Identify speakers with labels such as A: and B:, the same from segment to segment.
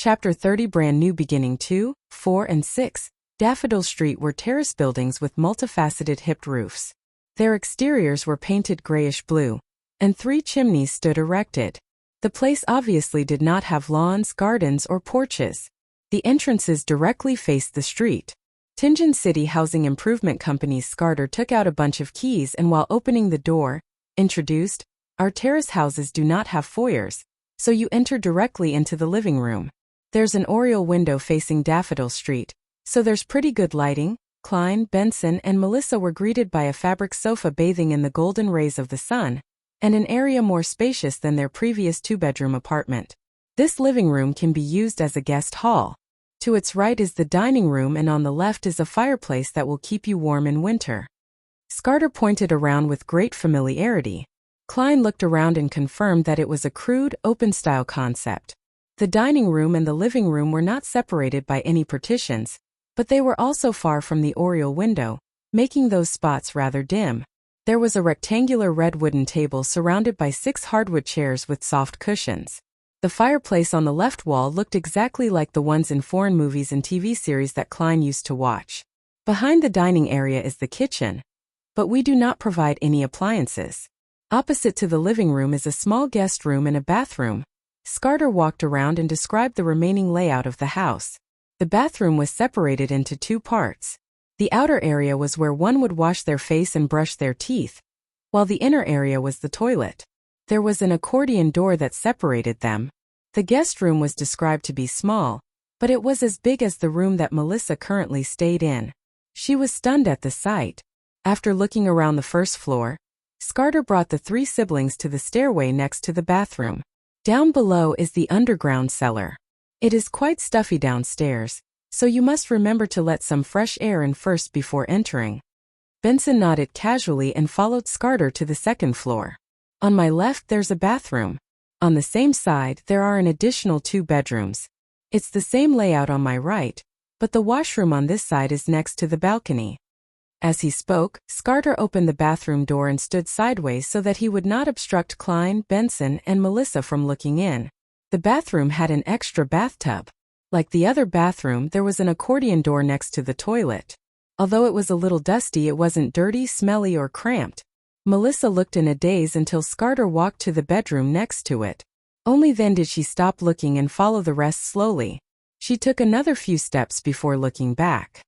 A: Chapter 30 Brand New Beginning 2, 4 and 6. Daffodil Street were terrace buildings with multifaceted hipped roofs. Their exteriors were painted grayish-blue, and 3 chimneys stood erected. The place obviously did not have lawns, gardens, or porches. The entrances directly faced the street. Tianjin City Housing Improvement Company's Scarter took out a bunch of keys and while opening the door, introduced, "Our terrace houses do not have foyers, so you enter directly into the living room. There's an oriel window facing Daffodil Street, so there's pretty good lighting." Klein, Benson, and Melissa were greeted by a fabric sofa bathing in the golden rays of the sun, and an area more spacious than their previous 2-bedroom apartment. This living room can be used as a guest hall. To its right is the dining room and on the left is a fireplace that will keep you warm in winter. Scarter pointed around with great familiarity. Klein looked around and confirmed that it was a crude, open-style concept. The dining room and the living room were not separated by any partitions, but they were also far from the oriel window, making those spots rather dim. There was a rectangular red wooden table surrounded by 6 hardwood chairs with soft cushions. The fireplace on the left wall looked exactly like the ones in foreign movies and TV series that Klein used to watch. Behind the dining area is the kitchen, but we do not provide any appliances. Opposite to the living room is a small guest room and a bathroom. Scarter walked around and described the remaining layout of the house. The bathroom was separated into 2 parts. The outer area was where one would wash their face and brush their teeth, while the inner area was the toilet. There was an accordion door that separated them. The guest room was described to be small, but it was as big as the room that Melissa currently stayed in. She was stunned at the sight. After looking around the first floor, Scarter brought the 3 siblings to the stairway next to the bathroom. Down below is the underground cellar. It is quite stuffy downstairs, so you must remember to let some fresh air in first before entering. Benson nodded casually and followed Scarter to the second floor. On my left there's a bathroom. On the same side there are an additional 2 bedrooms. It's the same layout on my right, but the washroom on this side is next to the balcony. As he spoke, Scarter opened the bathroom door and stood sideways so that he would not obstruct Klein, Benson, and Melissa from looking in. The bathroom had an extra bathtub. Like the other bathroom, there was an accordion door next to the toilet. Although it was a little dusty, it wasn't dirty, smelly, or cramped. Melissa looked in a daze until Scarter walked to the bedroom next to it. Only then did she stop looking and follow the rest slowly. She took another few steps before looking back.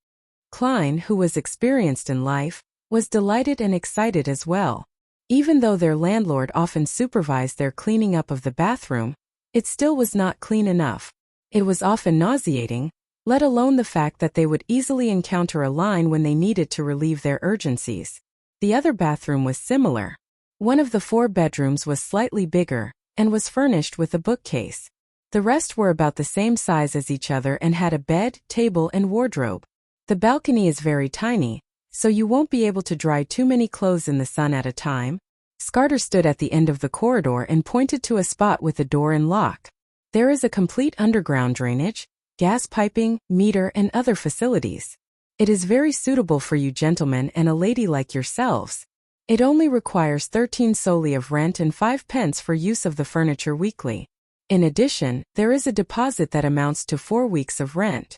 A: Klein, who was experienced in life, was delighted and excited as well. Even though their landlord often supervised their cleaning up of the bathroom, it still was not clean enough. It was often nauseating, let alone the fact that they would easily encounter a line when they needed to relieve their urgencies. The other bathroom was similar. One of the 4 bedrooms was slightly bigger, and was furnished with a bookcase. The rest were about the same size as each other and had a bed, table, and wardrobe. The balcony is very tiny, so you won't be able to dry too many clothes in the sun at a time. Scarter stood at the end of the corridor and pointed to a spot with a door and lock. There is a complete underground drainage, gas piping, meter, and other facilities. It is very suitable for you gentlemen and a lady like yourselves. It only requires 13 soldi of rent and 5 pence for use of the furniture weekly. In addition, there is a deposit that amounts to 4 weeks of rent.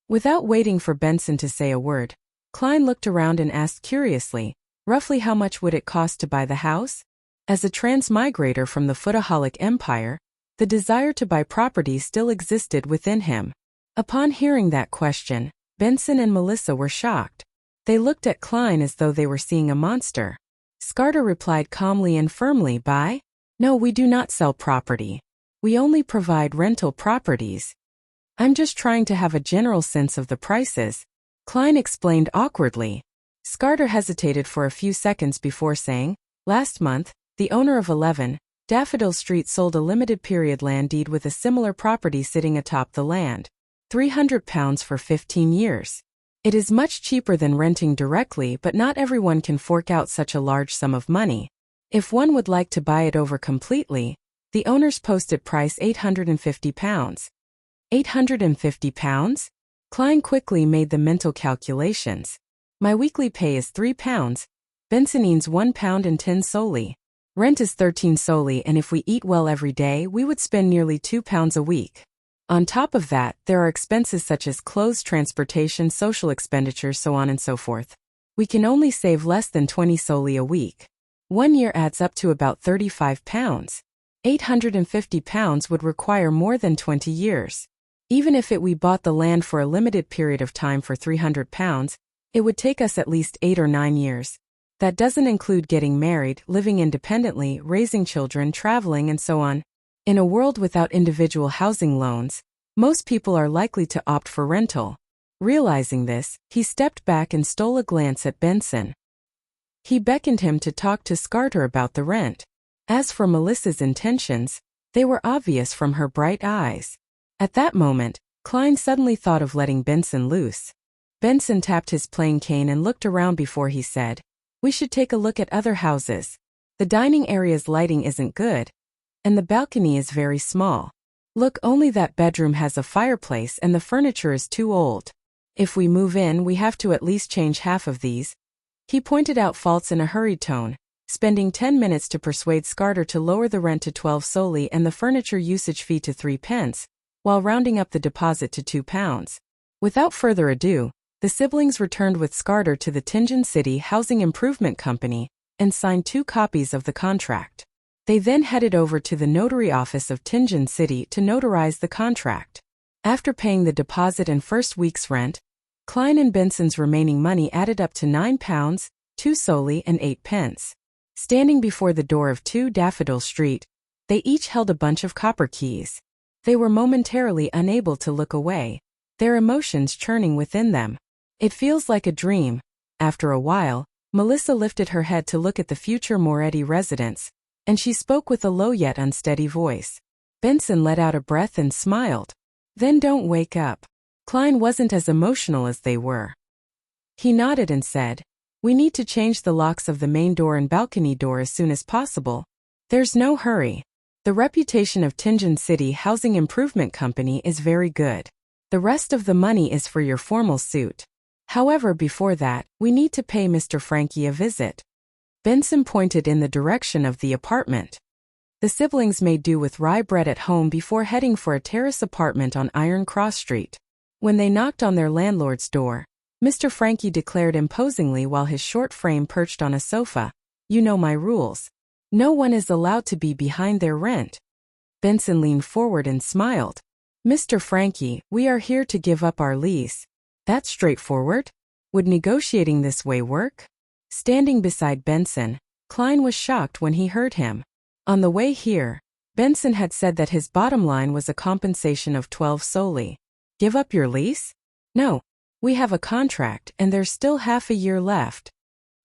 A: Without waiting for Benson to say a word, Klein looked around and asked curiously, roughly how much would it cost to buy the house? As a transmigrator from the Footaholic Empire, the desire to buy property still existed within him. Upon hearing that question, Benson and Melissa were shocked. They looked at Klein as though they were seeing a monster. Scarter replied calmly and firmly, "Buy? No, we do not sell property. We only provide rental properties. I'm just trying to have a general sense of the prices," Klein explained awkwardly. Scarter hesitated for a few seconds before saying, "Last month, the owner of 11, Daffodil Street sold a limited-period land deed with a similar property sitting atop the land. £300 for 15 years. It is much cheaper than renting directly, but not everyone can fork out such a large sum of money. If one would like to buy it over completely, the owner's posted price £850. £850? Klein quickly made the mental calculations. My weekly pay is £3. Benson earns £1 and 10 soldi. Rent is 13 soldi, and if we eat well every day, we would spend nearly £2 a week. On top of that, there are expenses such as clothes, transportation, social expenditures, so on and so forth. We can only save less than 20 solely a week. 1 year adds up to about £35. £850 would require more than 20 years. Even if we bought the land for a limited period of time for £300, it would take us at least 8 or 9 years. That doesn't include getting married, living independently, raising children, traveling, and so on. In a world without individual housing loans, most people are likely to opt for rental. Realizing this, he stepped back and stole a glance at Benson. He beckoned him to talk to Scarter about the rent. As for Melissa's intentions, they were obvious from her bright eyes. At that moment, Klein suddenly thought of letting Benson loose. Benson tapped his playing cane and looked around before he said, "We should take a look at other houses. The dining area's lighting isn't good, and the balcony is very small. Look, only that bedroom has a fireplace and the furniture is too old. If we move in, we have to at least change half of these." He pointed out faults in a hurried tone, spending 10 minutes to persuade Scarter to lower the rent to 12 solely and the furniture usage fee to 3 pence, while rounding up the deposit to £2. Without further ado, the siblings returned with Scarter to the Tianjin City Housing Improvement Company and signed 2 copies of the contract. They then headed over to the notary office of Tianjin City to notarize the contract. After paying the deposit and first week's rent, Klein and Benson's remaining money added up to £9, 2 solely and 8 pence. Standing before the door of 2 Daffodil Street, they each held a bunch of copper keys. They were momentarily unable to look away, their emotions churning within them. It feels like a dream. After a while, Melissa lifted her head to look at the future Moretti residence, and she spoke with a low yet unsteady voice. Benson let out a breath and smiled. "Then don't wake up." Klein wasn't as emotional as they were. He nodded and said, "We need to change the locks of the main door and balcony door as soon as possible. There's no hurry. The reputation of Tianjin City Housing Improvement Company is very good. The rest of the money is for your formal suit. However, before that, we need to pay Mr. Frankie a visit." Benson pointed in the direction of the apartment. The siblings made do with rye bread at home before heading for a terrace apartment on Iron Cross Street. When they knocked on their landlord's door, Mr. Frankie declared imposingly while his short frame perched on a sofa, "You know my rules. No one is allowed to be behind their rent." Benson leaned forward and smiled. "Mr. Frankie, we are here to give up our lease. That's straightforward. Would negotiating this way work?" Standing beside Benson, Klein was shocked when he heard him. On the way here, Benson had said that his bottom line was a compensation of 12 solely. Give up your lease? No. We have a contract and there's still half a year left.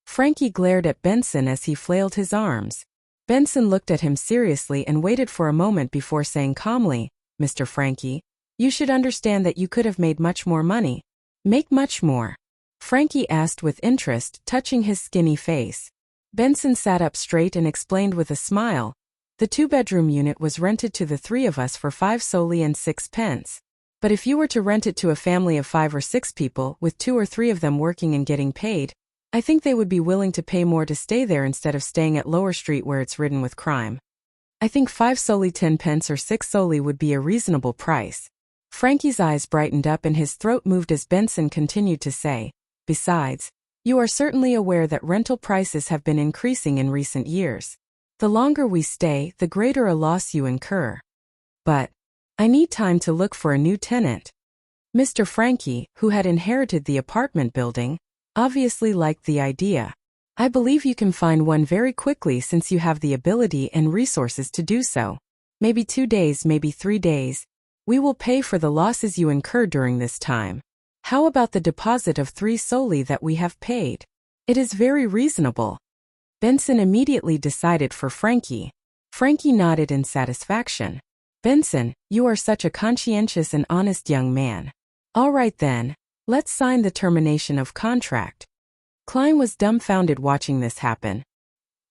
A: Frankie glared at Benson as he flailed his arms. Benson looked at him seriously and waited for a moment before saying calmly, "Mr. Frankie, you should understand that you could have made much more money." "Make much more?" Frankie asked with interest, touching his skinny face. Benson sat up straight and explained with a smile. "The 2-bedroom unit was rented to the 3 of us for 5 solely and 6 pence. But if you were to rent it to a family of 5 or 6 people, with 2 or 3 of them working and getting paid, I think they would be willing to pay more to stay there instead of staying at Lower Street where it's ridden with crime. I think 5 solely 10 pence or 6 solely would be a reasonable price." Frankie's eyes brightened up and his throat moved as Benson continued to say, "Besides, you are certainly aware that rental prices have been increasing in recent years. The longer we stay, the greater a loss you incur. But I need time to look for a new tenant." Mr. Frankie, who had inherited the apartment building, obviously liked the idea. "I believe you can find one very quickly since you have the ability and resources to do so. Maybe 2 days, maybe 3 days. We will pay for the losses you incur during this time. How about the deposit of 3 solely that we have paid? It is very reasonable." Benson immediately decided for Frankie. Frankie nodded in satisfaction. "Benson, you are such a conscientious and honest young man. All right then, let's sign the termination of contract." Klein was dumbfounded watching this happen.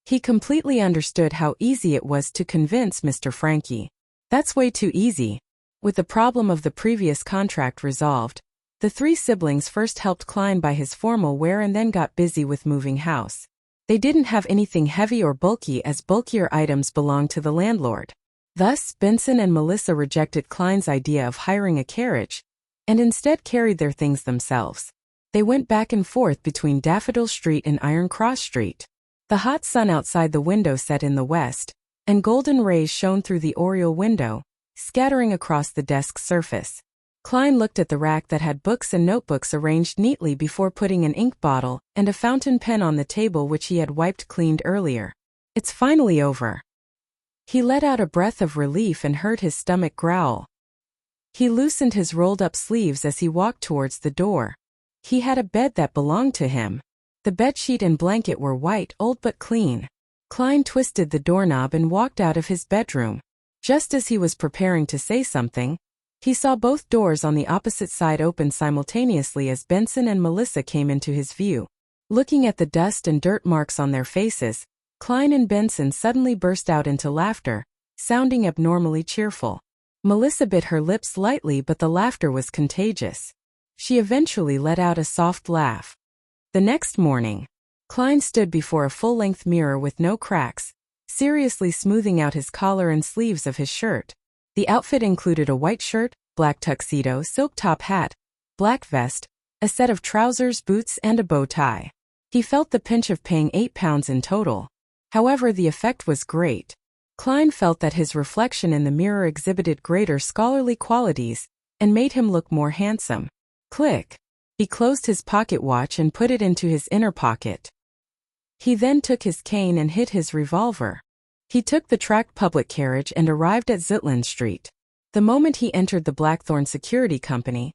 A: He completely understood how easy it was to convince Mr. Frankie. That's way too easy. With the problem of the previous contract resolved, the 3 siblings first helped Klein buy his formal wear and then got busy with moving house. They didn't have anything heavy or bulky as bulkier items belonged to the landlord. Thus, Benson and Melissa rejected Klein's idea of hiring a carriage, and instead carried their things themselves. They went back and forth between Daffodil Street and Iron Cross Street. The hot sun outside the window set in the west, and golden rays shone through the oriel window, scattering across the desk's surface. Klein looked at the rack that had books and notebooks arranged neatly before putting an ink bottle and a fountain pen on the table which he had wiped cleaned earlier. It's finally over. He let out a breath of relief and heard his stomach growl. He loosened his rolled-up sleeves as he walked towards the door. He had a bed that belonged to him. The bedsheet and blanket were white, old but clean. Klein twisted the doorknob and walked out of his bedroom. Just as he was preparing to say something, he saw both doors on the opposite side open simultaneously as Benson and Melissa came into his view. Looking at the dust and dirt marks on their faces, Klein and Benson suddenly burst out into laughter, sounding abnormally cheerful. Melissa bit her lips lightly, but the laughter was contagious. She eventually let out a soft laugh. The next morning, Klein stood before a full-length mirror with no cracks, seriously smoothing out his collar and sleeves of his shirt. The outfit included a white shirt, black tuxedo, silk top hat, black vest, a set of trousers, boots, and a bow tie. He felt the pinch of paying £8 in total. However, the effect was great. Klein felt that his reflection in the mirror exhibited greater scholarly qualities and made him look more handsome. Click. He closed his pocket watch and put it into his inner pocket. He then took his cane and hid his revolver. He took the tracked public carriage and arrived at Zitland Street. The moment he entered the Blackthorn Security Company,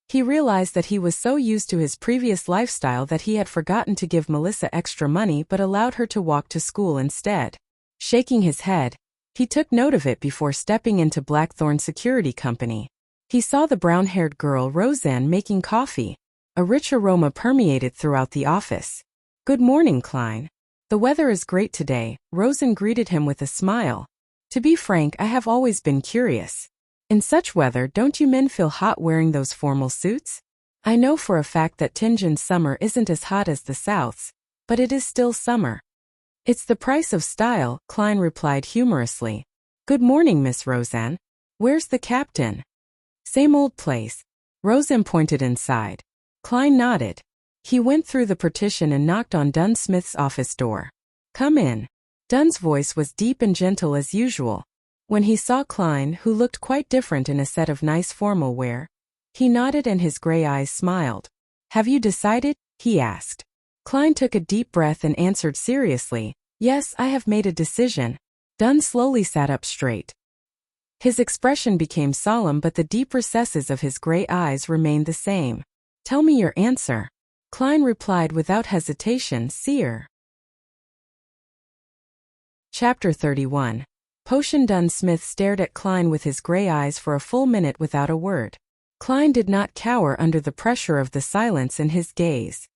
A: he realized that he was so used to his previous lifestyle that he had forgotten to give Melissa extra money but allowed her to walk to school instead. Shaking his head, he took note of it before stepping into Blackthorn Security Company. He saw the brown-haired girl Roseanne making coffee. A rich aroma permeated throughout the office. "Good morning, Klein. The weather is great today," Roseanne greeted him with a smile. "To be frank, I have always been curious. In such weather, don't you men feel hot wearing those formal suits? I know for a fact that Tingin's summer isn't as hot as the South's, but it is still summer." "It's the price of style," Klein replied humorously. "Good morning, Miss Roseanne. Where's the captain?" "Same old place." Roseanne pointed inside. Klein nodded. He went through the partition and knocked on Dunn Smith's office door. "Come in." Dunn's voice was deep and gentle as usual. When he saw Klein, who looked quite different in a set of nice formal wear, he nodded and his gray eyes smiled. "Have you decided?" he asked. Klein took a deep breath and answered seriously, "Yes, I have made a decision." Dunn slowly sat up straight. His expression became solemn, but the deep recesses of his gray eyes remained the same. "Tell me your answer." Klein replied without hesitation, "Seer." Chapter 31. Potion. Dunn Smith stared at Klein with his gray eyes for a full minute without a word. Klein did not cower under the pressure of the silence in his gaze.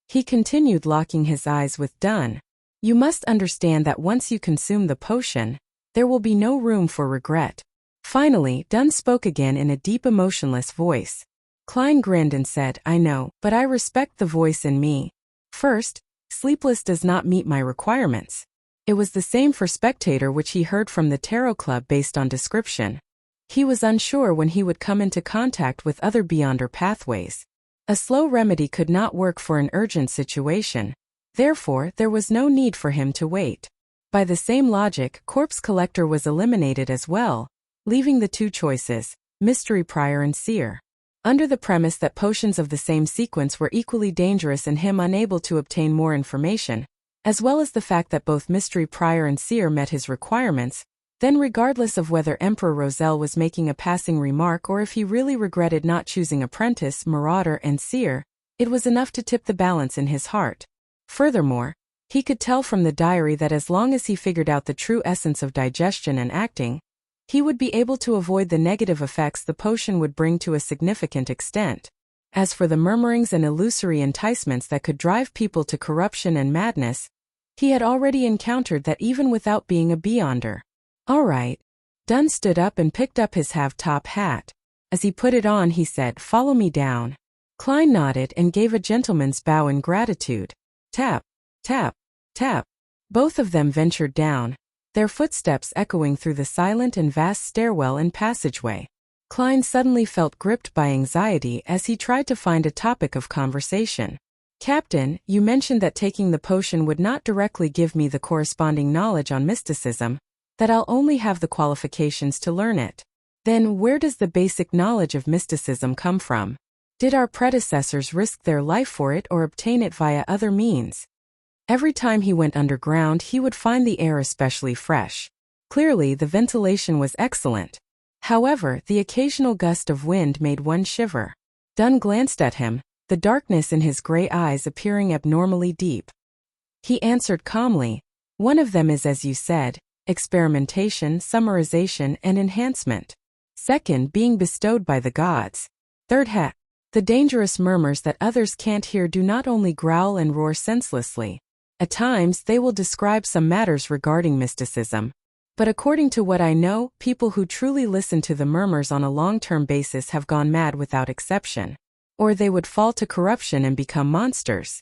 A: He continued, locking his eyes with Dunn. "You must understand that once you consume the potion, there will be no room for regret." Finally, Dunn spoke again in a deep, emotionless voice. Klein grinned and said, "I know, but I respect the voice in me. First, Sleepless does not meet my requirements." It was the same for Spectator, which he heard from the Tarot Club based on description. He was unsure when he would come into contact with other Beyonder pathways. A slow remedy could not work for an urgent situation. Therefore, there was no need for him to wait. By the same logic, Corpse Collector was eliminated as well, leaving the two choices, Mystery Prior and Seer. Under the premise that potions of the same sequence were equally dangerous and him unable to obtain more information, as well as the fact that both Mystery Prior and Seer met his requirements, then regardless of whether Emperor Roselle was making a passing remark or if he really regretted not choosing Apprentice, Marauder, and Seer, it was enough to tip the balance in his heart. Furthermore, he could tell from the diary that as long as he figured out the true essence of digestion and acting, he would be able to avoid the negative effects the potion would bring to a significant extent. As for the murmurings and illusory enticements that could drive people to corruption and madness, he had already encountered that even without being a Beyonder. "All right." Dunn stood up and picked up his half-top hat. As he put it on, he said, "Follow me down." Klein nodded and gave a gentleman's bow in gratitude. Tap, tap, tap. Both of them ventured down. their footsteps echoing through the silent and vast stairwell and passageway. Klein suddenly felt gripped by anxiety as he tried to find a topic of conversation. "Captain, you mentioned that taking the potion would not directly give me the corresponding knowledge on mysticism, that I'll only have the qualifications to learn it. Then where does the basic knowledge of mysticism come from? Did our predecessors risk their life for it or obtain it via other means?" Every time he went underground, he would find the air especially fresh. Clearly, the ventilation was excellent. However, the occasional gust of wind made one shiver. Dunn glanced at him, the darkness in his gray eyes appearing abnormally deep. He answered calmly, "One of them is, as you said, experimentation, summarization, and enhancement. Second, being bestowed by the gods. Third, the dangerous murmurs that others can't hear do not only growl and roar senselessly. At times, they will describe some matters regarding mysticism. But according to what I know, people who truly listen to the murmurs on a long-term basis have gone mad without exception. Or they would fall to corruption and become monsters.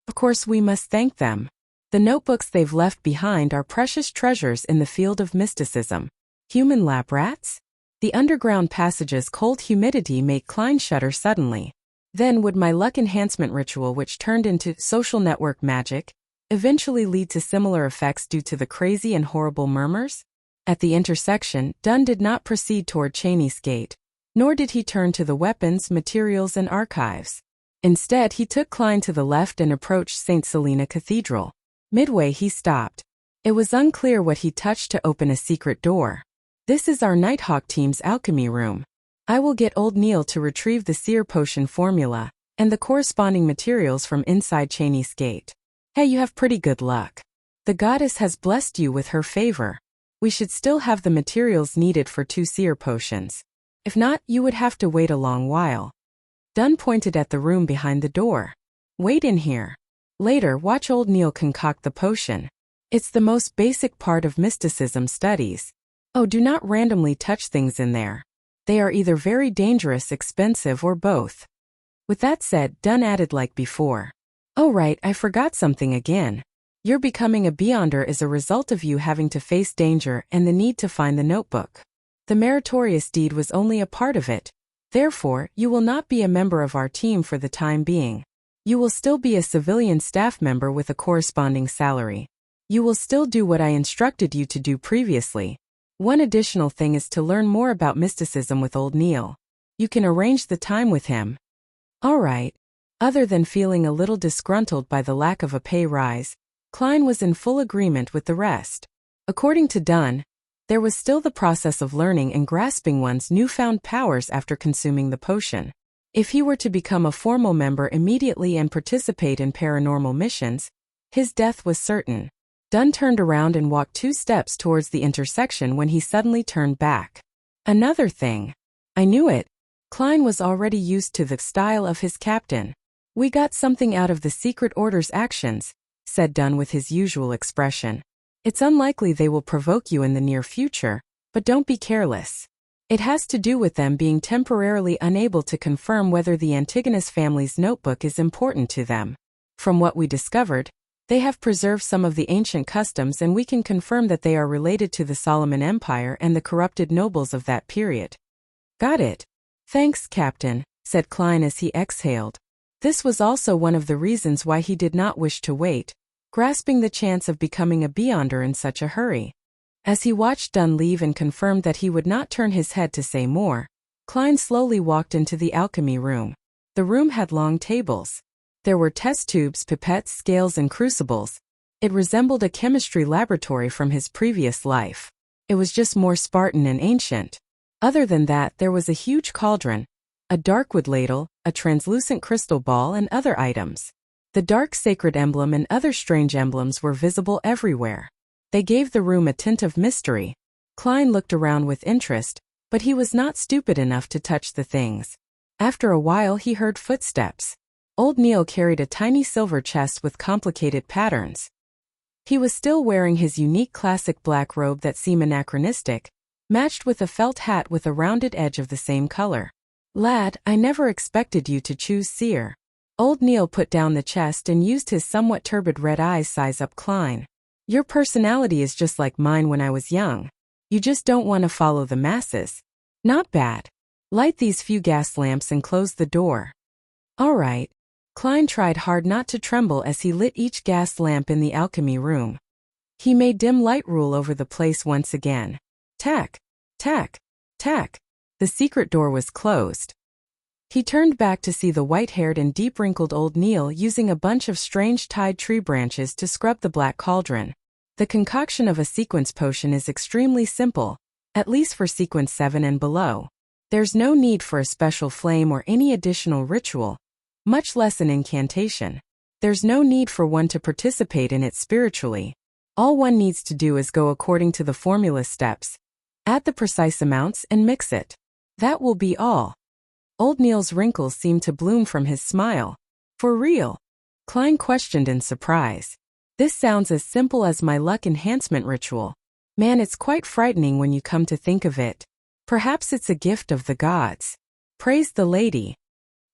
A: Of course, we must thank them. The notebooks they've left behind are precious treasures in the field of mysticism. Human lab rats?" The underground passage's cold humidity made Klein shudder suddenly. Then would my luck enhancement ritual, which turned into social network magic, eventually lead to similar effects due to the crazy and horrible murmurs? At the intersection, Dunn did not proceed toward Cheney's gate, nor did he turn to the weapons, materials, and archives. Instead, he took Klein to the left and approached St. Selena Cathedral. Midway, he stopped. It was unclear what he touched to open a secret door. "This is our Nighthawk team's alchemy room. I will get old Neil to retrieve the seer potion formula and the corresponding materials from inside Cheney's gate. Hey, you have pretty good luck. The goddess has blessed you with her favor. We should still have the materials needed for 2 seer potions. If not, you would have to wait a long while." Dunn pointed at the room behind the door. "Wait in here. Later, watch old Neil concoct the potion. It's the most basic part of mysticism studies. Oh, do not randomly touch things in there. They are either very dangerous, expensive, or both." With that said, Dunn added like before, "Oh right, I forgot something again. Your becoming a Beyonder is a result of you having to face danger and the need to find the notebook. The meritorious deed was only a part of it. Therefore, you will not be a member of our team for the time being. You will still be a civilian staff member with a corresponding salary. You will still do what I instructed you to do previously. One additional thing is to learn more about mysticism with old Neil. You can arrange the time with him." "All right." Other than feeling a little disgruntled by the lack of a pay rise, Klein was in full agreement with the rest. According to Dunn, there was still the process of learning and grasping one's newfound powers after consuming the potion. If he were to become a formal member immediately and participate in paranormal missions, his death was certain. Dunn turned around and walked 2 steps towards the intersection when he suddenly turned back. "Another thing. I knew it." Klein was already used to the style of his captain. "We got something out of the Secret Order's actions," said Dunn with his usual expression. "It's unlikely they will provoke you in the near future, but don't be careless. It has to do with them being temporarily unable to confirm whether the Antigonus family's notebook is important to them. From what we discovered, they have preserved some of the ancient customs, and we can confirm that they are related to the Solomon Empire and the corrupted nobles of that period." "Got it. Thanks, Captain," said Klein as he exhaled. This was also one of the reasons why he did not wish to wait, grasping the chance of becoming a Beyonder in such a hurry. As he watched Dunn leave and confirmed that he would not turn his head to say more, Klein slowly walked into the alchemy room. The room had long tables. There were test tubes, pipettes, scales, and crucibles. It resembled a chemistry laboratory from his previous life. It was just more Spartan and ancient. Other than that, there was a huge cauldron, a dark wood ladle, a translucent crystal ball, and other items. The dark sacred emblem and other strange emblems were visible everywhere. They gave the room a tint of mystery. Klein looked around with interest, but he was not stupid enough to touch the things. After a while, he heard footsteps. Old Neil carried a tiny silver chest with complicated patterns. He was still wearing his unique classic black robe that seemed anachronistic, matched with a felt hat with a rounded edge of the same color. "Lad, I never expected you to choose seer." Old Neil put down the chest and used his somewhat turbid red eyes size up Klein. Your personality is just like mine when I was young. You just don't want to follow the masses. Not bad. Light these few gas lamps and close the door. All right. Klein tried hard not to tremble as he lit each gas lamp in the alchemy room. He made dim light rule over the place once again. Tack, tack, tack. The secret door was closed. He turned back to see the white-haired and deep-wrinkled old Neil using a bunch of strange tied tree branches to scrub the black cauldron. The concoction of a sequence potion is extremely simple, at least for sequence 7 and below. There's no need for a special flame or any additional ritual, much less an incantation. There's no need for one to participate in it spiritually. All one needs to do is go according to the formula steps, add the precise amounts and mix it. That will be all. Old Neil's wrinkles seemed to bloom from his smile. For real? Klein questioned in surprise. This sounds as simple as my luck enhancement ritual. Man, it's quite frightening when you come to think of it. Perhaps it's a gift of the gods. Praised the lady.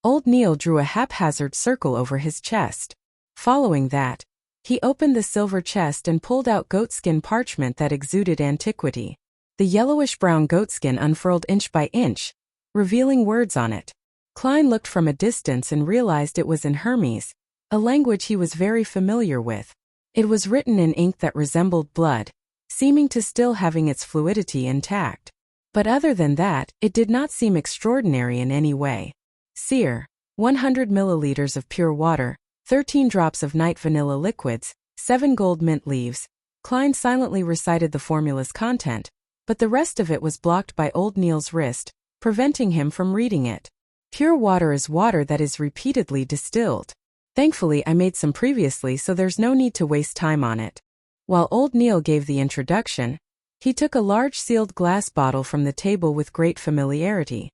A: Old Neil drew a haphazard circle over his chest. Following that, he opened the silver chest and pulled out goatskin parchment that exuded antiquity. The yellowish-brown goatskin unfurled inch by inch, revealing words on it. Klein looked from a distance and realized it was in Hermes, a language he was very familiar with. It was written in ink that resembled blood, seeming to still having its fluidity intact. But other than that, it did not seem extraordinary in any way. Seer, 100 milliliters of pure water, 13 drops of night vanilla liquids, 7 gold mint leaves. Klein silently recited the formula's content, but the rest of it was blocked by old Neil's wrist, preventing him from reading it. Pure water is water that is repeatedly distilled. Thankfully, I made some previously, so there's no need to waste time on it. While old Neil gave the introduction, he took a large sealed glass bottle from the table with great familiarity.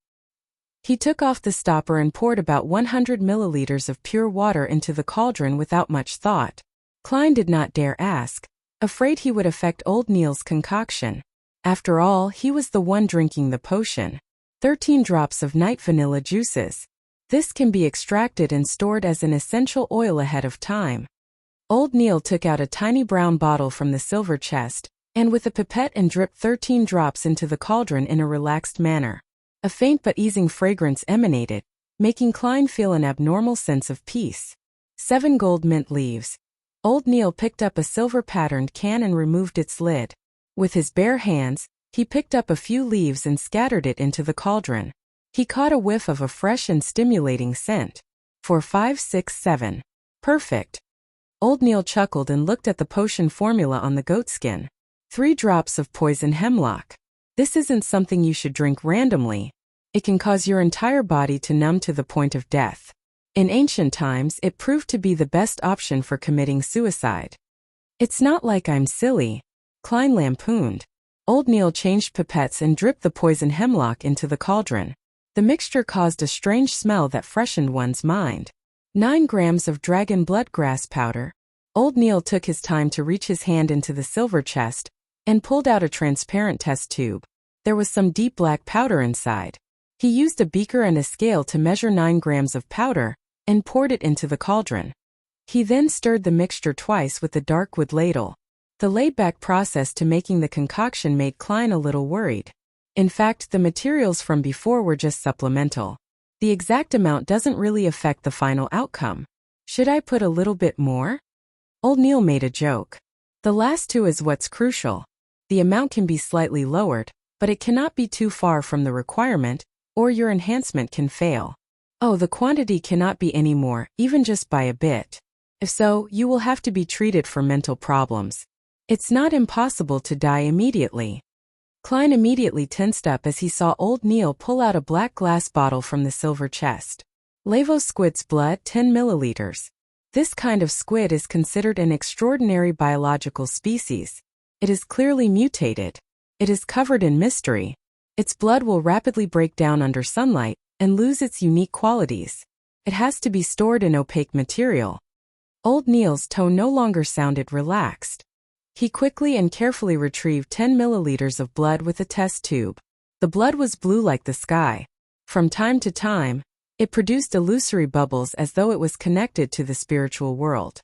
A: He took off the stopper and poured about 100 milliliters of pure water into the cauldron without much thought. Klein did not dare ask, afraid he would affect old Neil's concoction. After all, he was the one drinking the potion. 13 drops of night vanilla juices. This can be extracted and stored as an essential oil ahead of time. Old Neil took out a tiny brown bottle from the silver chest, and with a pipette and dripped 13 drops into the cauldron in a relaxed manner. A faint but easing fragrance emanated, making Klein feel an abnormal sense of peace. 7 gold mint leaves. Old Neil picked up a silver-patterned can and removed its lid. With his bare hands, he picked up a few leaves and scattered it into the cauldron. He caught a whiff of a fresh and stimulating scent. 4, 5, 6, 7. Perfect. Old Neil chuckled and looked at the potion formula on the goatskin. 3 drops of poison hemlock. This isn't something you should drink randomly. It can cause your entire body to numb to the point of death. In ancient times, it proved to be the best option for committing suicide. It's not like I'm silly, Klein lampooned. Old Neil changed pipettes and dripped the poison hemlock into the cauldron. The mixture caused a strange smell that freshened one's mind. 9 grams of dragon blood grass powder. Old Neil took his time to reach his hand into the silver chest and pulled out a transparent test tube. There was some deep black powder inside. He used a beaker and a scale to measure 9 grams of powder and poured it into the cauldron. He then stirred the mixture twice with the dark wood ladle. The laid-back process to making the concoction made Klein a little worried. In fact, the materials from before were just supplemental. The exact amount doesn't really affect the final outcome. Should I put a little bit more? Old Neil made a joke. The last 2 is what's crucial. The amount can be slightly lowered, but it cannot be too far from the requirement, or your enhancement can fail. Oh, the quantity cannot be any more, even just by a bit. If so, you will have to be treated for mental problems. It's not impossible to die immediately. Klein immediately tensed up as he saw old Neil pull out a black glass bottle from the silver chest. Lavos squid's blood, 10 milliliters. This kind of squid is considered an extraordinary biological species. It is clearly mutated. It is covered in mystery. Its blood will rapidly break down under sunlight and lose its unique qualities. It has to be stored in opaque material. Old Neil's tone no longer sounded relaxed. He quickly and carefully retrieved 10 milliliters of blood with a test tube. The blood was blue like the sky. From time to time, it produced illusory bubbles as though it was connected to the spiritual world.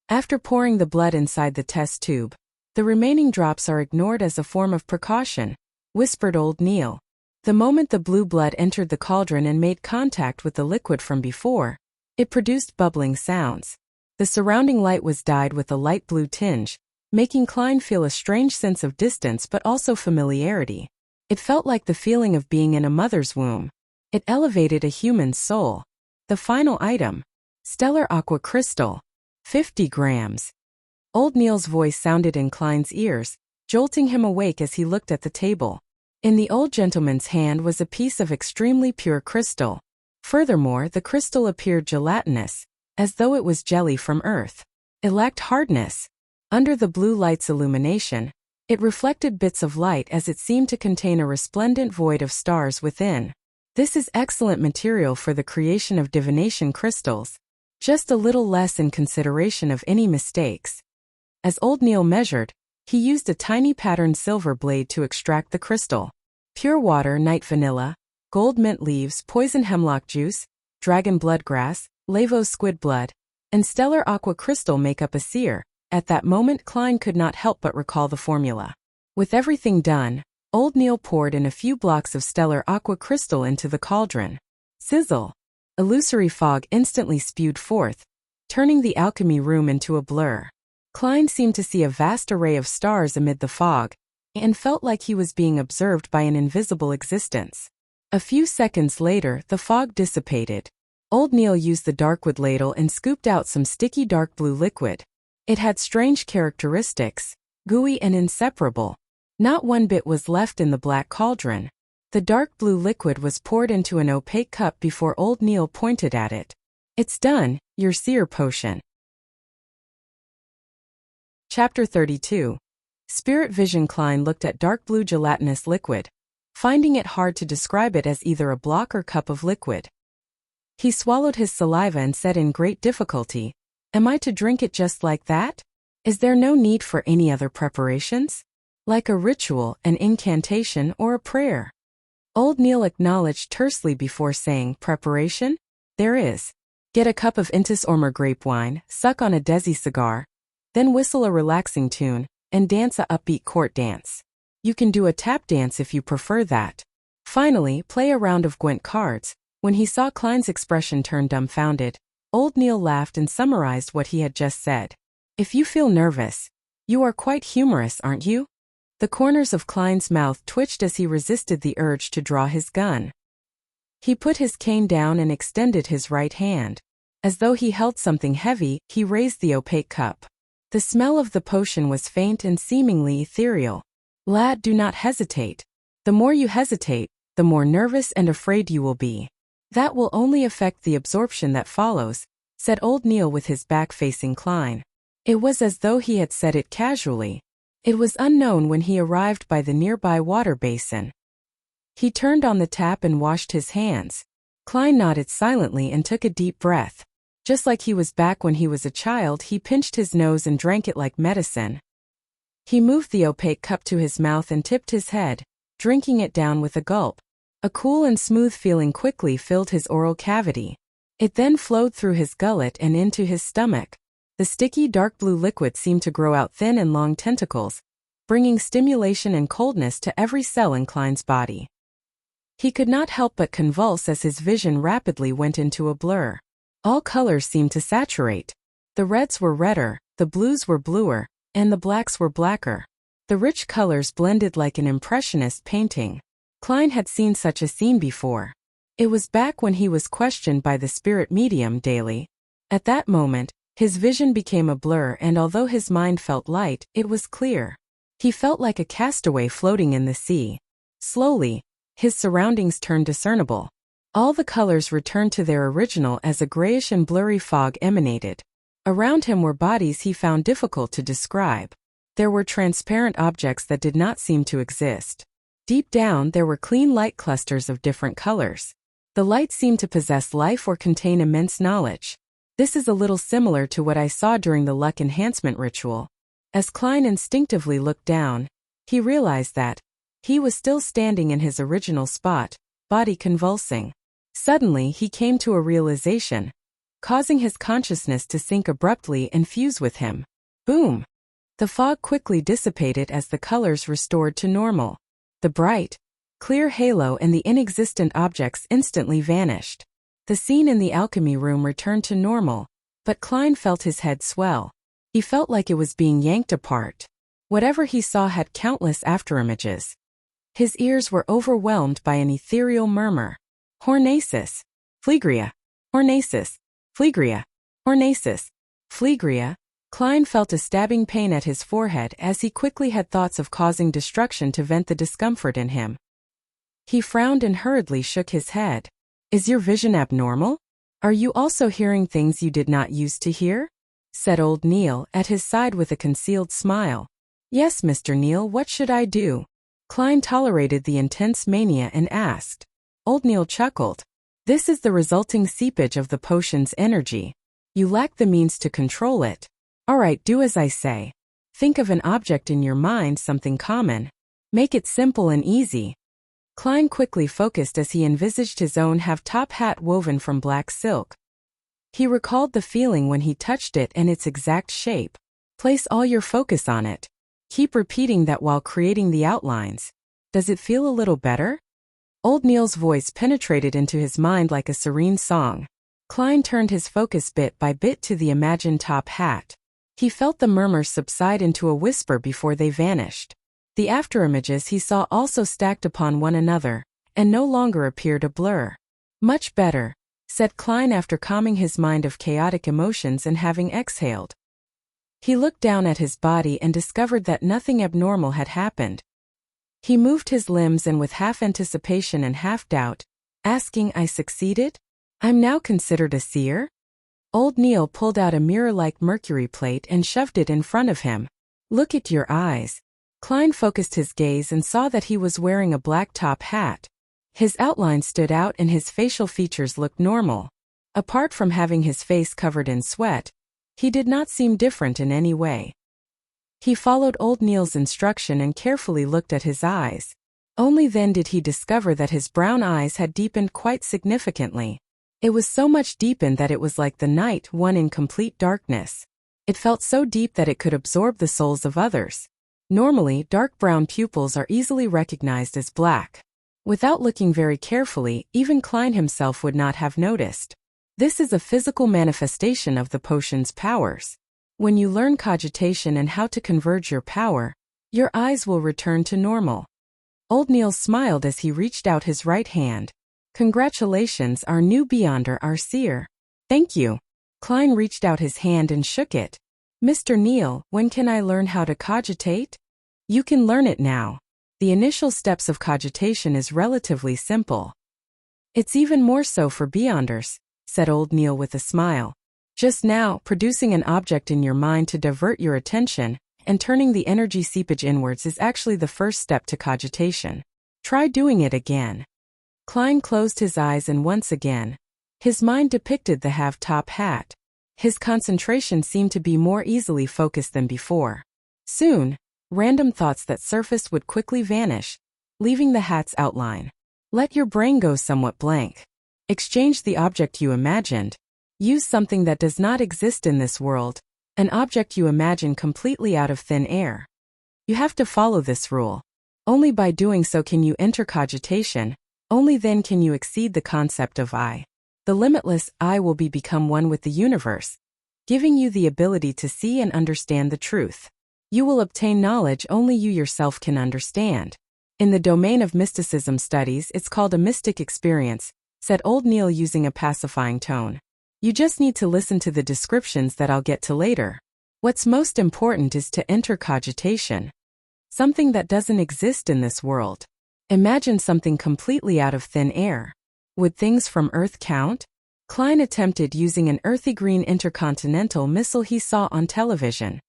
A: After pouring the blood inside the test tube, The remaining drops are ignored as a form of precaution, whispered old Neil. The moment the blue blood entered the cauldron and made contact with the liquid from before, it produced bubbling sounds. The surrounding light was dyed with a light blue tinge, making Klein feel a strange sense of distance but also familiarity. It felt like the feeling of being in a mother's womb. It elevated a human's soul. The final item. Stellar Aqua Crystal. 50 grams. Old Neil's voice sounded in Klein's ears, jolting him awake as he looked at the table. In the old gentleman's hand was a piece of extremely pure crystal. Furthermore, the crystal appeared gelatinous, as though it was jelly from Earth. It lacked hardness. Under the blue light's illumination, it reflected bits of light as it seemed to contain a resplendent void of stars within. This is excellent material for the creation of divination crystals. Just a little less in consideration of any mistakes. As old Neil measured, he used a tiny patterned silver blade to extract the crystal. Pure water, night vanilla, gold mint leaves, poison hemlock juice, dragon blood grass, Lavo squid blood, and stellar aqua crystal make up a seer. At that moment Klein could not help but recall the formula. With everything done, old Neil poured in a few blocks of stellar aqua crystal into the cauldron. Sizzle! Illusory fog instantly spewed forth, turning the alchemy room into a blur. Klein seemed to see a vast array of stars amid the fog, and felt like he was being observed by an invisible existence. A few seconds later, the fog dissipated. Old Neil used the darkwood ladle and scooped out some sticky dark blue liquid. It had strange characteristics, gooey and inseparable. Not one bit was left in the black cauldron. The dark blue liquid was poured into an opaque cup before old Neil pointed at it. It's done, your seer potion. Chapter 32. Spirit Vision. Klein looked at dark blue gelatinous liquid, finding it hard to describe it as either a block or cup of liquid. He swallowed his saliva and said in great difficulty, "Am I to drink it just like that? Is there no need for any other preparations? Like a ritual, an incantation, or a prayer?" Old Neil acknowledged tersely before saying, "Preparation? There is. Get a cup of Intis Ormer grape wine, suck on a Desi cigar, then whistle a relaxing tune, and dance a upbeat court dance. You can do a tap dance if you prefer that. Finally, play a round of Gwent cards." When he saw Klein's expression turn dumbfounded, old Neil laughed and summarized what he had just said. "If you feel nervous, you are quite humorous, aren't you?" The corners of Klein's mouth twitched as he resisted the urge to draw his gun. He put his cane down and extended his right hand. As though he held something heavy, he raised the opaque cup. The smell of the potion was faint and seemingly ethereal. "Lad, do not hesitate. The more you hesitate, the more nervous and afraid you will be. That will only affect the absorption that follows," said old Neil with his back facing Klein. It was as though he had said it casually. It was unknown when he arrived by the nearby water basin. He turned on the tap and washed his hands. Klein nodded silently and took a deep breath. Just like he was back when he was a child, he pinched his nose and drank it like medicine. He moved the opaque cup to his mouth and tipped his head, drinking it down with a gulp. A cool and smooth feeling quickly filled his oral cavity. It then flowed through his gullet and into his stomach. The sticky dark blue liquid seemed to grow out thin and long tentacles, bringing stimulation and coldness to every cell in Klein's body. He could not help but convulse as his vision rapidly went into a blur. All colors seemed to saturate. The reds were redder, the blues were bluer, and the blacks were blacker. The rich colors blended like an impressionist painting. Klein had seen such a scene before. It was back when he was questioned by the spirit medium daily. At that moment, his vision became a blur, and although his mind felt light, it was clear. He felt like a castaway floating in the sea. Slowly, his surroundings turned discernible. All the colors returned to their original as a grayish and blurry fog emanated. Around him were bodies he found difficult to describe. There were transparent objects that did not seem to exist. Deep down, there were clean light clusters of different colors. The light seemed to possess life or contain immense knowledge. This is a little similar to what I saw during the luck enhancement ritual. As Klein instinctively looked down, he realized that he was still standing in his original spot, body convulsing. Suddenly, he came to a realization, causing his consciousness to sink abruptly and fuse with him. Boom! The fog quickly dissipated as the colors restored to normal. The bright, clear halo and the inexistent objects instantly vanished. The scene in the alchemy room returned to normal, but Klein felt his head swell. He felt like it was being yanked apart. Whatever he saw had countless afterimages. His ears were overwhelmed by an ethereal murmur. Hornacis, Phlegria, Hornacis, Phlegria, Hornacis, Phlegria. Klein felt a stabbing pain at his forehead as he quickly had thoughts of causing destruction to vent the discomfort in him. He frowned and hurriedly shook his head. Is your vision abnormal? Are you also hearing things you did not used to hear? Said old Neil at his side with a concealed smile. Yes, Mr. Neil, what should I do? Klein tolerated the intense mania and asked. Old Neil chuckled. This is the resulting seepage of the potion's energy. You lack the means to control it. All right, do as I say. Think of an object in your mind, something common. Make it simple and easy. Klein quickly focused as he envisaged his own half-top hat woven from black silk. He recalled the feeling when he touched it and its exact shape. Place all your focus on it. Keep repeating that while creating the outlines. Does it feel a little better? Old Neil's voice penetrated into his mind like a serene song. Klein turned his focus bit by bit to the imagined top hat. He felt the murmurs subside into a whisper before they vanished. The afterimages he saw also stacked upon one another, and no longer appeared a blur. Much better, said Klein after calming his mind of chaotic emotions and having exhaled. He looked down at his body and discovered that nothing abnormal had happened. He moved his limbs and with half anticipation and half doubt, asking, I succeeded? I'm now considered a seer? Old Neil pulled out a mirror-like mercury plate and shoved it in front of him. Look at your eyes. Klein focused his gaze and saw that he was wearing a black top hat. His outline stood out and his facial features looked normal. Apart from having his face covered in sweat, he did not seem different in any way. He followed old Neil's instruction and carefully looked at his eyes. Only then did he discover that his brown eyes had deepened quite significantly. It was so much deepened that it was like the night one in complete darkness. It felt so deep that it could absorb the souls of others. Normally, dark brown pupils are easily recognized as black. Without looking very carefully, even Klein himself would not have noticed. This is a physical manifestation of the potion's powers. When you learn cogitation and how to converge your power, your eyes will return to normal. Old Neil smiled as he reached out his right hand. Congratulations, our new Beyonder, our seer. Thank you. Klein reached out his hand and shook it. Mr. Neil, when can I learn how to cogitate? You can learn it now. The initial steps of cogitation is relatively simple. It's even more so for Beyonders, said old Neil with a smile. Just now, producing an object in your mind to divert your attention and turning the energy seepage inwards is actually the first step to cogitation. Try doing it again. Klein closed his eyes and once again, his mind depicted the half-top hat. His concentration seemed to be more easily focused than before. Soon, random thoughts that surfaced would quickly vanish, leaving the hat's outline. Let your brain go somewhat blank. Exchange the object you imagined. Use something that does not exist in this world, an object you imagine completely out of thin air. You have to follow this rule. Only by doing so can you enter cogitation. Only then can you exceed the concept of I. The limitless I will become one with the universe, giving you the ability to see and understand the truth. You will obtain knowledge only you yourself can understand. In the domain of mysticism studies, it's called a mystic experience, said old Neil using a pacifying tone. You just need to listen to the descriptions that I'll get to later. What's most important is to enter cogitation. Something that doesn't exist in this world. Imagine something completely out of thin air. Would things from Earth count? Klein attempted using an earthy green intercontinental missile he saw on television.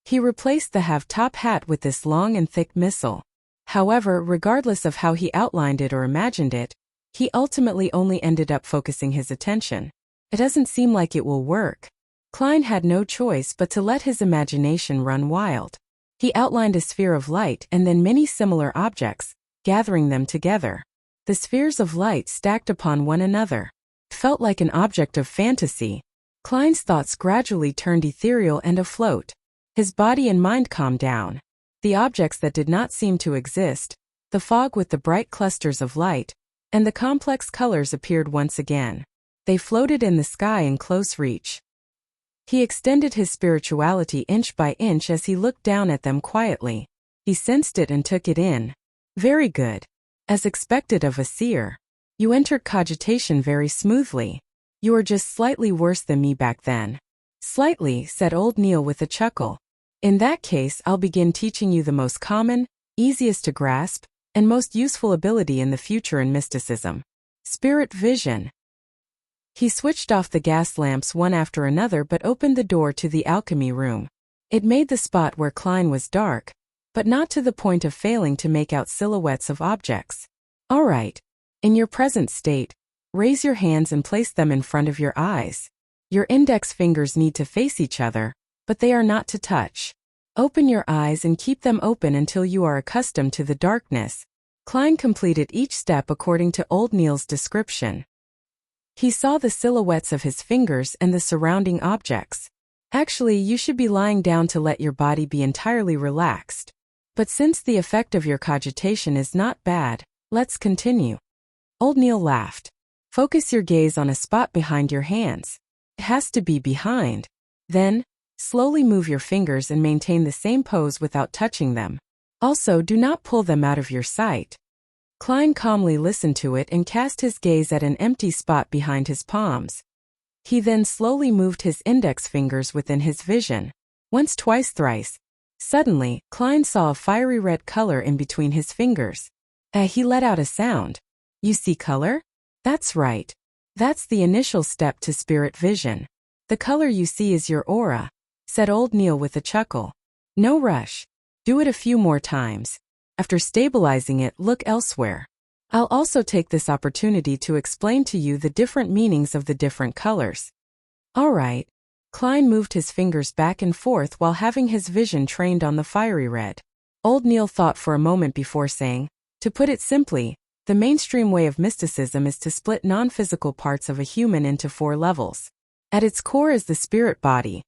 A: He replaced the half-top hat with this long and thick missile. However, regardless of how he outlined it or imagined it, he ultimately only ended up focusing his attention. It doesn't seem like it will work. Klein had no choice but to let his imagination run wild. He outlined a sphere of light and then many similar objects, gathering them together. The spheres of light stacked upon one another. It felt like an object of fantasy. Klein's thoughts gradually turned ethereal and afloat. His body and mind calmed down. The objects that did not seem to exist, the fog with the bright clusters of light, and the complex colors appeared once again. They floated in the sky in close reach. He extended his spirituality inch by inch as he looked down at them quietly. He sensed it and took it in. Very good. As expected of a seer. You entered cogitation very smoothly. You were just slightly worse than me back then. Slightly, said old Neil with a chuckle. In that case, I'll begin teaching you the most common, easiest to grasp, and most useful ability in the future in mysticism. Spirit vision. He switched off the gas lamps one after another but opened the door to the alchemy room. It made the spot where Klein was dark, but not to the point of failing to make out silhouettes of objects. All right. In your present state, raise your hands and place them in front of your eyes. Your index fingers need to face each other, but they are not to touch. Open your eyes and keep them open until you are accustomed to the darkness. Klein completed each step according to old Neil's description. He saw the silhouettes of his fingers and the surrounding objects. Actually, you should be lying down to let your body be entirely relaxed. But since the effect of your cogitation is not bad, let's continue. Old Neil laughed. Focus your gaze on a spot behind your hands. It has to be behind. Then, slowly move your fingers and maintain the same pose without touching them. Also, do not pull them out of your sight. Klein calmly listened to it and cast his gaze at an empty spot behind his palms. He then slowly moved his index fingers within his vision. Once, twice, thrice. Suddenly, Klein saw a fiery red color in between his fingers. He let out a sound. You see color? That's right. That's the initial step to spirit vision. The color you see is your aura, said old Neil with a chuckle. No rush. Do it a few more times. After stabilizing it, look elsewhere. I'll also take this opportunity to explain to you the different meanings of the different colors. All right. Klein moved his fingers back and forth while having his vision trained on the fiery red. Old Neil thought for a moment before saying, to put it simply, the mainstream way of mysticism is to split non-physical parts of a human into 4 levels. At its core is the spirit body,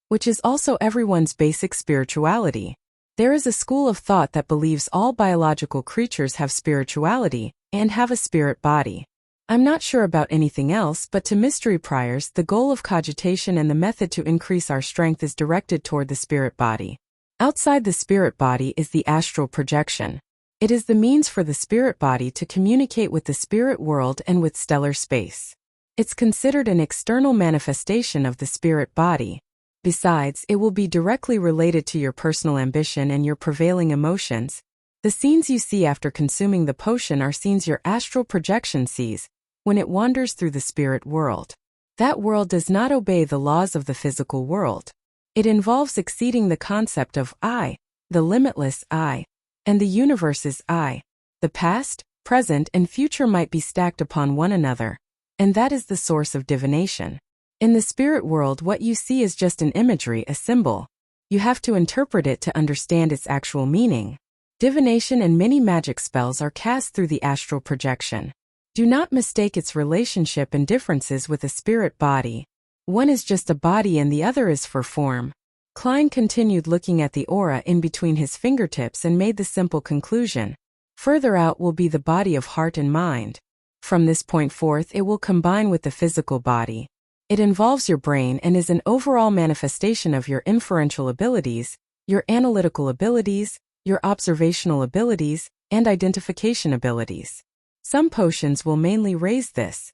A: which is also everyone's basic spirituality. There is a school of thought that believes all biological creatures have spirituality and have a spirit body. I'm not sure about anything else, but to mystery priors, the goal of cogitation and the method to increase our strength is directed toward the spirit body. Outside the spirit body is the astral projection. It is the means for the spirit body to communicate with the spirit world and with stellar space. It's considered an external manifestation of the spirit body. Besides, it will be directly related to your personal ambition and your prevailing emotions. The scenes you see after consuming the potion are scenes your astral projection sees when it wanders through the spirit world. That world does not obey the laws of the physical world. It involves exceeding the concept of I, the limitless I, and the universe's I. The past, present, and future might be stacked upon one another, and that is the source of divination. In the spirit world, what you see is just an imagery, a symbol. You have to interpret it to understand its actual meaning. Divination and many magic spells are cast through the astral projection. Do not mistake its relationship and differences with a spirit body. One is just a body and the other is for form. Klein continued looking at the aura in between his fingertips and made the simple conclusion. Further out will be the body of heart and mind. From this point forth, it will combine with the physical body. It involves your brain and is an overall manifestation of your inferential abilities, your analytical abilities, your observational abilities, and identification abilities. Some potions will mainly raise this.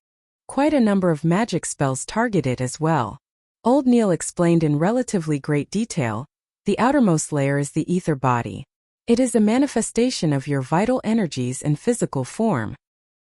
A: Quite a number of magic spells target it as well. Old Neil explained in relatively great detail, the outermost layer is the ether body. It is a manifestation of your vital energies and physical form.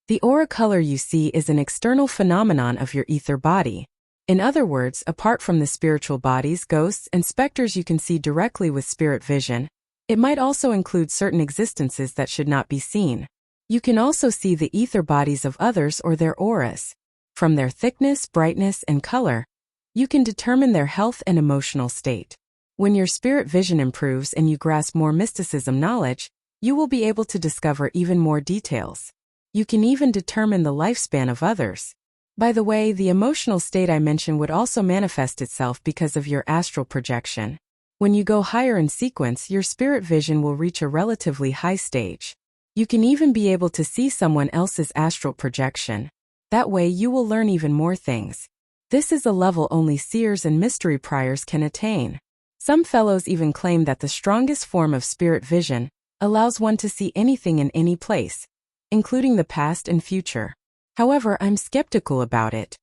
A: The aura color you see is an external phenomenon of your ether body. In other words, apart from the spiritual bodies, ghosts, and specters you can see directly with spirit vision, it might also include certain existences that should not be seen. You can also see the ether bodies of others or their auras. From their thickness, brightness, and color, you can determine their health and emotional state. When your spirit vision improves and you grasp more mysticism knowledge, you will be able to discover even more details. You can even determine the lifespan of others. By the way, the emotional state I mentioned would also manifest itself because of your astral projection. When you go higher in sequence, your spirit vision will reach a relatively high stage. You can even be able to see someone else's astral projection. That way you will learn even more things. This is a level only seers and mystery priors can attain. Some fellows even claim that the strongest form of spirit vision allows one to see anything in any place, including the past and future. However, I'm skeptical about it.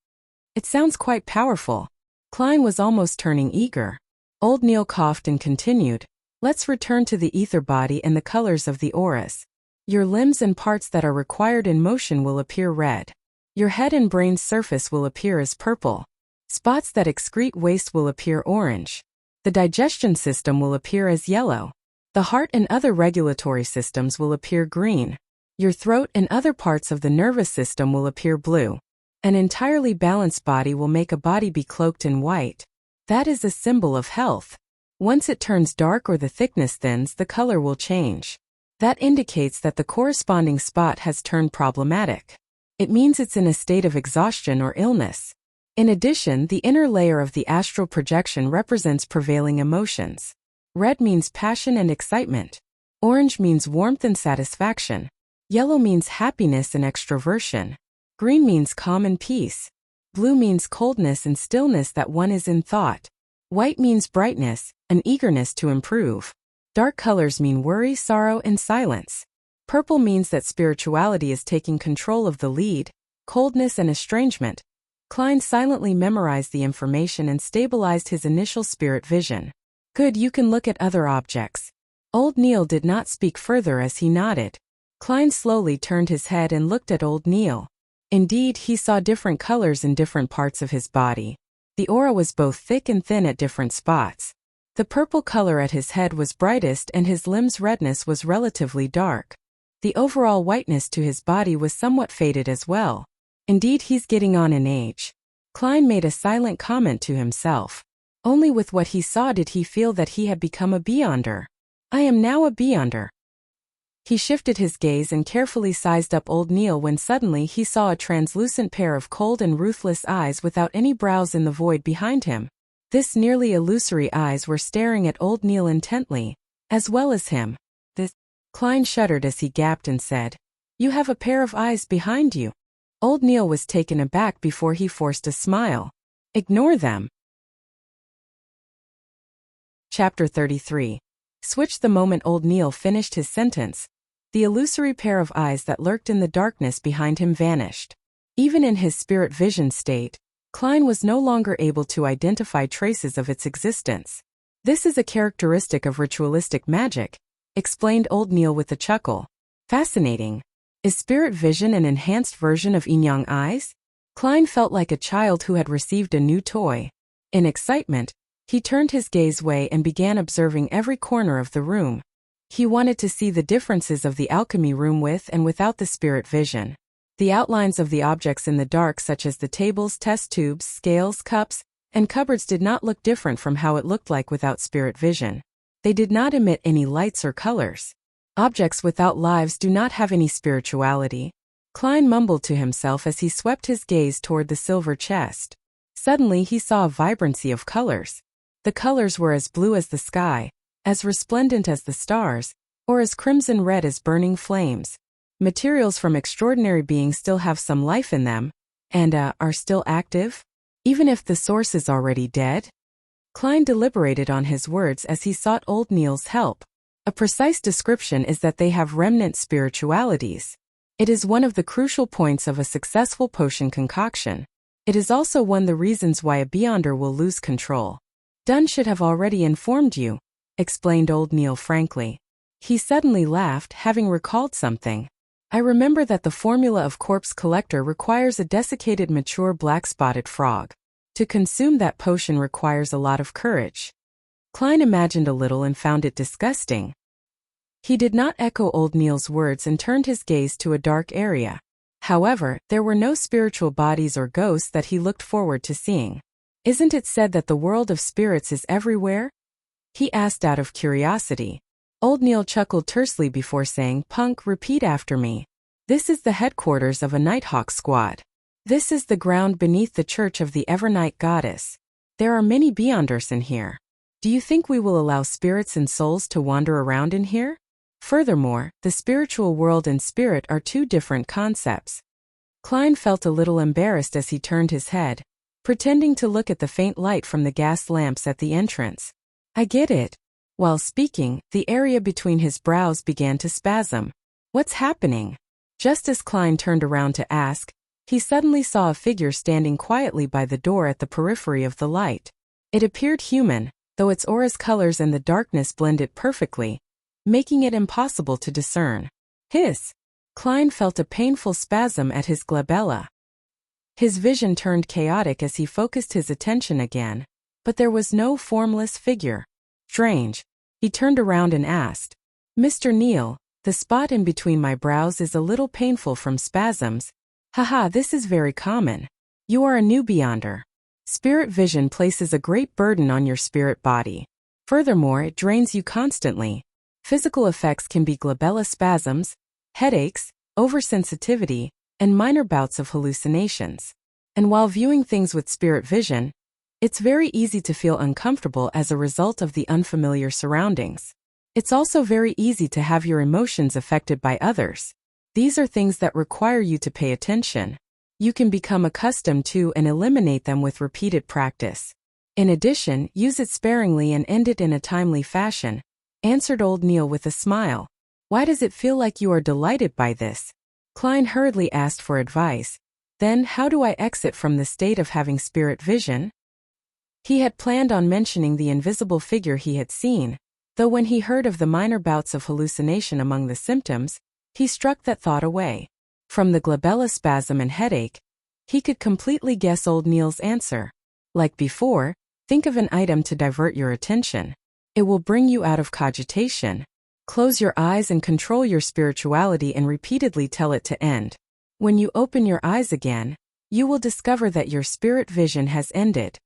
A: It sounds quite powerful. Klein was almost turning eager. Old Neil coughed and continued, let's return to the ether body and the colors of the auras. Your limbs and parts that are required in motion will appear red. Your head and brain's surface will appear as purple. Spots that excrete waste will appear orange. The digestion system will appear as yellow. The heart and other regulatory systems will appear green. Your throat and other parts of the nervous system will appear blue. An entirely balanced body will make a body be cloaked in white. That is a symbol of health. Once it turns dark or the thickness thins, the color will change. That indicates that the corresponding spot has turned problematic. It means it's in a state of exhaustion or illness. In addition, the inner layer of the astral projection represents prevailing emotions. Red means passion and excitement. Orange means warmth and satisfaction. Yellow means happiness and extroversion. Green means calm and peace. Blue means coldness and stillness that one is in thought. White means brightness, an eagerness to improve. Dark colors mean worry, sorrow, and silence. Purple means that spirituality is taking control of the lead, coldness and estrangement. Klein silently memorized the information and stabilized his initial spirit vision. Good, you can look at other objects. Old Neil did not speak further as he nodded. Klein slowly turned his head and looked at Old Neil. Indeed, he saw different colors in different parts of his body. The aura was both thick and thin at different spots. The purple color at his head was brightest and his limbs' redness was relatively dark. The overall whiteness to his body was somewhat faded as well. Indeed, he's getting on in age. Klein made a silent comment to himself. Only with what he saw did he feel that he had become a beyonder. I am now a beyonder. He shifted his gaze and carefully sized up Old Neil when suddenly he saw a translucent pair of cold and ruthless eyes without any brows in the void behind him. This nearly illusory eyes were staring at Old Neil intently, as well as him. Klein shuddered as he gaped and said, "You have a pair of eyes behind you." Old Neil was taken aback before he forced a smile. "Ignore them." Chapter 33. Switch. The moment Old Neil finished his sentence, the illusory pair of eyes that lurked in the darkness behind him vanished. Even in his spirit vision state, Klein was no longer able to identify traces of its existence. This is a characteristic of ritualistic magic, explained Old Neil with a chuckle. Fascinating. Is spirit vision an enhanced version of yin-yang eyes? Klein felt like a child who had received a new toy. In excitement, he turned his gaze away and began observing every corner of the room. He wanted to see the differences of the alchemy room with and without the spirit vision. The outlines of the objects in the dark, such as the tables, test tubes, scales, cups, and cupboards, did not look different from how it looked like without spirit vision. They did not emit any lights or colors. Objects without lives do not have any spirituality. Klein mumbled to himself as he swept his gaze toward the silver chest. Suddenly he saw a vibrancy of colors. The colors were as blue as the sky, as resplendent as the stars, or as crimson red as burning flames. Materials from extraordinary beings still have some life in them, and are still active, even if the source is already dead. Klein deliberated on his words as he sought Old Neil's help. A precise description is that they have remnant spiritualities. It is one of the crucial points of a successful potion concoction. It is also one of the reasons why a beyonder will lose control. Dunn should have already informed you, explained Old Neil frankly. He suddenly laughed, having recalled something. I remember that the formula of corpse collector requires a desiccated mature black-spotted frog. To consume that potion requires a lot of courage. Klein imagined a little and found it disgusting. He did not echo Old Neil's words and turned his gaze to a dark area. However, there were no spiritual bodies or ghosts that he looked forward to seeing. Isn't it said that the world of spirits is everywhere? He asked out of curiosity. Old Neil chuckled tersely before saying, "Punk, repeat after me. This is the headquarters of a Nighthawk squad. This is the ground beneath the church of the Evernight goddess. There are many beyonders in here. Do you think we will allow spirits and souls to wander around in here? Furthermore, the spiritual world and spirit are two different concepts. Klein felt a little embarrassed as he turned his head, pretending to look at the faint light from the gas lamps at the entrance. I get it. While speaking, the area between his brows began to spasm. What's happening? Just as Klein turned around to ask, he suddenly saw a figure standing quietly by the door at the periphery of the light. It appeared human, though its aura's colors and the darkness blended perfectly, making it impossible to discern. Hiss! Klein felt a painful spasm at his glabella. His vision turned chaotic as he focused his attention again, but there was no formless figure. Strange. He turned around and asked, Mr. Neal, the spot in between my brows is a little painful from spasms. Haha, this is very common. You are a new beyonder. Spirit vision places a great burden on your spirit body. Furthermore, it drains you constantly. Physical effects can be glabella spasms, headaches, oversensitivity, and minor bouts of hallucinations. And while viewing things with spirit vision, it's very easy to feel uncomfortable as a result of the unfamiliar surroundings. It's also very easy to have your emotions affected by others. These are things that require you to pay attention. You can become accustomed to and eliminate them with repeated practice. In addition, use it sparingly and end it in a timely fashion, answered old Neal with a smile. Why does it feel like you are delighted by this? Klein hurriedly asked for advice. Then, how do I exit from the state of having spirit vision? He had planned on mentioning the invisible figure he had seen, though when he heard of the minor bouts of hallucination among the symptoms, he struck that thought away. From the glabella spasm and headache, he could completely guess old Neal's answer. Like before, think of an item to divert your attention. It will bring you out of cogitation. Close your eyes and control your spirituality and repeatedly tell it to end. When you open your eyes again, you will discover that your spirit vision has ended.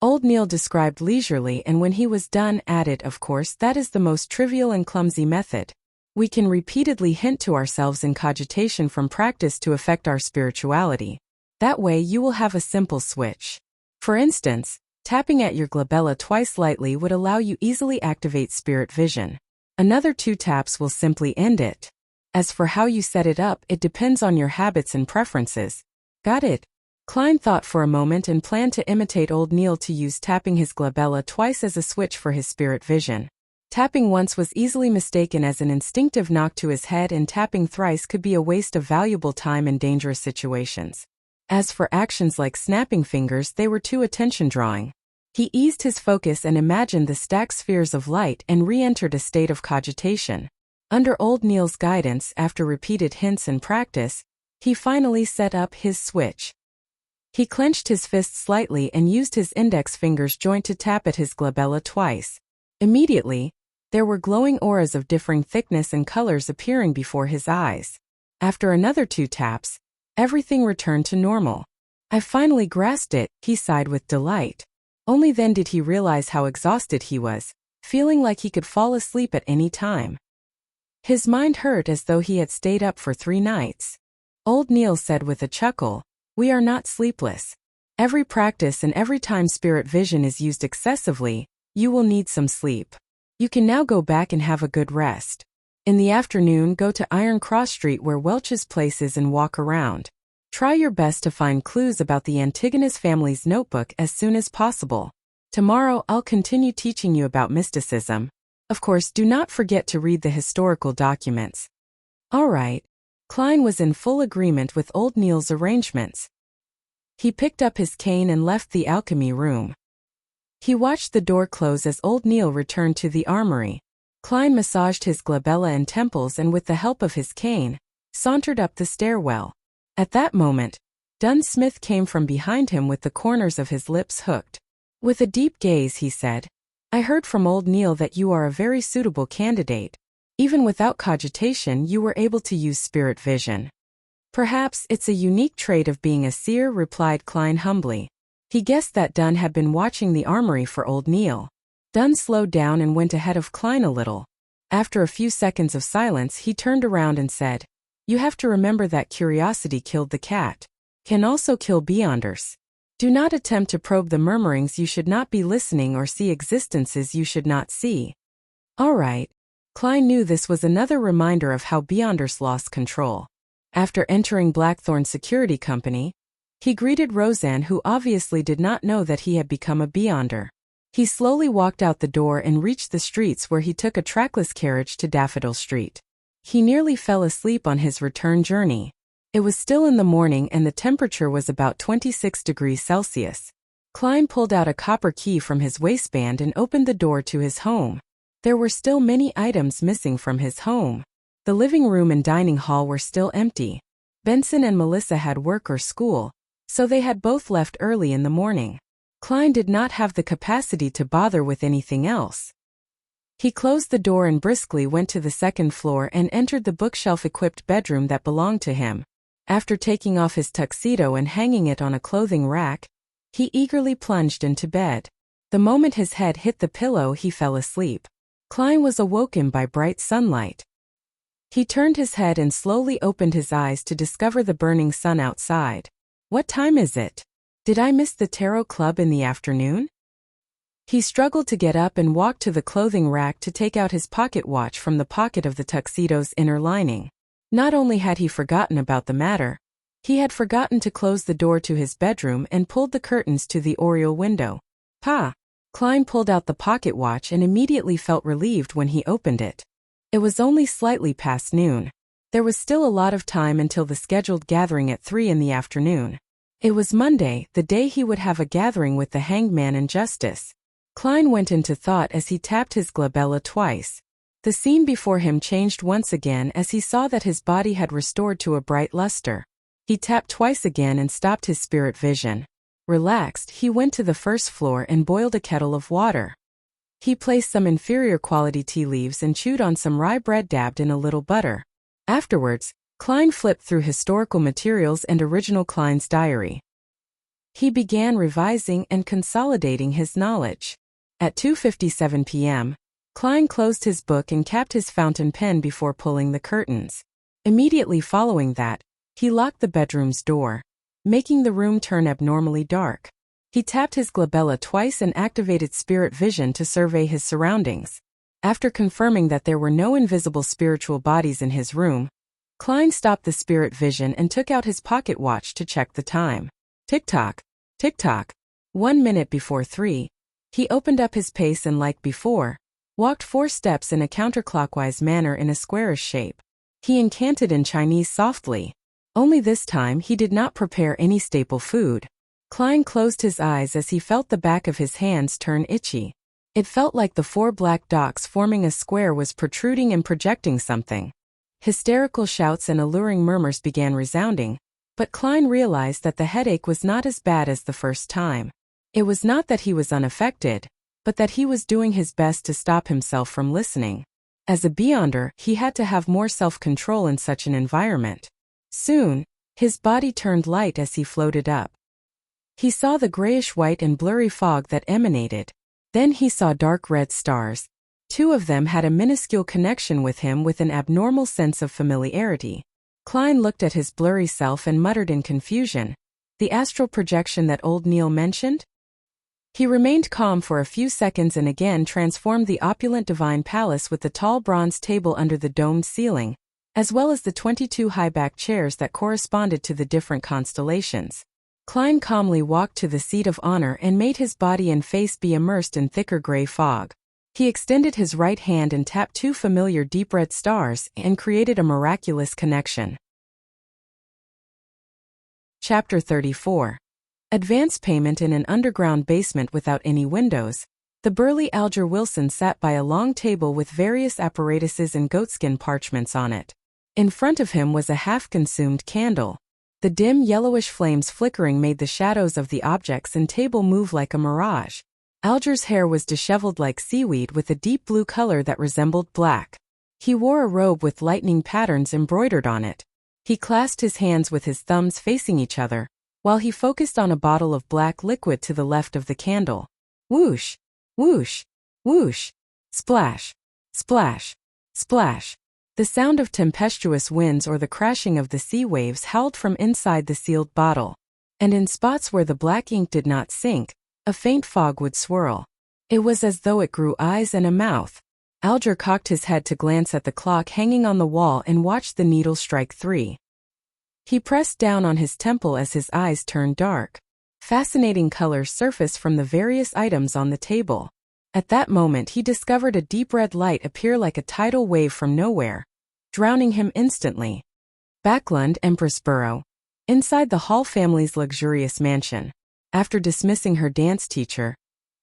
A: Old Neal described leisurely, and when he was done added, of course, that is the most trivial and clumsy method. We can repeatedly hint to ourselves in cogitation from practice to affect our spirituality. That way you will have a simple switch. For instance, tapping at your glabella twice lightly would allow you easily activate spirit vision. Another 2 taps will simply end it. As for how you set it up, it depends on your habits and preferences. Got it? Klein thought for a moment and planned to imitate old Neal to use tapping his glabella twice as a switch for his spirit vision. Tapping once was easily mistaken as an instinctive knock to his head, and tapping thrice could be a waste of valuable time in dangerous situations. As for actions like snapping fingers, they were too attention-drawing. He eased his focus and imagined the stacked spheres of light and re-entered a state of cogitation. Under old Neal's guidance, after repeated hints and practice, he finally set up his switch. He clenched his fist slightly and used his index fingers joint to tap at his glabella twice. Immediately, there were glowing auras of differing thickness and colors appearing before his eyes. After another 2 taps, everything returned to normal. I finally grasped it, he sighed with delight. Only then did he realize how exhausted he was, feeling like he could fall asleep at any time. His mind hurt as though he had stayed up for 3 nights. Old Neal said with a chuckle, "We are not sleepless. Every practice and every time spirit vision is used excessively, you will need some sleep. You can now go back and have a good rest. In the afternoon, go to Iron Cross Street where Welch's place is and walk around. Try your best to find clues about the Antigonus family's notebook as soon as possible. Tomorrow I'll continue teaching you about mysticism. Of course, do not forget to read the historical documents." All right. Klein was in full agreement with old Neal's arrangements. He picked up his cane and left the alchemy room. He watched the door close as old Neal returned to the armory. Klein massaged his glabella and temples and with the help of his cane, sauntered up the stairwell. At that moment, Dunn Smith came from behind him with the corners of his lips hooked. With a deep gaze he said, "I heard from old Neal that you are a very suitable candidate. Even without cogitation you were able to use spirit vision." "Perhaps it's a unique trait of being a seer," replied Klein humbly. He guessed that Dunn had been watching the armory for old Neal. Dunn slowed down and went ahead of Klein a little. After a few seconds of silence he turned around and said, "You have to remember that curiosity killed the cat. Can also kill beyonders. Do not attempt to probe the murmurings you should not be listening or see existences you should not see. All right. Klein knew this was another reminder of how Beyonders lost control. After entering Blackthorn Security Company, he greeted Roseanne, who obviously did not know that he had become a Beyonder. He slowly walked out the door and reached the streets, where he took a trackless carriage to Daffodil Street. He nearly fell asleep on his return journey. It was still in the morning and the temperature was about 26 degrees Celsius. Klein pulled out a copper key from his waistband and opened the door to his home. There were still many items missing from his home. The living room and dining hall were still empty. Benson and Melissa had work or school, so they had both left early in the morning. Klein did not have the capacity to bother with anything else. He closed the door and briskly went to the second floor and entered the bookshelf-equipped bedroom that belonged to him. After taking off his tuxedo and hanging it on a clothing rack, he eagerly plunged into bed. The moment his head hit the pillow, he fell asleep. Klein was awoken by bright sunlight. He turned his head and slowly opened his eyes to discover the burning sun outside. What time is it? Did I miss the tarot club in the afternoon? He struggled to get up and walked to the clothing rack to take out his pocket watch from the pocket of the tuxedo's inner lining. Not only had he forgotten about the matter, he had forgotten to close the door to his bedroom and pulled the curtains to the oriel window. Pa! Klein pulled out the pocket watch and immediately felt relieved when he opened it. It was only slightly past noon. There was still a lot of time until the scheduled gathering at 3 in the afternoon. It was Monday, the day he would have a gathering with the Hanged Man and Justice. Klein went into thought as he tapped his glabella twice. The scene before him changed once again as he saw that his body had restored to a bright luster. He tapped twice again and stopped his spirit vision. Relaxed, he went to the first floor and boiled a kettle of water. He placed some inferior quality tea leaves and chewed on some rye bread dabbed in a little butter. Afterwards, Klein flipped through historical materials and original Klein's diary. He began revising and consolidating his knowledge. At 2:57 p.m., Klein closed his book and capped his fountain pen before pulling the curtains. Immediately following that, he locked the bedroom's door, making the room turn abnormally dark. He tapped his glabella twice and activated spirit vision to survey his surroundings. After confirming that there were no invisible spiritual bodies in his room, Klein stopped the spirit vision and took out his pocket watch to check the time. Tick-tock, tick-tock. 1 minute before 3. He opened up his pace and, like before, walked 4 steps in a counterclockwise manner in a squarish shape. He incanted in Chinese softly. Only this time he did not prepare any staple food. Klein closed his eyes as he felt the back of his hands turn itchy. It felt like the 4 black dots forming a square was protruding and projecting something. Hysterical shouts and alluring murmurs began resounding, but Klein realized that the headache was not as bad as the first time. It was not that he was unaffected, but that he was doing his best to stop himself from listening. As a Beyonder, he had to have more self-control in such an environment. Soon, his body turned light as he floated up. He saw the grayish-white and blurry fog that emanated. Then he saw dark red stars. 2 of them had a minuscule connection with him with an abnormal sense of familiarity. Klein looked at his blurry self and muttered in confusion. The astral projection that old Neil mentioned? He remained calm for a few seconds and again transformed the opulent divine palace with the tall bronze table under the domed ceiling, as well as the 22 high-backed chairs that corresponded to the different constellations. Klein calmly walked to the seat of honor and made his body and face be immersed in thicker gray fog. He extended his right hand and tapped 2 familiar deep red stars and created a miraculous connection. Chapter 34. Advance payment. In an underground basement without any windows, the burly Alger Wilson sat by a long table with various apparatuses and goatskin parchments on it. In front of him was a half-consumed candle. The dim yellowish flames flickering made the shadows of the objects and table move like a mirage. Alger's hair was disheveled like seaweed with a deep blue color that resembled black. He wore a robe with lightning patterns embroidered on it. He clasped his hands with his thumbs facing each other, while he focused on a bottle of black liquid to the left of the candle. Whoosh! Whoosh! Whoosh! Splash! Splash! Splash! The sound of tempestuous winds or the crashing of the sea waves howled from inside the sealed bottle. and in spots where the black ink did not sink, a faint fog would swirl. It was as though it grew eyes and a mouth. Alger cocked his head to glance at the clock hanging on the wall and watched the needle strike 3. He pressed down on his temple as his eyes turned dark. Fascinating colors surfaced from the various items on the table. At that moment he discovered a deep red light appear like a tidal wave from nowhere, drowning him instantly. Backlund, Empress Borough. Inside the Hall family's luxurious mansion. After dismissing her dance teacher,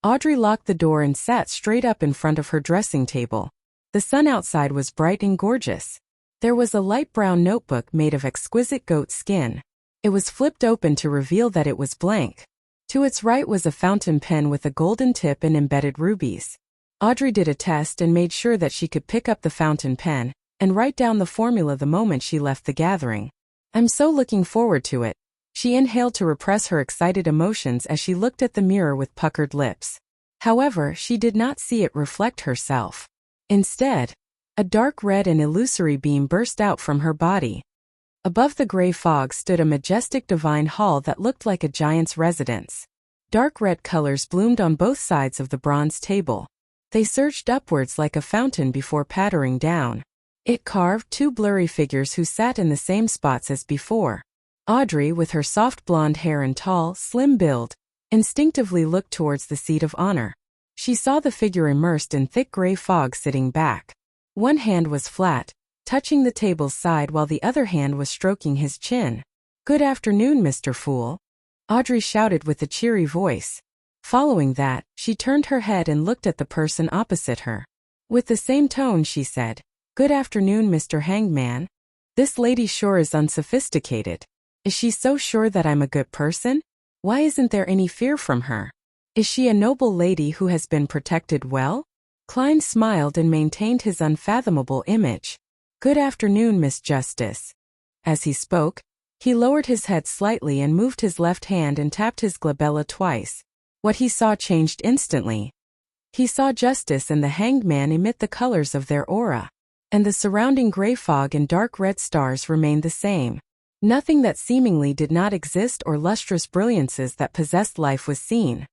A: Audrey locked the door and sat straight up in front of her dressing table. The sun outside was bright and gorgeous. There was a light brown notebook made of exquisite goat skin. It was flipped open to reveal that it was blank. To its right was a fountain pen with a golden tip and embedded rubies. Audrey did a test and made sure that she could pick up the fountain pen and write down the formula the moment she left the gathering. "I'm so looking forward to it." She inhaled to repress her excited emotions as she looked at the mirror with puckered lips. However, she did not see it reflect herself. Instead, a dark red and illusory beam burst out from her body. Above the gray fog stood a majestic divine hall that looked like a giant's residence. Dark red colors bloomed on both sides of the bronze table. They surged upwards like a fountain before pattering down. It carved 2 blurry figures who sat in the same spots as before. Audrey, with her soft blonde hair and tall, slim build, instinctively looked towards the seat of honor. She saw the figure immersed in thick gray fog sitting back. One hand was flat, touching the table's side while the other hand was stroking his chin. "Good afternoon, Mr. Fool," Audrey shouted with a cheery voice. Following that, she turned her head and looked at the person opposite her. With the same tone she said, "Good afternoon, Mr. Hangman. This lady sure is unsophisticated. Is she so sure that I'm a good person? Why isn't there any fear from her? Is she a noble lady who has been protected well?" Klein smiled and maintained his unfathomable image. "Good afternoon, Miss Justice." As he spoke, he lowered his head slightly and moved his left hand and tapped his glabella twice. What he saw changed instantly. He saw Justice and the Hanged Man emit the colors of their aura, and the surrounding gray fog and dark red stars remained the same. Nothing that seemingly did not exist or lustrous brilliances that possessed life was seen.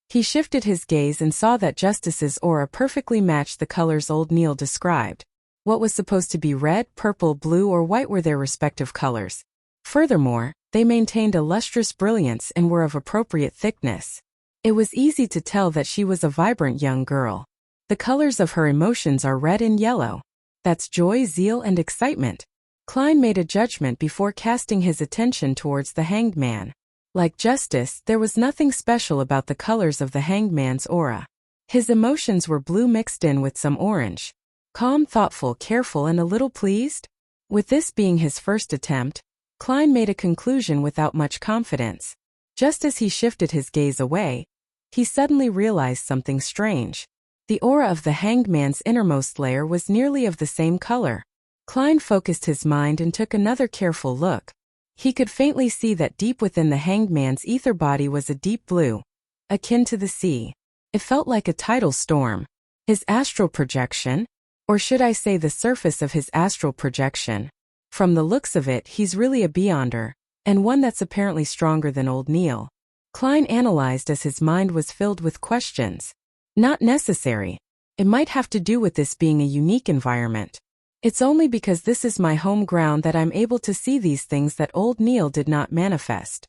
A: He shifted his gaze and saw that Justice's aura perfectly matched the colors old Neil described. What was supposed to be red, purple, blue, or white were their respective colors. Furthermore, they maintained a lustrous brilliance and were of appropriate thickness. It was easy to tell that she was a vibrant young girl. The colors of her emotions are red and yellow. That's joy, zeal, and excitement. Klein made a judgment before casting his attention towards the Hanged Man. Like Justice, there was nothing special about the colors of the Hanged Man's aura. His emotions were blue mixed in with some orange. Calm, thoughtful, careful, and a little pleased? With this being his first attempt, Klein made a conclusion without much confidence. Just as he shifted his gaze away, he suddenly realized something strange. The aura of the Hanged Man's innermost layer was nearly of the same color. Klein focused his mind and took another careful look. He could faintly see that deep within the Hanged Man's ether body was a deep blue, akin to the sea. It felt like a tidal storm. His astral projection? Or should I say the surface of his astral projection? From the looks of it, he's really a beyonder, and one that's apparently stronger than old Neil. Klein analyzed as his mind was filled with questions. Not necessary. It might have to do with this being a unique environment. It's only because this is my home ground that I'm able to see these things that old Neil did not manifest.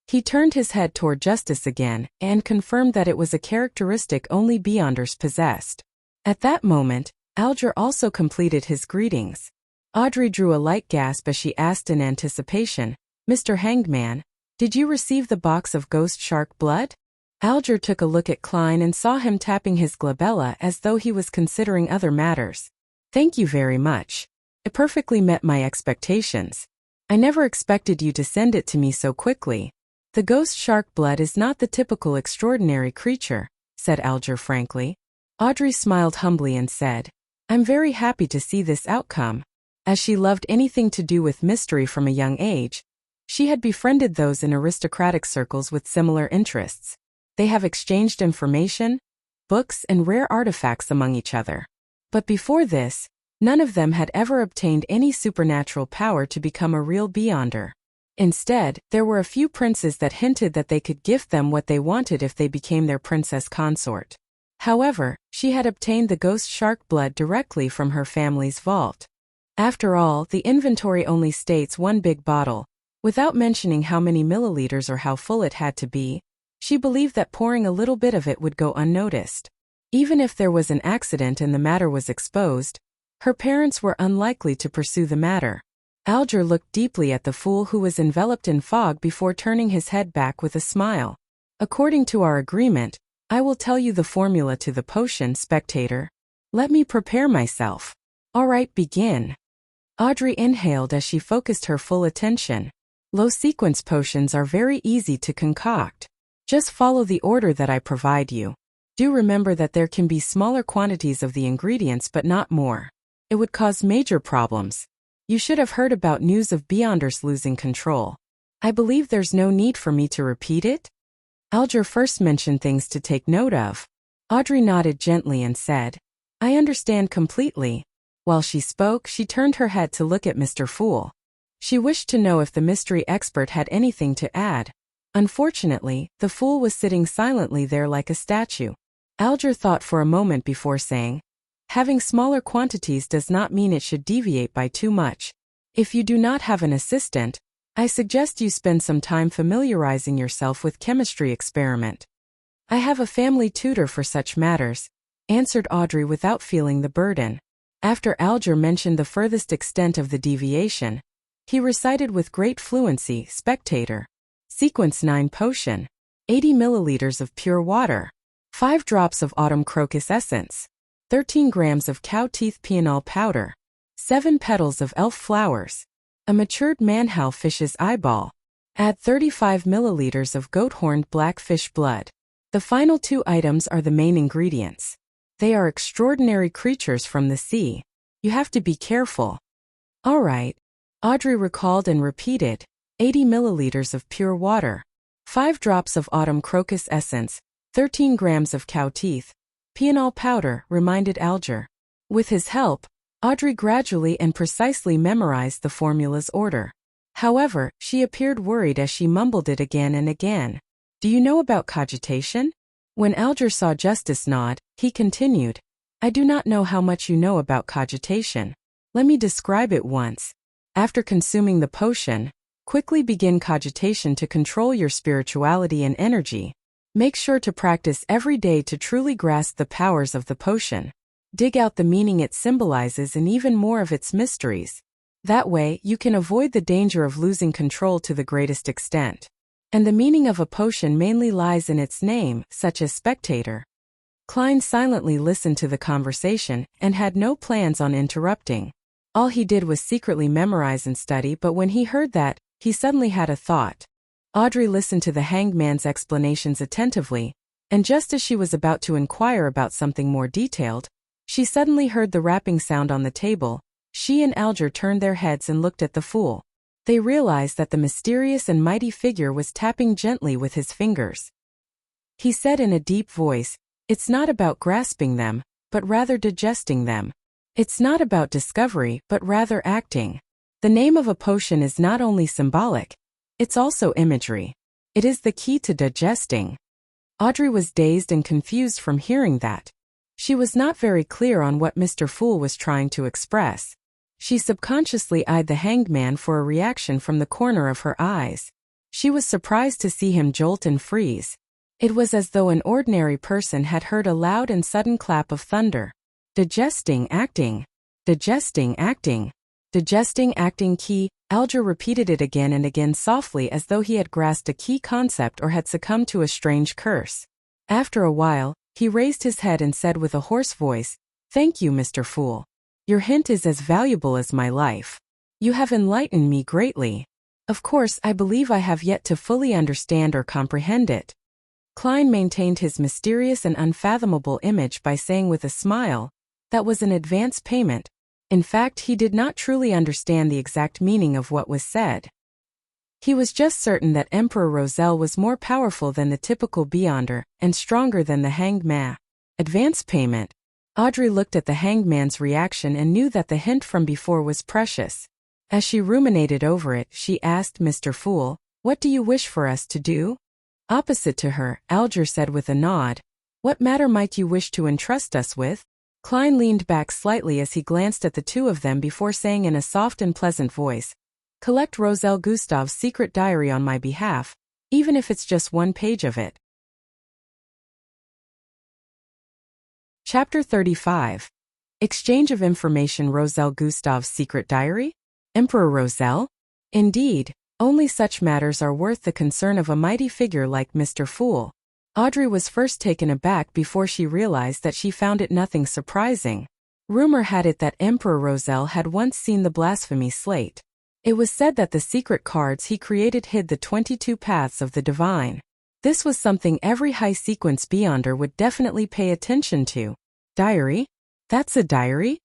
A: He turned his head toward Justice again and confirmed that it was a characteristic only beyonders possessed. At that moment, Alger also completed his greetings. Audrey drew a light gasp as she asked in anticipation, "Mr. Hangman, did you receive the box of ghost shark blood?" Alger took a look at Klein and saw him tapping his glabella as though he was considering other matters. "Thank you very much. It perfectly met my expectations. I never expected you to send it to me so quickly. The ghost shark blood is not the typical extraordinary creature," said Alger frankly. Audrey smiled humbly and said, "I'm very happy to see this outcome." As she loved anything to do with mystery from a young age, she had befriended those in aristocratic circles with similar interests. They have exchanged information, books, and rare artifacts among each other. But before this, none of them had ever obtained any supernatural power to become a real beyonder. Instead, there were a few princes that hinted that they could gift them what they wanted if they became their princess consort. However, she had obtained the ghost shark blood directly from her family's vault. After all, the inventory only states 1 big bottle. Without mentioning how many milliliters or how full it had to be, she believed that pouring a little bit of it would go unnoticed. Even if there was an accident and the matter was exposed, her parents were unlikely to pursue the matter. Alger looked deeply at the fool who was enveloped in fog before turning his head back with a smile. According to our agreement, I will tell you the formula to the potion, spectator. Let me prepare myself. All right, begin. Audrey inhaled as she focused her full attention. Low-sequence potions are very easy to concoct. Just follow the order that I provide you. Do remember that there can be smaller quantities of the ingredients but not more. It would cause major problems. You should have heard about news of Beyonders losing control. I believe there's no need for me to repeat it. Alger first mentioned things to take note of. Audrey nodded gently and said, I understand completely. While she spoke, she turned her head to look at Mr. Fool. She wished to know if the mystery expert had anything to add. Unfortunately, the fool was sitting silently there like a statue. Alger thought for a moment before saying, having smaller quantities does not mean it should deviate by too much. If you do not have an assistant, I suggest you spend some time familiarizing yourself with chemistry experiment. I have a family tutor for such matters, answered Audrey without feeling the burden. After Alger mentioned the furthest extent of the deviation, he recited with great fluency, spectator. Sequence 9 potion. 80 milliliters of pure water. 5 drops of autumn crocus essence. 13 grams of cow teeth pianol powder. 7 petals of elf flowers. A matured manhow fish's eyeball. Add 35 milliliters of goat-horned blackfish blood. The final 2 items are the main ingredients. They are extraordinary creatures from the sea. You have to be careful. All right. Audrey recalled and repeated, 80 milliliters of pure water. 5 drops of autumn crocus essence. 13 grams of cow teeth. Pianol powder, reminded Alger. With his help, Audrey gradually and precisely memorized the formula's order. However, she appeared worried as she mumbled it again and again. Do you know about cogitation? When Alger saw Justice nod, he continued, I do not know how much you know about cogitation. Let me describe it once. After consuming the potion, quickly begin cogitation to control your spirituality and energy. Make sure to practice every day to truly grasp the powers of the potion. Dig out the meaning it symbolizes and even more of its mysteries. That way, you can avoid the danger of losing control to the greatest extent. And the meaning of a potion mainly lies in its name, such as spectator. Klein silently listened to the conversation and had no plans on interrupting. All he did was secretly memorize and study, but when he heard that, he suddenly had a thought. Audrey listened to the hanged man's explanations attentively, and just as she was about to inquire about something more detailed, she suddenly heard the rapping sound on the table. She and Alger turned their heads and looked at the fool. They realized that the mysterious and mighty figure was tapping gently with his fingers. He said in a deep voice, It's not about grasping them, but rather digesting them. It's not about discovery, but rather acting. The name of a potion is not only symbolic, it's also imagery. It is the key to digesting. Audrey was dazed and confused from hearing that. She was not very clear on what Mr. Fool was trying to express. She subconsciously eyed the hanged man for a reaction from the corner of her eyes. She was surprised to see him jolt and freeze. It was as though an ordinary person had heard a loud and sudden clap of thunder. Digesting, acting. Digesting, acting. Digesting, acting key. Alger repeated it again and again softly as though he had grasped a key concept or had succumbed to a strange curse. After a while, he raised his head and said with a hoarse voice, Thank you, Mr. Fool. Your hint is as valuable as my life. You have enlightened me greatly. Of course, I believe I have yet to fully understand or comprehend it. Klein maintained his mysterious and unfathomable image by saying with a smile, that was an advance payment. In fact, he did not truly understand the exact meaning of what was said. He was just certain that Emperor Roselle was more powerful than the typical Beyonder, and stronger than the hanged man. Advance payment. Audrey looked at the hanged man's reaction and knew that the hint from before was precious. As she ruminated over it, she asked Mr. Fool, "What do you wish for us to do?" Opposite to her, Alger said with a nod, "What matter might you wish to entrust us with?" Klein leaned back slightly as he glanced at the two of them before saying in a soft and pleasant voice, "Collect Roselle Gustav's secret diary on my behalf, even if it's just one page of it." Chapter 35. Exchange of information. Roselle Gustav's secret diary? Emperor Roselle? Indeed, only such matters are worth the concern of a mighty figure like Mr. Fool. Audrey was first taken aback before she realized that she found it nothing surprising. Rumor had it that Emperor Roselle had once seen the blasphemy slate. It was said that the secret cards he created hid the 22 paths of the divine. This was something every high-sequence beyonder would definitely pay attention to. Diary? That's a diary?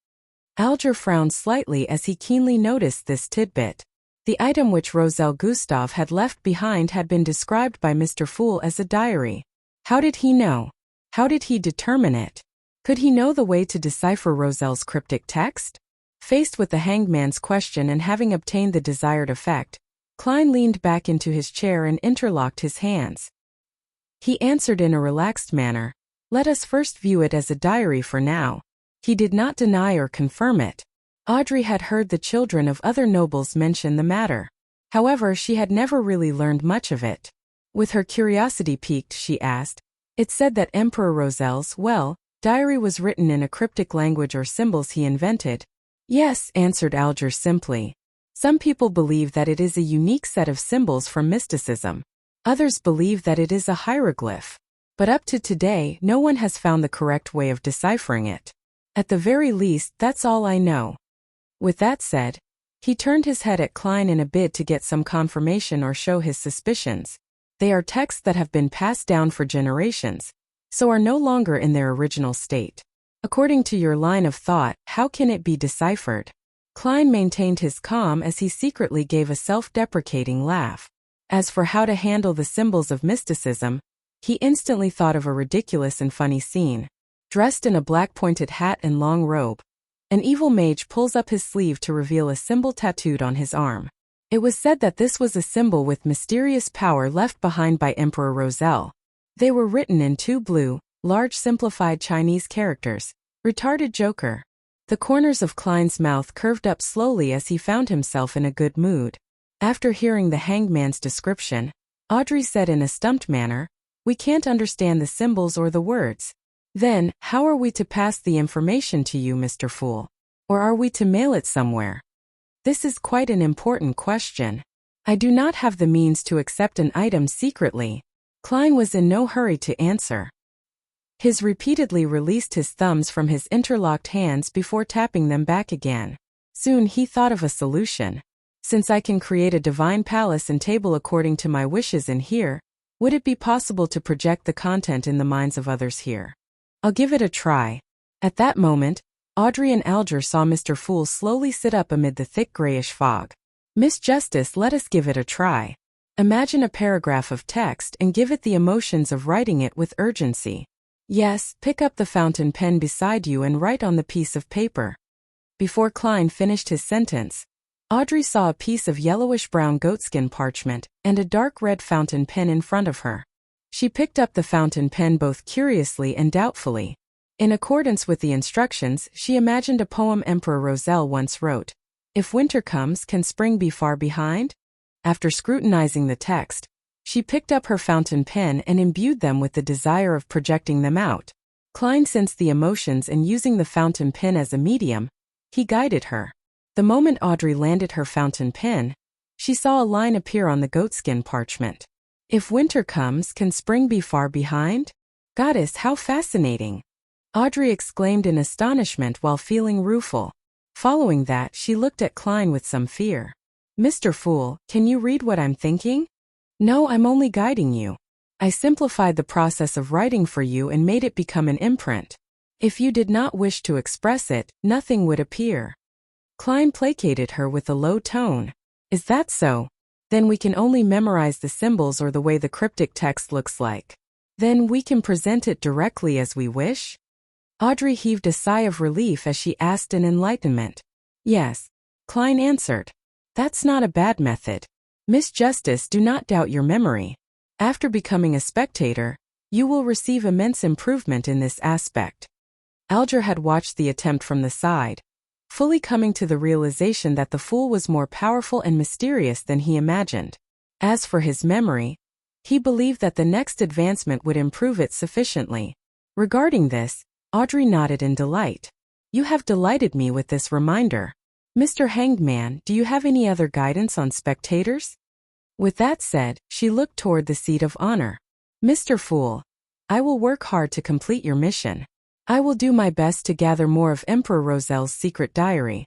A: Alger frowned slightly as he keenly noticed this tidbit. The item which Roselle Gustav had left behind had been described by Mr. Fool as a diary. How did he know? How did he determine it? Could he know the way to decipher Roselle's cryptic text? Faced with the hangman's question and having obtained the desired effect, Klein leaned back into his chair and interlocked his hands. He answered in a relaxed manner, "Let us first view it as a diary for now." He did not deny or confirm it. Audrey had heard the children of other nobles mention the matter. However, she had never really learned much of it. With her curiosity piqued, she asked, "It said that Emperor Roselle's, diary was written in a cryptic language or symbols he invented." "Yes," answered Alger simply. "Some people believe that it is a unique set of symbols from mysticism. Others believe that it is a hieroglyph. But up to today, no one has found the correct way of deciphering it. At the very least, that's all I know." With that said, he turned his head at Klein in a bid to get some confirmation or show his suspicions. They are texts that have been passed down for generations, so are no longer in their original state. According to your line of thought, how can it be deciphered? Klein maintained his calm as he secretly gave a self-deprecating laugh. As for how to handle the symbols of mysticism, he instantly thought of a ridiculous and funny scene. Dressed in a black pointed hat and long robe, an evil mage pulls up his sleeve to reveal a symbol tattooed on his arm. It was said that this was a symbol with mysterious power left behind by Emperor Roselle. They were written in two blue, large simplified Chinese characters, "Retarded Joker." The corners of Klein's mouth curved up slowly as he found himself in a good mood. After hearing the hangman's description, Audrey said in a stumped manner, "We can't understand the symbols or the words. Then, how are we to pass the information to you, Mr. Fool? Or are we to mail it somewhere?" "This is quite an important question. I do not have the means to accept an item secretly." Klein was in no hurry to answer. His repeatedly released his thumbs from his interlocked hands before tapping them back again. Soon he thought of a solution. "Since I can create a divine palace and table according to my wishes in here, would it be possible to project the content in the minds of others here? I'll give it a try." At that moment, Audrey and Alger saw Mr. Fool slowly sit up amid the thick grayish fog. "Miss Justice, let us give it a try. Imagine a paragraph of text and give it the emotions of writing it with urgency. Yes, pick up the fountain pen beside you and write on the piece of paper." Before Klein finished his sentence, Audrey saw a piece of yellowish-brown goatskin parchment and a dark red fountain pen in front of her. She picked up the fountain pen both curiously and doubtfully. In accordance with the instructions, she imagined a poem Emperor Roselle once wrote. "If winter comes, can spring be far behind?" After scrutinizing the text, she picked up her fountain pen and imbued them with the desire of projecting them out. Klein sensed the emotions and using the fountain pen as a medium, he guided her. The moment Audrey landed her fountain pen, she saw a line appear on the goatskin parchment. "If winter comes, can spring be far behind?" "Goddess, how fascinating!" Audrey exclaimed in astonishment while feeling rueful. Following that, she looked at Klein with some fear. "Mr. Fool, can you read what I'm thinking?" "No, I'm only guiding you. I simplified the process of writing for you and made it become an imprint. If you did not wish to express it, nothing would appear." Klein placated her with a low tone. "Is that so? Then we can only memorize the symbols or the way the cryptic text looks like. Then we can present it directly as we wish?" Audrey heaved a sigh of relief as she asked in enlightenment. "Yes," Klein answered. That's not a bad method. Miss Justice, do not doubt your memory. After becoming a spectator, you will receive immense improvement in this aspect. Alger had watched the attempt from the side, fully coming to the realization that the fool was more powerful and mysterious than he imagined. As for his memory, he believed that the next advancement would improve it sufficiently. Regarding this, Audrey nodded in delight. You have delighted me with this reminder. Mr. Hanged Man, do you have any other guidance on spectators? With that said, she looked toward the seat of honor. Mr. Fool, I will work hard to complete your mission. I will do my best to gather more of Emperor Roselle's secret diary.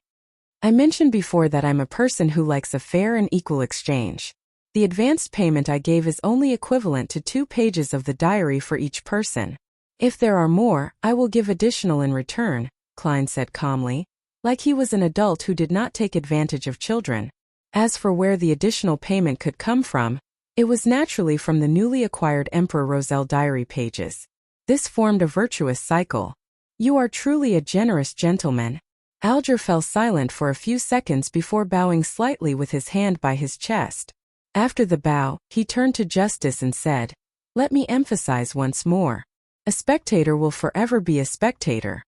A: I mentioned before that I'm a person who likes a fair and equal exchange. The advanced payment I gave is only equivalent to 2 pages of the diary for each person. If there are more, I will give additional in return, Klein said calmly, like he was an adult who did not take advantage of children. As for where the additional payment could come from, it was naturally from the newly acquired Emperor Roselle diary pages. This formed a virtuous cycle. You are truly a generous gentleman. Alger fell silent for a few seconds before bowing slightly with his hand by his chest. After the bow, he turned to Justice and said, Let me emphasize once more. A spectator will forever be a spectator.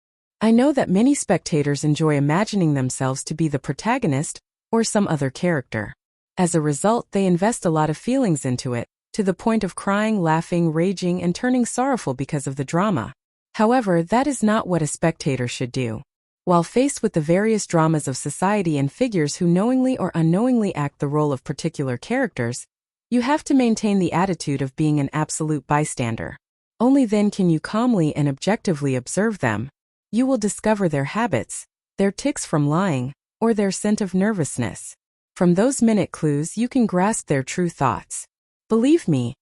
A: I know that many spectators enjoy imagining themselves to be the protagonist or some other character. As a result, they invest a lot of feelings into it, to the point of crying, laughing, raging, and turning sorrowful because of the drama. However, that is not what a spectator should do. While faced with the various dramas of society and figures who knowingly or unknowingly act the role of particular characters, you have to maintain the attitude of being an absolute bystander. Only then can you calmly and objectively observe them. You will discover their habits, their tics from lying, or their scent of nervousness. From those minute clues you can grasp their true thoughts. Believe me,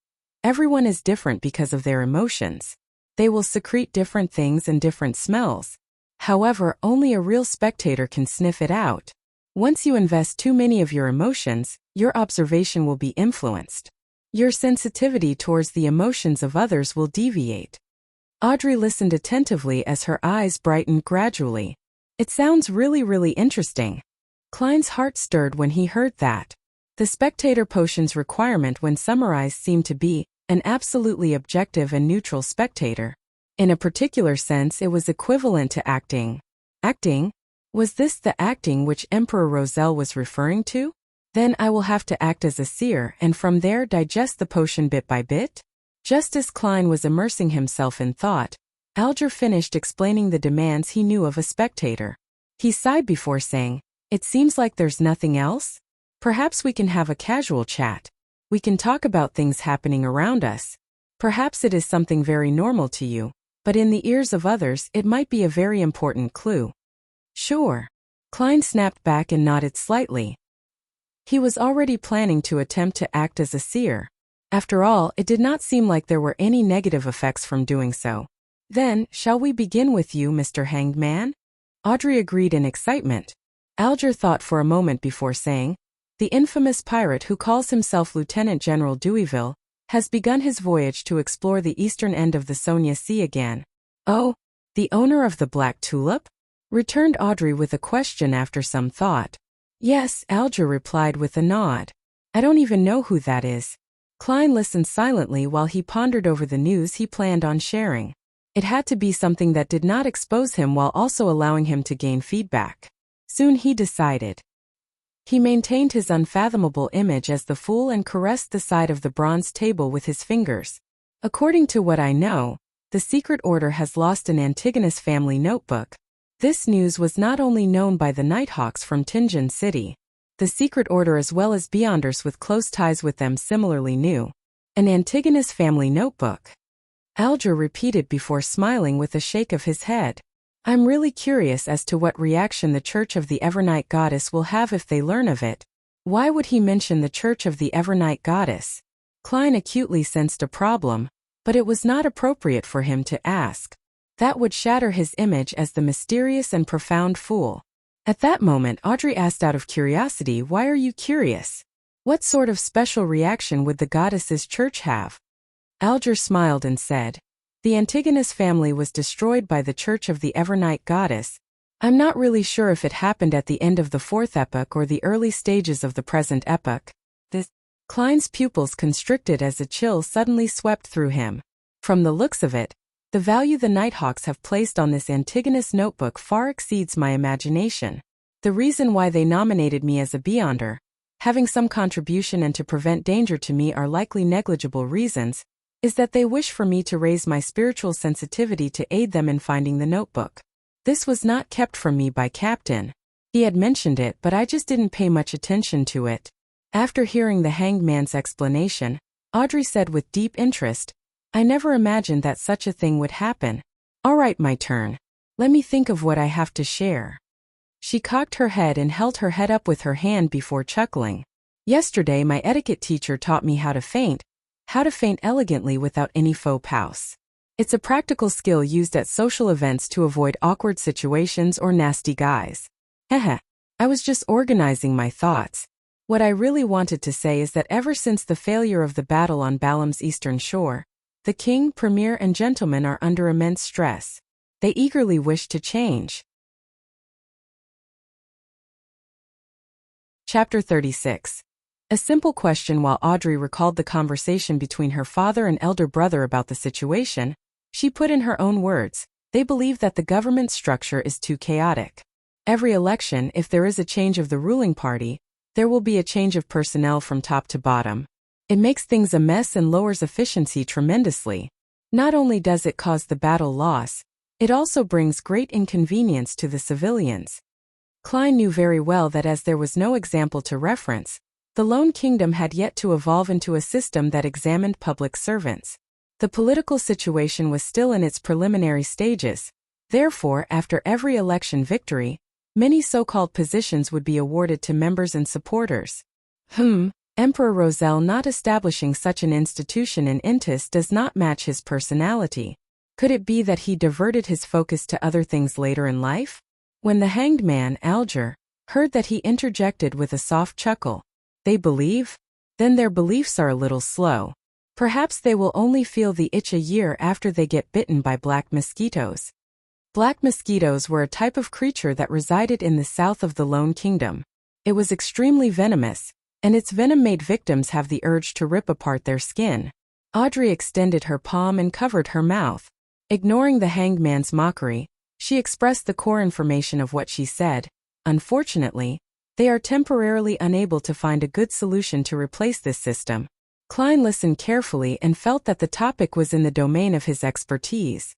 A: everyone is different because of their emotions. They will secrete different things and different smells. However, only a real spectator can sniff it out. Once you invest too many of your emotions, your observation will be influenced. Your sensitivity towards the emotions of others will deviate. Audrey listened attentively as her eyes brightened gradually. It sounds really interesting. Klein's heart stirred when he heard that. The spectator potion's requirement when summarized seemed to be an absolutely objective and neutral spectator. In a particular sense, it was equivalent to acting. Acting? Was this the acting which Emperor Roselle was referring to? Then I will have to act as a seer and from there digest the potion bit by bit? Just as Klein was immersing himself in thought, Alger finished explaining the demands he knew of a spectator. He sighed before saying, It seems like there's nothing else? Perhaps we can have a casual chat. We can talk about things happening around us. Perhaps it is something very normal to you, but in the ears of others it might be a very important clue. Sure. Klein snapped back and nodded slightly. He was already planning to attempt to act as a seer. After all, it did not seem like there were any negative effects from doing so. Then, shall we begin with you, Mr. Hanged Man? Audrey agreed in excitement. Alger thought for a moment before saying, The infamous pirate who calls himself Lieutenant General Deweyville has begun his voyage to explore the eastern end of the Sonia Sea again. Oh, the owner of the Black Tulip? Returned Audrey with a question after some thought. Yes, Alger replied with a nod. I don't even know who that is. Klein listened silently while he pondered over the news he planned on sharing. It had to be something that did not expose him while also allowing him to gain feedback. Soon he decided. He maintained his unfathomable image as the fool and caressed the side of the bronze table with his fingers. According to what I know, the secret order has lost an Antigonus family notebook. This news was not only known by the Nighthawks from Tinjin City. The secret order as well as Beyonders with close ties with them similarly knew. An Antigonus family notebook. Alger repeated before smiling with a shake of his head. I'm really curious as to what reaction the Church of the Evernight Goddess will have if they learn of it. Why would he mention the Church of the Evernight Goddess? Klein acutely sensed a problem, but it was not appropriate for him to ask. That would shatter his image as the mysterious and profound fool. At that moment, Audrey asked out of curiosity, Why are you curious? What sort of special reaction would the goddess's church have? Alger smiled and said, The Antigonus family was destroyed by the Church of the Evernight Goddess, I'm not really sure if it happened at the end of the fourth epoch or the early stages of the present epoch. Klein's pupils constricted as a chill suddenly swept through him. From the looks of it, the value the Nighthawks have placed on this Antigonus notebook far exceeds my imagination. The reason why they nominated me as a Beyonder, having some contribution and to prevent danger to me are likely negligible reasons, is that they wish for me to raise my spiritual sensitivity to aid them in finding the notebook. This was not kept from me by Captain. He had mentioned it, but I just didn't pay much attention to it. After hearing the hanged man's explanation, Audrey said with deep interest, I never imagined that such a thing would happen. All right, my turn. Let me think of what I have to share. She cocked her head and held her head up with her hand before chuckling. Yesterday my etiquette teacher taught me how to faint elegantly without any faux pas. It's a practical skill used at social events to avoid awkward situations or nasty guys. Heh. I was just organizing my thoughts. What I really wanted to say is that ever since the failure of the battle on Balaam's eastern shore, the king, premier, and gentlemen are under immense stress. They eagerly wish to change. Chapter 36. A simple question. While Audrey recalled the conversation between her father and elder brother about the situation, she put in her own words, they believe that the government structure is too chaotic. Every election, if there is a change of the ruling party, there will be a change of personnel from top to bottom. It makes things a mess and lowers efficiency tremendously. Not only does it cause the battle loss, it also brings great inconvenience to the civilians. Klein knew very well that as there was no example to reference, the Lone Kingdom had yet to evolve into a system that examined public servants. The political situation was still in its preliminary stages. Therefore, after every election victory, many so-called positions would be awarded to members and supporters. Emperor Roselle not establishing such an institution in Intis does not match his personality. Could it be that he diverted his focus to other things later in life? When the hanged man, Alger, heard that, he interjected with a soft chuckle. They believe? Then their beliefs are a little slow. Perhaps they will only feel the itch a year after they get bitten by black mosquitoes. Black mosquitoes were a type of creature that resided in the south of the Lone Kingdom. It was extremely venomous, and its venom made victims have the urge to rip apart their skin. Audrey extended her palm and covered her mouth. Ignoring the hanged man's mockery, she expressed the core information of what she said. Unfortunately, they are temporarily unable to find a good solution to replace this system. Klein listened carefully and felt that the topic was in the domain of his expertise.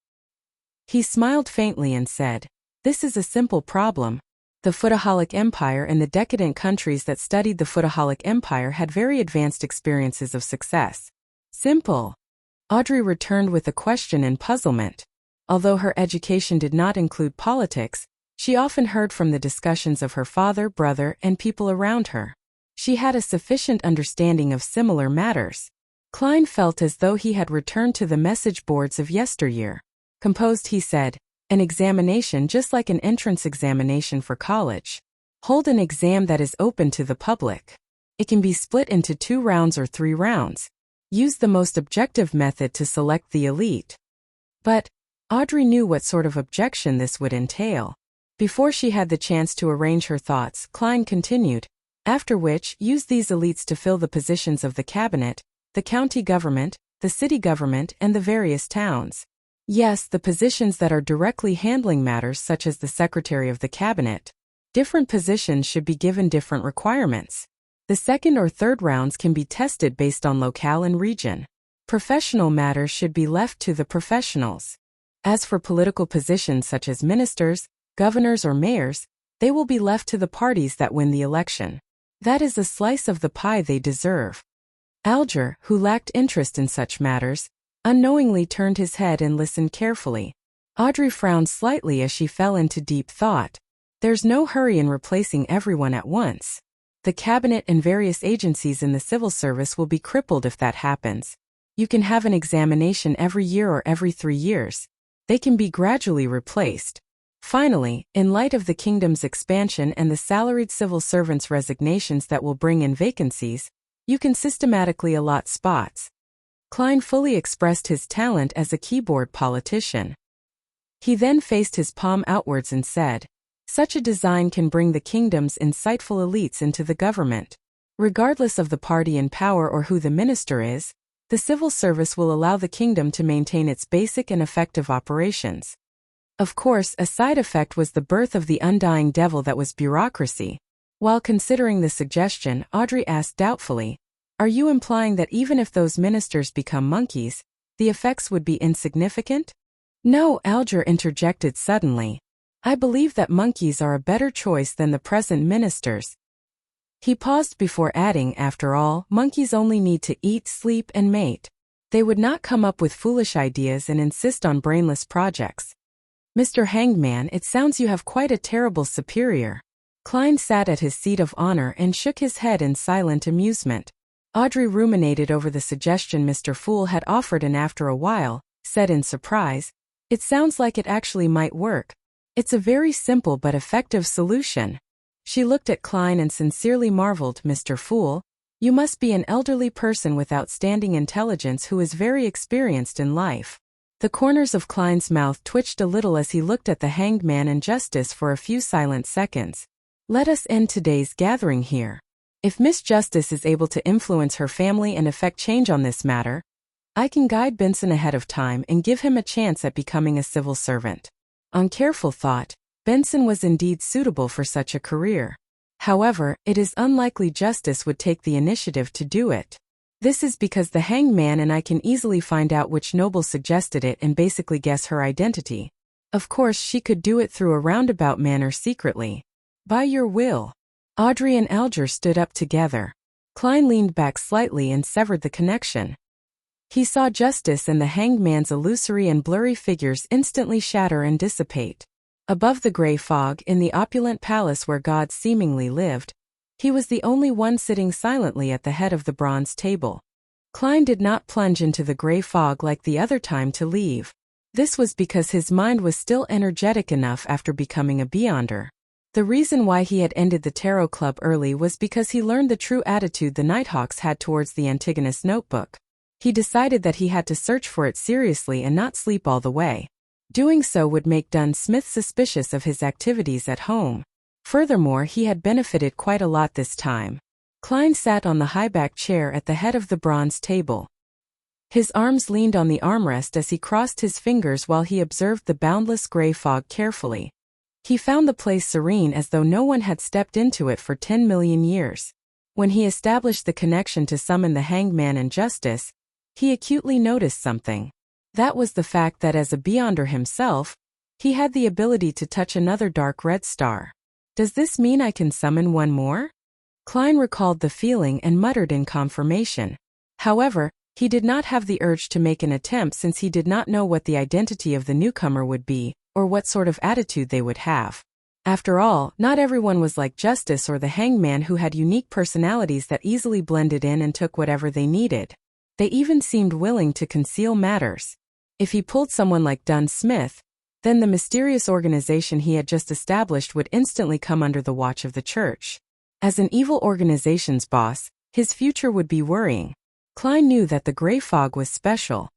A: He smiled faintly and said, this is a simple problem. The Footaholic Empire and the decadent countries that studied the Footaholic Empire had very advanced experiences of success. Simple. Audrey returned with a question in puzzlement. Although her education did not include politics, she often heard from the discussions of her father, brother, and people around her. She had a sufficient understanding of similar matters. Klein felt as though he had returned to the message boards of yesteryear. Composed, he said, an examination just like an entrance examination for college. Hold an exam that is open to the public. It can be split into 2 rounds or 3 rounds. Use the most objective method to select the elite. But Audrey knew what sort of objection this would entail. Before she had the chance to arrange her thoughts, Klein continued, after which, use these elites to fill the positions of the cabinet, the county government, the city government, and the various towns. Yes, the positions that are directly handling matters such as the secretary of the cabinet. Different positions should be given different requirements. The second or third rounds can be tested based on locale and region. Professional matters should be left to the professionals. As for political positions such as ministers, governors, or mayors, they will be left to the parties that win the election. That is a slice of the pie they deserve. Alger, who lacked interest in such matters, unknowingly turned his head and listened carefully. Audrey frowned slightly as she fell into deep thought. There's no hurry in replacing everyone at once. The cabinet and various agencies in the civil service will be crippled if that happens. You can have an examination every year or every 3 years. They can be gradually replaced. Finally, in light of the kingdom's expansion and the salaried civil servants' resignations that will bring in vacancies, you can systematically allot spots. Klein fully expressed his talent as a keyboard politician. He then faced his palm outwards and said, Such a design can bring the kingdom's insightful elites into the government. Regardless of the party in power or who the minister is, the civil service will allow the kingdom to maintain its basic and effective operations. Of course, a side effect was the birth of the undying devil that was bureaucracy. While considering the suggestion, Audrey asked doubtfully, "Are you implying that even if those ministers become monkeys, the effects would be insignificant?" "No," Alger interjected suddenly. "I believe that monkeys are a better choice than the present ministers." He paused before adding, "After all, monkeys only need to eat, sleep, and mate. They would not come up with foolish ideas and insist on brainless projects." "Mr. Hangman, it sounds you have quite a terrible superior." Klein sat at his seat of honor and shook his head in silent amusement. Audrey ruminated over the suggestion Mr. Fool had offered and after a while, said in surprise, "It sounds like it actually might work. It's a very simple but effective solution." She looked at Klein and sincerely marveled, "Mr. Fool, you must be an elderly person with outstanding intelligence who is very experienced in life." The corners of Klein's mouth twitched a little as he looked at the hanged man and Justice for a few silent seconds. "Let us end today's gathering here. If Miss Justice is able to influence her family and effect change on this matter, I can guide Benson ahead of time and give him a chance at becoming a civil servant." On careful thought, Benson was indeed suitable for such a career. However, it is unlikely Justice would take the initiative to do it. This is because the hanged man and I can easily find out which noble suggested it and basically guess her identity. Of course, she could do it through a roundabout manner secretly. "By your will." Audrey and Alger stood up together. Klein leaned back slightly and severed the connection. He saw Justice and the hanged man's illusory and blurry figures instantly shatter and dissipate. Above the gray fog, in the opulent palace where gods seemingly lived, he was the only one sitting silently at the head of the bronze table. Klein did not plunge into the gray fog like the other time to leave. This was because his mind was still energetic enough after becoming a Beyonder. The reason why he had ended the Tarot Club early was because he learned the true attitude the Nighthawks had towards the Antigonus notebook. He decided that he had to search for it seriously and not sleep all the way. Doing so would make Dunn Smith suspicious of his activities at home. Furthermore, he had benefited quite a lot this time. Klein sat on the high-backed chair at the head of the bronze table. His arms leaned on the armrest as he crossed his fingers while he observed the boundless gray fog carefully. He found the place serene as though no one had stepped into it for 10 million years. When he established the connection to summon the hanged man and Justice, he acutely noticed something. That was the fact that as a Beyonder himself, he had the ability to touch another dark red star. "Does this mean I can summon one more?" Klein recalled the feeling and muttered in confirmation. However, he did not have the urge to make an attempt since he did not know what the identity of the newcomer would be, or what sort of attitude they would have. After all, not everyone was like Justice or the hanged man who had unique personalities that easily blended in and took whatever they needed. They even seemed willing to conceal matters. If he pulled someone like Dunn Smith, then the mysterious organization he had just established would instantly come under the watch of the church. As an evil organization's boss, his future would be worrying. Klein knew that the gray fog was special.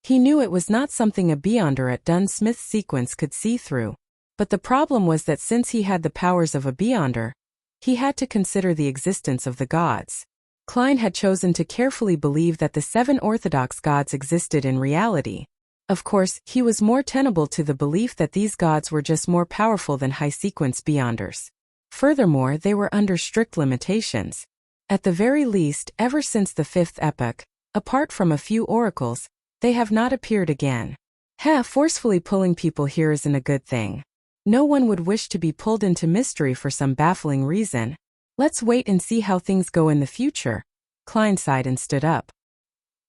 A: He knew it was not something a Beyonder at Dunn Smith's sequence could see through. But the problem was that since he had the powers of a Beyonder, he had to consider the existence of the gods. Klein had chosen to carefully believe that the 7 orthodox gods existed in reality. Of course, he was more tenable to the belief that these gods were just more powerful than high-sequence Beyonders. Furthermore, they were under strict limitations. At the very least, ever since the 5th epoch, apart from a few oracles, they have not appeared again. Forcefully pulling people here isn't a good thing. No one would wish to be pulled into mystery for some baffling reason. Let's wait and see how things go in the future. Klein sighed and stood up.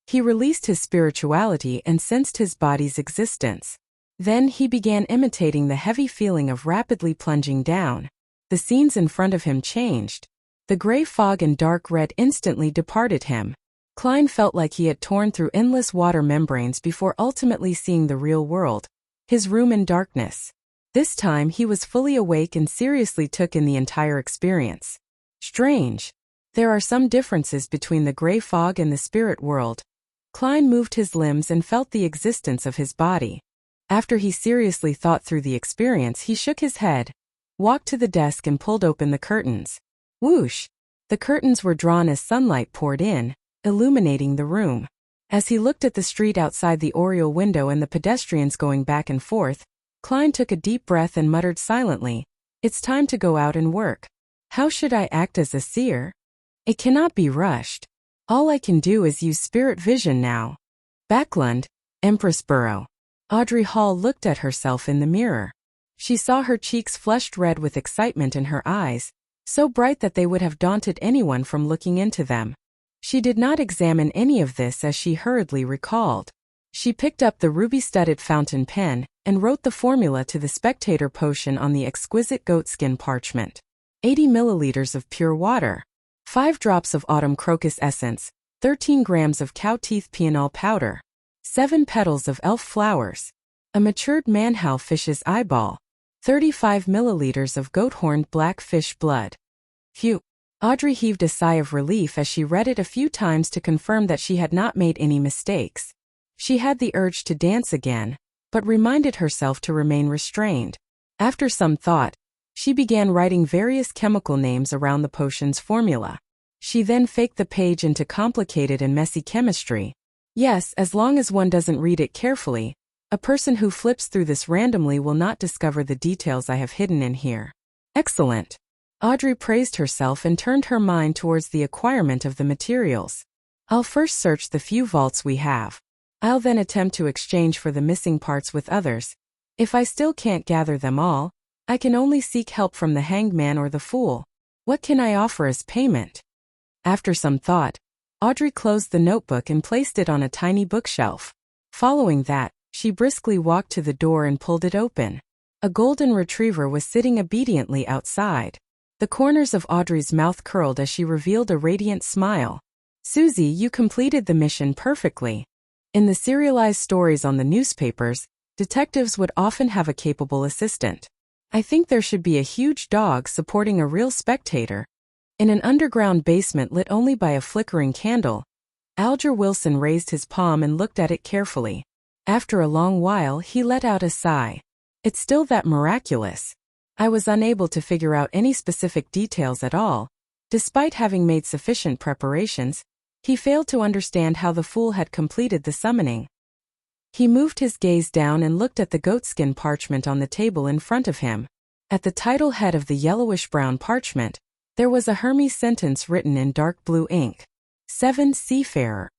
A: He released his spirituality and sensed his body's existence. Then he began imitating the heavy feeling of rapidly plunging down. The scenes in front of him changed. The gray fog and dark red instantly departed him. Klein felt like he had torn through endless water membranes before ultimately seeing the real world. His room in darkness. This time he was fully awake and seriously took in the entire experience. Strange. There are some differences between the gray fog and the spirit world. Klein moved his limbs and felt the existence of his body. After he seriously thought through the experience, he shook his head. walked to the desk and pulled open the curtains. Whoosh! The curtains were drawn as sunlight poured in, illuminating the room. As he looked at the street outside the oriel window and the pedestrians going back and forth, Klein took a deep breath and muttered silently, "It's time to go out and work. How should I act as a seer? It cannot be rushed. All I can do is use spirit vision now." Backlund, Empress Borough. Audrey Hall looked at herself in the mirror. She saw her cheeks flushed red with excitement and her eyes, so bright that they would have daunted anyone from looking into them. She did not examine any of this as she hurriedly recalled. She picked up the ruby-studded fountain pen and wrote the formula to the spectator potion on the exquisite goatskin parchment. 80 milliliters of pure water, 5 drops of autumn crocus essence, 13 grams of cow teeth pianol powder, 7 petals of elf flowers, a matured manhow fish's eyeball, 35 milliliters of goat-horned black fish blood. Phew! Audrey heaved a sigh of relief as she read it a few times to confirm that she had not made any mistakes. She had the urge to dance again, but reminded herself to remain restrained. After some thought, she began writing various chemical names around the potion's formula. She then faked the page into complicated and messy chemistry. Yes, as long as one doesn't read it carefully, a person who flips through this randomly will not discover the details I have hidden in here. Excellent! Audrey praised herself and turned her mind towards the acquirement of the materials. I'll first search the few vaults we have. I'll then attempt to exchange for the missing parts with others. If I still can't gather them all, I can only seek help from the hanged man or the fool. What can I offer as payment? After some thought, Audrey closed the notebook and placed it on a tiny bookshelf. Following that, she briskly walked to the door and pulled it open. A golden retriever was sitting obediently outside. The corners of Audrey's mouth curled as she revealed a radiant smile. "Susie, you completed the mission perfectly." In the serialized stories on the newspapers, detectives would often have a capable assistant. I think there should be a huge dog supporting a real spectator. In an underground basement lit only by a flickering candle, Alger Wilson raised his palm and looked at it carefully. After a long while, he let out a sigh. "It's still that miraculous. I was unable to figure out any specific details at all. Despite having made sufficient preparations, he failed to understand how the fool had completed the summoning." He moved his gaze down and looked at the goatskin parchment on the table in front of him. At the title head of the yellowish-brown parchment, there was a Hermes sentence written in dark blue ink. 7 Seafarer.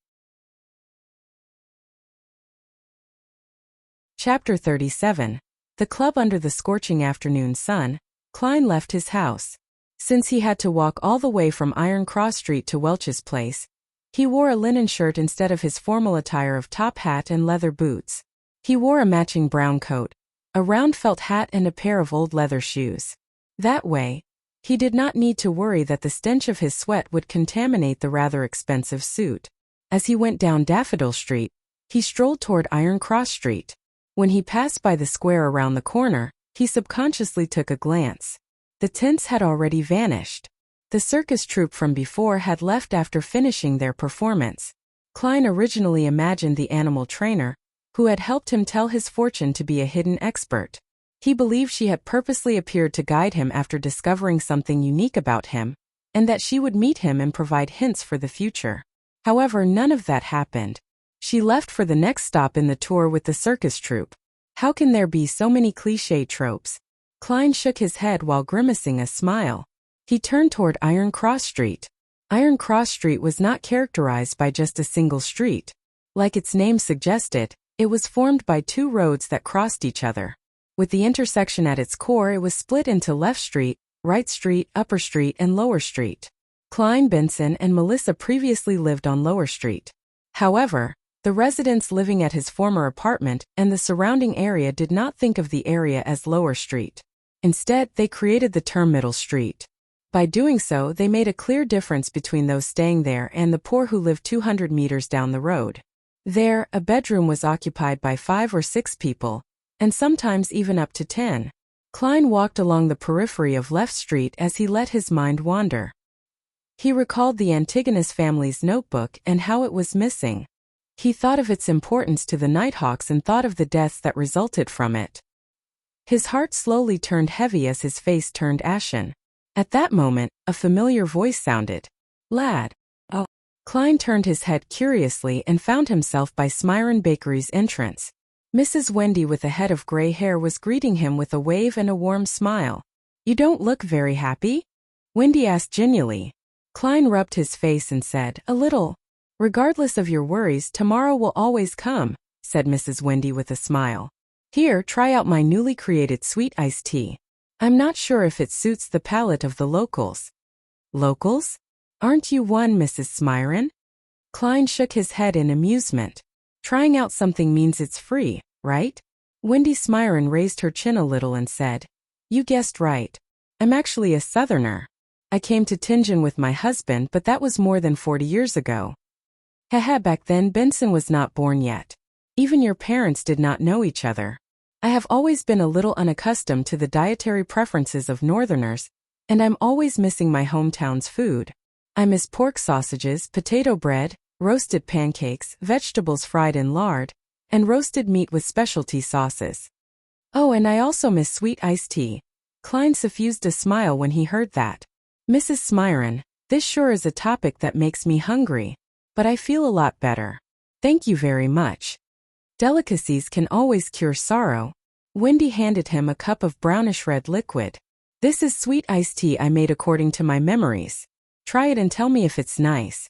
A: Chapter 37. The club under the scorching afternoon sun. Klein left his house. Since he had to walk all the way from Iron Cross Street to Welch's place, he wore a linen shirt instead of his formal attire of top hat and leather boots. He wore a matching brown coat, a round felt hat and a pair of old leather shoes. That way, he did not need to worry that the stench of his sweat would contaminate the rather expensive suit. As he went down Daffodil Street, he strolled toward Iron Cross Street. When he passed by the square around the corner, he subconsciously took a glance. The tents had already vanished. The circus troupe from before had left after finishing their performance. Klein originally imagined the animal trainer, who had helped him tell his fortune, to be a hidden expert. He believed she had purposely appeared to guide him after discovering something unique about him, and that she would meet him and provide hints for the future. However, none of that happened. She left for the next stop in the tour with the circus troupe. How can there be so many cliché tropes? Klein shook his head while grimacing a smile. He turned toward Iron Cross Street. Iron Cross Street was not characterized by just a single street. Like its name suggested, it was formed by 2 roads that crossed each other. With the intersection at its core, it was split into Left Street, Right Street, Upper Street, and Lower Street. Klein, Benson, and Melissa previously lived on Lower Street. However, the residents living at his former apartment and the surrounding area did not think of the area as Lower Street. Instead, they created the term Middle Street. By doing so, they made a clear difference between those staying there and the poor who lived 200 meters down the road. There, a bedroom was occupied by 5 or 6 people, and sometimes even up to 10. Klein walked along the periphery of Left Street as he let his mind wander. He recalled the Antigonus family's notebook and how it was missing. He thought of its importance to the Nighthawks and thought of the deaths that resulted from it. His heart slowly turned heavy as his face turned ashen. At that moment, a familiar voice sounded. "Lad." Oh. Klein turned his head curiously and found himself by Smyron Bakery's entrance. Mrs. Wendy with a head of gray hair was greeting him with a wave and a warm smile. "You don't look very happy?" Wendy asked genially. Klein rubbed his face and said, "A little." "Regardless of your worries, tomorrow will always come," said Mrs. Wendy with a smile. "Here, try out my newly created sweet iced tea. I'm not sure if it suits the palate of the locals." "Locals? Aren't you one, Mrs. Smyron?" Klein shook his head in amusement. "Trying out something means it's free, right?" Wendy Smyron raised her chin a little and said, "You guessed right. I'm actually a Southerner. I came to Tianjin with my husband, but that was more than 40 years ago." "Haha, back then Benson was not born yet. Even your parents did not know each other. I have always been a little unaccustomed to the dietary preferences of Northerners, and I'm always missing my hometown's food. I miss pork sausages, potato bread, roasted pancakes, vegetables fried in lard, and roasted meat with specialty sauces. Oh, and I also miss sweet iced tea." Klein suffused a smile when he heard that. "Mrs. Smyron, this sure is a topic that makes me hungry, but I feel a lot better. Thank you very much. Delicacies can always cure sorrow." Wendy handed him a cup of brownish-red liquid. "This is sweet iced tea I made according to my memories. Try it and tell me if it's nice."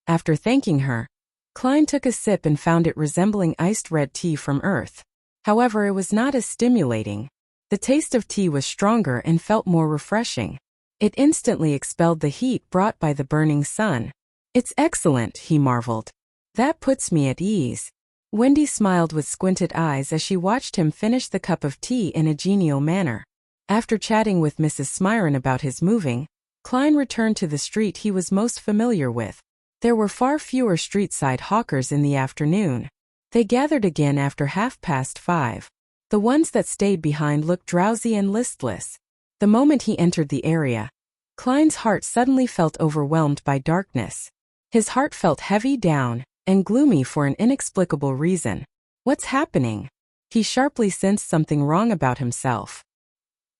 A: After thanking her, Klein took a sip and found it resembling iced red tea from Earth. However, it was not as stimulating. The taste of tea was stronger and felt more refreshing. It instantly expelled the heat brought by the burning sun. "It's excellent," he marveled. "That puts me at ease." Wendy smiled with squinted eyes as she watched him finish the cup of tea in a genial manner. After chatting with Mrs. Smyron about his moving, Klein returned to the street he was most familiar with. There were far fewer street-side hawkers in the afternoon. They gathered again after 5:30. The ones that stayed behind looked drowsy and listless. The moment he entered the area, Klein's heart suddenly felt overwhelmed by darkness. His heart felt heavy down and gloomy for an inexplicable reason. What's happening? He sharply sensed something wrong about himself.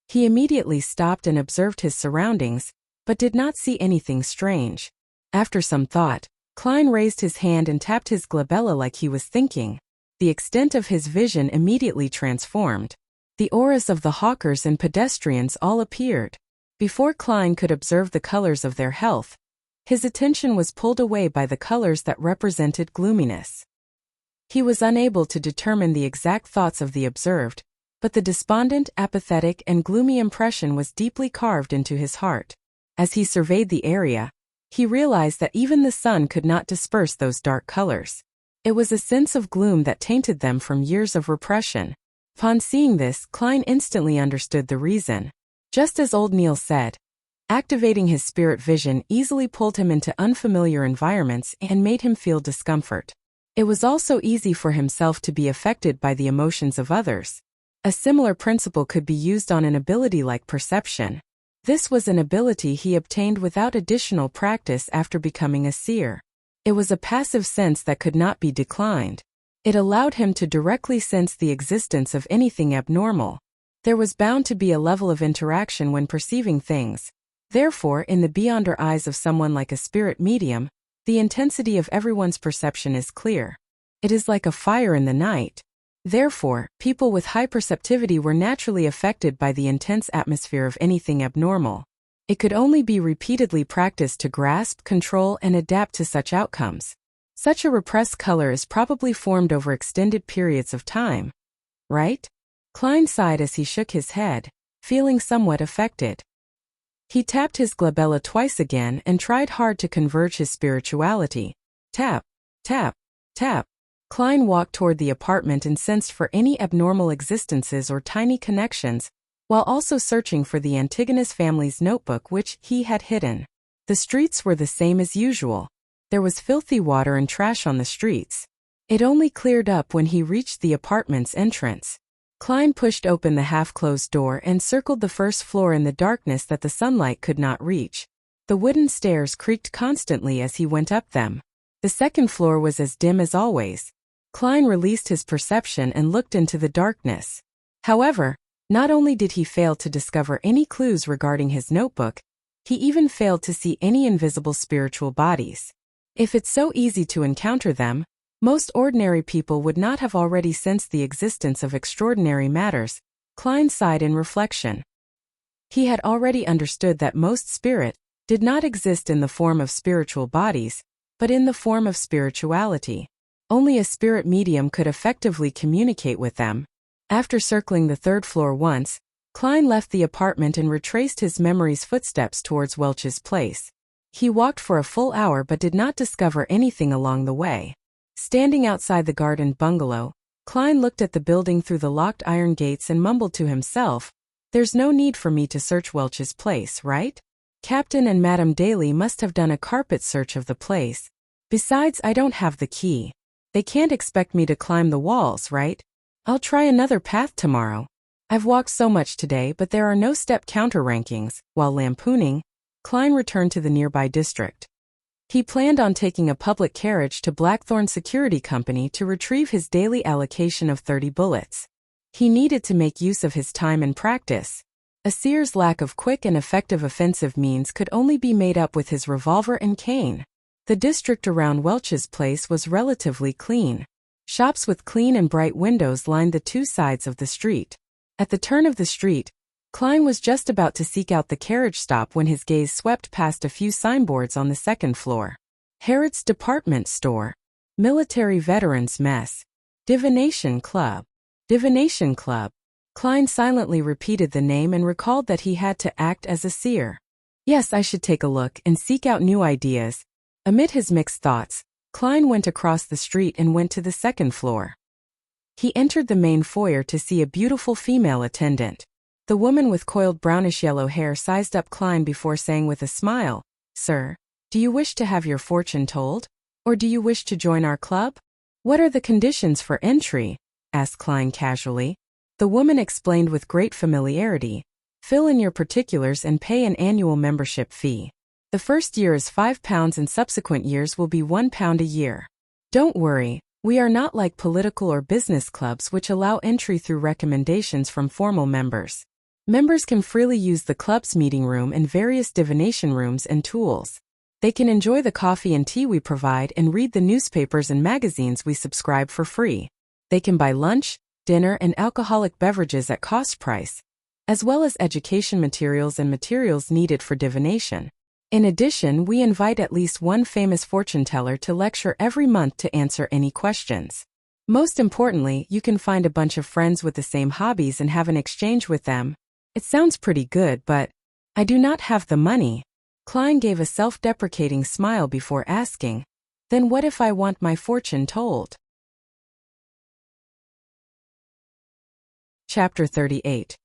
A: He immediately stopped and observed his surroundings, but did not see anything strange. After some thought, Klein raised his hand and tapped his glabella like he was thinking. The extent of his vision immediately transformed. The auras of the hawkers and pedestrians all appeared. Before Klein could observe the colors of their health, his attention was pulled away by the colors that represented gloominess. He was unable to determine the exact thoughts of the observed, but the despondent, apathetic, and gloomy impression was deeply carved into his heart. As he surveyed the area, he realized that even the sun could not disperse those dark colors. It was a sense of gloom that tainted them from years of repression. Upon seeing this, Klein instantly understood the reason. Just as old Neil said, activating his spirit vision easily pulled him into unfamiliar environments and made him feel discomfort. It was also easy for himself to be affected by the emotions of others. A similar principle could be used on an ability like perception. This was an ability he obtained without additional practice after becoming a seer. It was a passive sense that could not be declined. It allowed him to directly sense the existence of anything abnormal. There was bound to be a level of interaction when perceiving things. Therefore, in the beyonder eyes of someone like a spirit medium, the intensity of everyone's perception is clear. It is like a fire in the night. Therefore, people with high perceptivity were naturally affected by the intense atmosphere of anything abnormal. It could only be repeatedly practiced to grasp, control, and adapt to such outcomes. Such a repressed color is probably formed over extended periods of time. Right? Klein sighed as he shook his head, feeling somewhat affected. He tapped his glabella twice again and tried hard to converge his spirituality. Tap, tap, tap. Klein walked toward the apartment and sensed for any abnormal existences or tiny connections, while also searching for the Antigonus family's notebook which he had hidden. The streets were the same as usual. There was filthy water and trash on the streets. It only cleared up when he reached the apartment's entrance. Klein pushed open the half-closed door and circled the first floor in the darkness that the sunlight could not reach. The wooden stairs creaked constantly as he went up them. The second floor was as dim as always. Klein released his perception and looked into the darkness. However, Not only did he fail to discover any clues regarding his notebook, he even failed to see any invisible spiritual bodies. If it's so easy to encounter them, most ordinary people would not have already sensed the existence of extraordinary matters. Klein sighed in reflection. He had already understood that most spirit did not exist in the form of spiritual bodies, but in the form of spirituality. Only a spirit medium could effectively communicate with them. After circling the third floor once, Klein left the apartment and retraced his memory's footsteps towards Welch's place. He walked for a full hour but did not discover anything along the way. Standing outside the gardened bungalow, Klein looked at the building through the locked iron gates and mumbled to himself, "There's no need for me to search Welch's place, right? Captain and Madame Daly must have done a carpet search of the place. Besides, I don't have the key. They can't expect me to climb the walls, right? I'll try another path tomorrow. I've walked so much today, but there are no step counter rankings." While lampooning, Klein returned to the nearby district. He planned on taking a public carriage to Blackthorn Security Company to retrieve his daily allocation of 30 bullets. He needed to make use of his time and practice. A seer's lack of quick and effective offensive means could only be made up with his revolver and cane. The district around Welch's place was relatively clean. Shops with clean and bright windows lined the two sides of the street. At the turn of the street, Klein was just about to seek out the carriage stop when his gaze swept past a few signboards on the second floor. Harrod's Department Store, Military Veterans Mess, Divination Club. Divination Club. Klein silently repeated the name and recalled that he had to act as a seer. Yes, I should take a look and seek out new ideas. Amid his mixed thoughts, Klein went across the street and went to the second floor. He entered the main foyer to see a beautiful female attendant. The woman with coiled brownish-yellow hair sized up Klein before saying with a smile, "Sir, do you wish to have your fortune told? Or do you wish to join our club? What are the conditions for entry?" asked Klein casually. The woman explained with great familiarity, "Fill in your particulars and pay an annual membership fee. The first year is £5 and subsequent years will be £1 a year. Don't worry, we are not like political or business clubs which allow entry through recommendations from formal members. Members can freely use the club's meeting room and various divination rooms and tools. They can enjoy the coffee and tea we provide and read the newspapers and magazines we subscribe for free. They can buy lunch, dinner and alcoholic beverages at cost price, as well as education materials and materials needed for divination. In addition, we invite at least one famous fortune teller to lecture every month to answer any questions. Most importantly, you can find a bunch of friends with the same hobbies and have an exchange with them. It sounds pretty good, but I do not have the money." Klein gave a self-deprecating smile before asking, "Then what if I want my fortune told?" Chapter 38.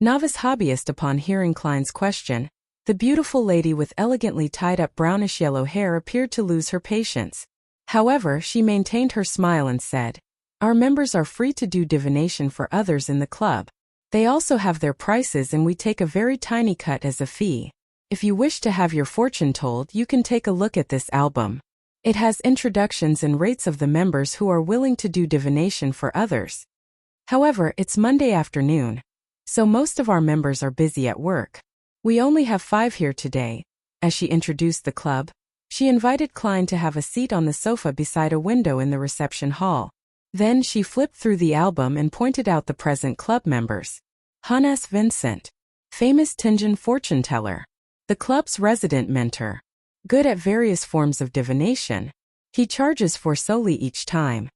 A: Novice Hobbyist. Upon hearing Klein's question, the beautiful lady with elegantly tied-up brownish-yellow hair appeared to lose her patience. However, she maintained her smile and said, "Our members are free to do divination for others in the club. They also have their prices and we take a very tiny cut as a fee. If you wish to have your fortune told, you can take a look at this album. It has introductions and rates of the members who are willing to do divination for others. However, it's Monday afternoon, so most of our members are busy at work. We only have 5 here today." As she introduced the club, she invited Klein to have a seat on the sofa beside a window in the reception hall. Then she flipped through the album and pointed out the present club members. Hannes Vincent, famous Tingen fortune teller. The club's resident mentor. Good at various forms of divination. He charges for solely each time.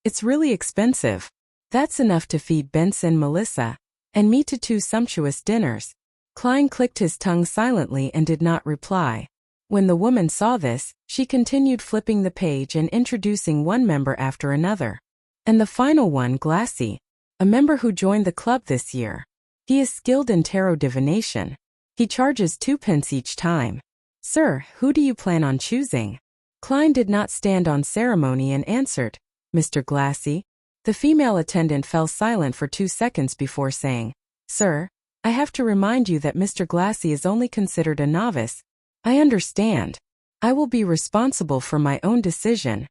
A: It's really expensive. That's enough to feed Benson, Melissa, and me to 2 sumptuous dinners. Klein clicked his tongue silently and did not reply. When the woman saw this, she continued flipping the page and introducing one member after another. And the final one, Glassy, a member who joined the club this year. He is skilled in tarot divination. He charges 2 pence each time. "Sir, who do you plan on choosing?" Klein did not stand on ceremony and answered, "Mr. Glassy." The female attendant fell silent for 2 seconds before saying, "Sir, I have to remind you that Mr. Glassy is only considered a novice." "I understand. I will be responsible for my own decision."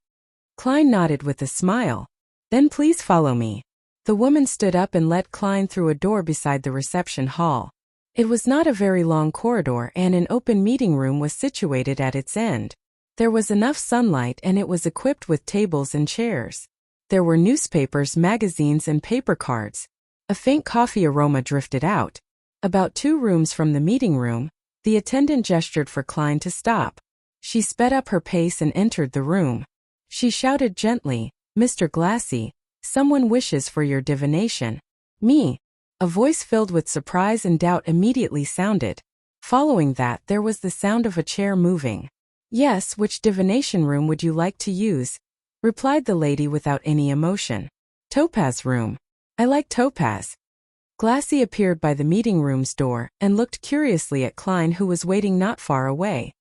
A: Klein nodded with a smile. "Then please follow me." The woman stood up and led Klein through a door beside the reception hall. It was not a very long corridor, and an open meeting room was situated at its end. There was enough sunlight, and it was equipped with tables and chairs. There were newspapers, magazines, and paper cards. A faint coffee aroma drifted out. About 2 rooms from the meeting room, the attendant gestured for Klein to stop. She sped up her pace and entered the room. She shouted gently, "Mr. Glassy, someone wishes for your divination." "Me?" A voice filled with surprise and doubt immediately sounded. Following that, there was the sound of a chair moving. "Yes, which divination room would you like to use?" replied the lady without any emotion. "Topaz room. I like Topaz." Glassy appeared by the meeting room's door and looked curiously at Klein, who was waiting not far away.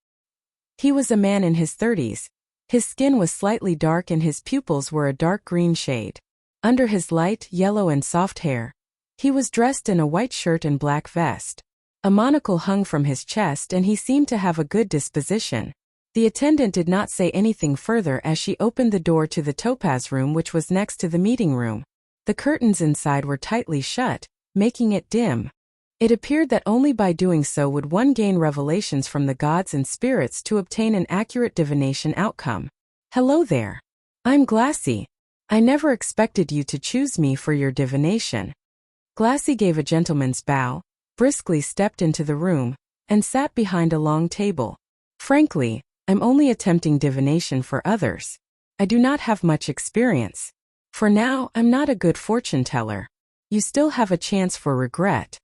A: He was a man in his 30s. His skin was slightly dark and his pupils were a dark green shade. Under his light, yellow and soft hair, he was dressed in a white shirt and black vest. A monocle hung from his chest and he seemed to have a good disposition. The attendant did not say anything further as she opened the door to the Topaz room, which was next to the meeting room. The curtains inside were tightly shut, making it dim. It appeared that only by doing so would one gain revelations from the gods and spirits to obtain an accurate divination outcome. "Hello there. I'm Glassy. I never expected you to choose me for your divination." Glassy gave a gentleman's bow, briskly stepped into the room, and sat behind a long table. "Frankly, I'm only attempting divination for others. I do not have much experience. For now, I'm not a good fortune teller. You still have a chance for regret."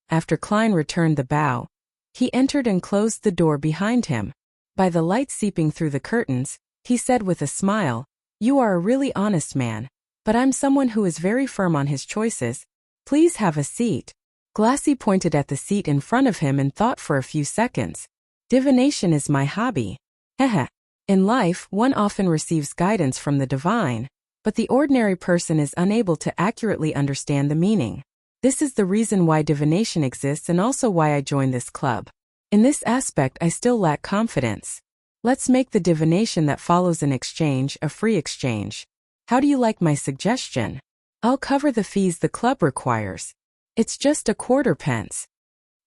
A: After Klein returned the bow, he entered and closed the door behind him. By the light seeping through the curtains, he said with a smile, "You are a really honest man, but I'm someone who is very firm on his choices. Please have a seat." Glassy pointed at the seat in front of him and thought for a few seconds. "Divination is my hobby. Heh. In life, one often receives guidance from the divine, but the ordinary person is unable to accurately understand the meaning. This is the reason why divination exists and also why I joined this club. In this aspect, I still lack confidence. Let's make the divination that follows an exchange a free exchange. How do you like my suggestion? I'll cover the fees the club requires. It's just a quarter pence."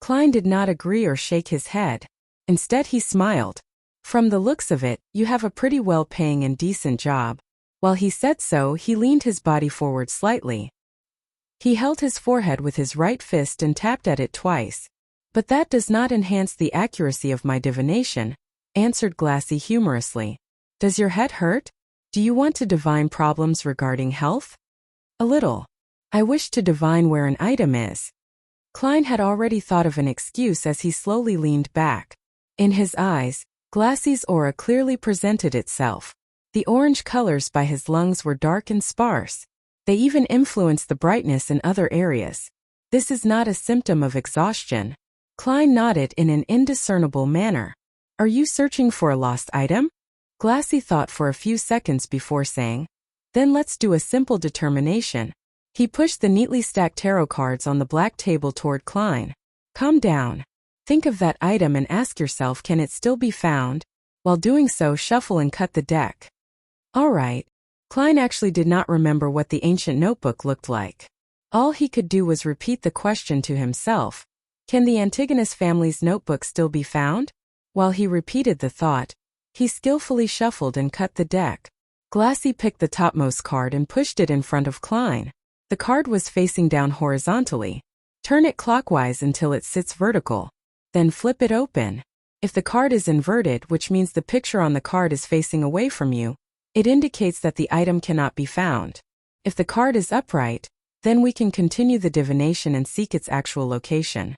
A: Klein did not agree or shake his head. Instead, he smiled. "From the looks of it, you have a pretty well-paying and decent job." While he said so, he leaned his body forward slightly. He held his forehead with his right fist and tapped at it twice. "But that does not enhance the accuracy of my divination," answered Glassy humorously. "Does your head hurt? Do you want to divine problems regarding health?" "A little. I wish to divine where an item is." Klein had already thought of an excuse as he slowly leaned back. In his eyes, Glassy's aura clearly presented itself. The orange colors by his lungs were dark and sparse. They even influenced the brightness in other areas. "This is not a symptom of exhaustion." Klein nodded in an indiscernible manner. "Are you searching for a lost item?" Glassy thought for a few seconds before saying, "Then let's do a simple determination." He pushed the neatly stacked tarot cards on the black table toward Klein. "Calm down. Think of that item and ask yourself, can it still be found? While doing so, shuffle and cut the deck." "All right." Klein actually did not remember what the ancient notebook looked like. All he could do was repeat the question to himself. Can the Antigonus family's notebook still be found? While he repeated the thought, he skillfully shuffled and cut the deck. Glassy picked the topmost card and pushed it in front of Klein. The card was facing down horizontally. "Turn it clockwise until it sits vertical. Then flip it open. If the card is inverted, which means the picture on the card is facing away from you, it indicates that the item cannot be found. If the card is upright, then we can continue the divination and seek its actual location."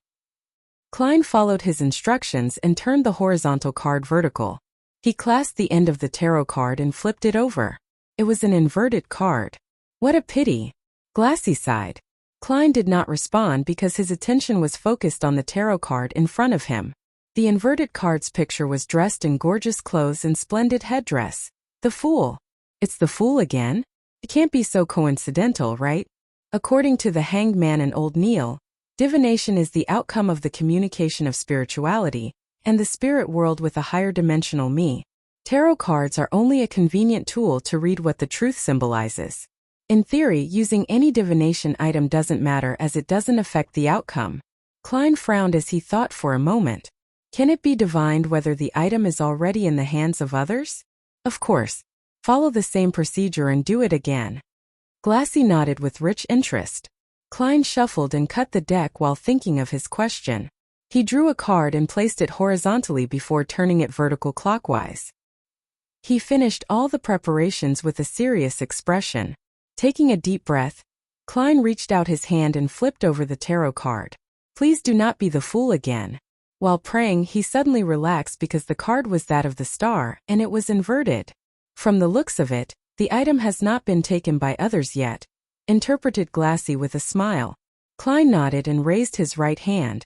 A: Klein followed his instructions and turned the horizontal card vertical. He clasped the end of the tarot card and flipped it over. It was an inverted card. "What a pity." Glassy sighed. Klein did not respond because his attention was focused on the tarot card in front of him. The inverted card's picture was dressed in gorgeous clothes and splendid headdress. The Fool. It's the Fool again? It can't be so coincidental, right? According to the Hanged Man and Old Neil, divination is the outcome of the communication of spirituality and the spirit world with a higher dimensional me. Tarot cards are only a convenient tool to read what the truth symbolizes. In theory, using any divination item doesn't matter as it doesn't affect the outcome. Klein frowned as he thought for a moment. Can it be divined whether the item is already in the hands of others? Of course. Follow the same procedure and do it again. Glassy nodded with rich interest. Klein shuffled and cut the deck while thinking of his question. He drew a card and placed it horizontally before turning it vertical clockwise. He finished all the preparations with a serious expression. Taking a deep breath, Klein reached out his hand and flipped over the tarot card. Please do not be the fool again. While praying, he suddenly relaxed because the card was that of the star and it was inverted. From the looks of it, the item has not been taken by others yet, interpreted Glassy with a smile. Klein nodded and raised his right hand.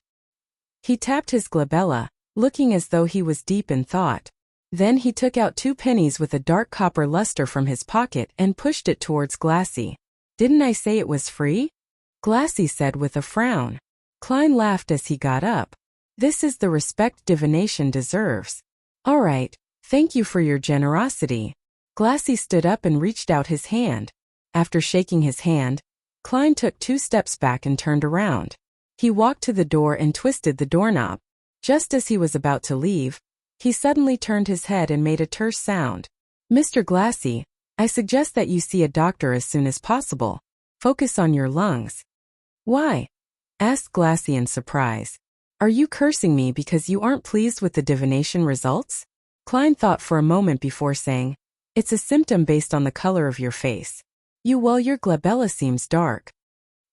A: He tapped his glabella, looking as though he was deep in thought. Then he took out 2 pennies with a dark copper luster from his pocket and pushed it towards Glassy. Didn't I say it was free? Glassy said with a frown. Klein laughed as he got up. This is the respect divination deserves. All right, thank you for your generosity. Glassy stood up and reached out his hand. After shaking his hand, Klein took 2 steps back and turned around. He walked to the door and twisted the doorknob. Just as he was about to leave, he suddenly turned his head and made a terse sound. Mr. Glassy, I suggest that you see a doctor as soon as possible. Focus on your lungs. Why? Asked Glassy in surprise. Are you cursing me because you aren't pleased with the divination results? Klein thought for a moment before saying, it's a symptom based on the color of your face. Well, your glabella seems dark.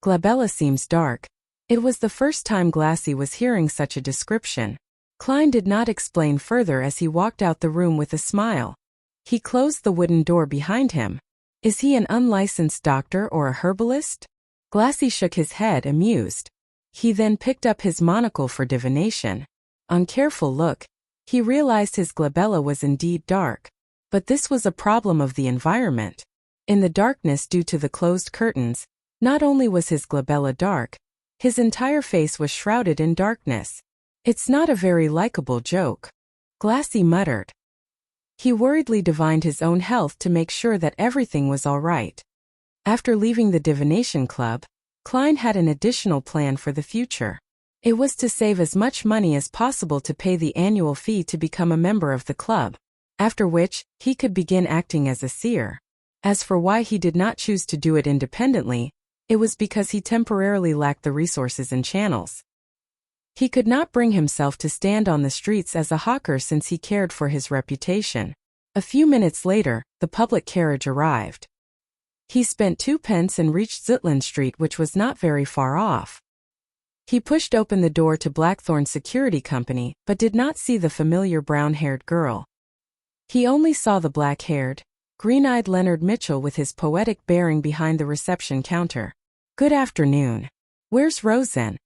A: Glabella seems dark. It was the first time Glassy was hearing such a description. Klein did not explain further as he walked out the room with a smile. He closed the wooden door behind him. Is he an unlicensed doctor or a herbalist? Glassy shook his head, amused. He then picked up his monocle for divination. On careful look, he realized his glabella was indeed dark. But this was a problem of the environment. In the darkness due to the closed curtains, not only was his glabella dark, his entire face was shrouded in darkness. It's not a very likable joke. Glassy muttered. He worriedly divined his own health to make sure that everything was all right. After leaving the divination club, Klein had an additional plan for the future. It was to save as much money as possible to pay the annual fee to become a member of the club, after which, he could begin acting as a seer. As for why he did not choose to do it independently, it was because he temporarily lacked the resources and channels. He could not bring himself to stand on the streets as a hawker since he cared for his reputation. A few minutes later, the public carriage arrived. He spent 2 pence and reached Zutland Street, which was not very far off. He pushed open the door to Blackthorn Security Company, but did not see the familiar brown-haired girl. He only saw the black-haired, green-eyed Leonard Mitchell with his poetic bearing behind the reception counter. Good afternoon. Where's Rosen?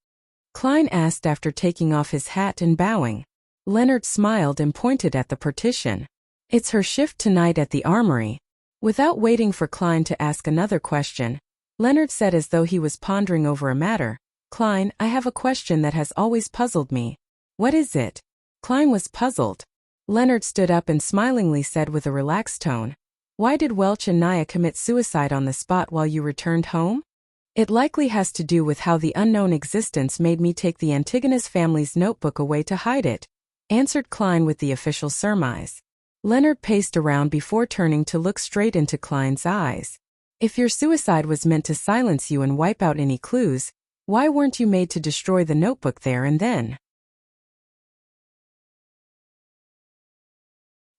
A: Klein asked after taking off his hat and bowing. Leonard smiled and pointed at the partition. It's her shift tonight at the armory. Without waiting for Klein to ask another question, Leonard said as though he was pondering over a matter, Klein, I have a question that has always puzzled me. What is it? Klein was puzzled. Leonard stood up and smilingly said with a relaxed tone, why did Welch and Naya commit suicide on the spot while you returned home? It likely has to do with how the unknown existence made me take the Antigonus family's notebook away to hide it, answered Klein with the official surmise. Leonard paced around before turning to look straight into Klein's eyes. If your suicide was meant to silence you and wipe out any clues, why weren't you made to destroy the notebook there and then?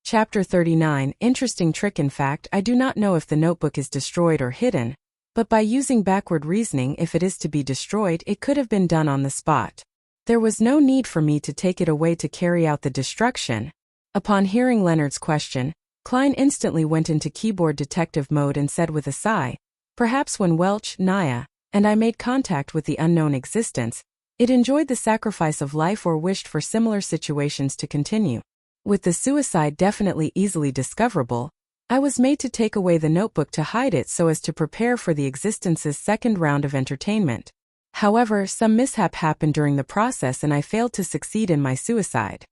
A: Chapter 39. Interesting trick. In fact, I do not know if the notebook is destroyed or hidden, but by using backward reasoning, if it is to be destroyed, it could have been done on the spot. There was no need for me to take it away to carry out the destruction. Upon hearing Leonard's question, Klein instantly went into keyboard detective mode and said with a sigh, perhaps when Welch, Naya, and I made contact with the unknown existence, it enjoyed the sacrifice of life or wished for similar situations to continue. With the suicide definitely easily discoverable, I was made to take away the notebook to hide it so as to prepare for the existence's second round of entertainment. However, some mishap happened during the process and I failed to succeed in my suicide.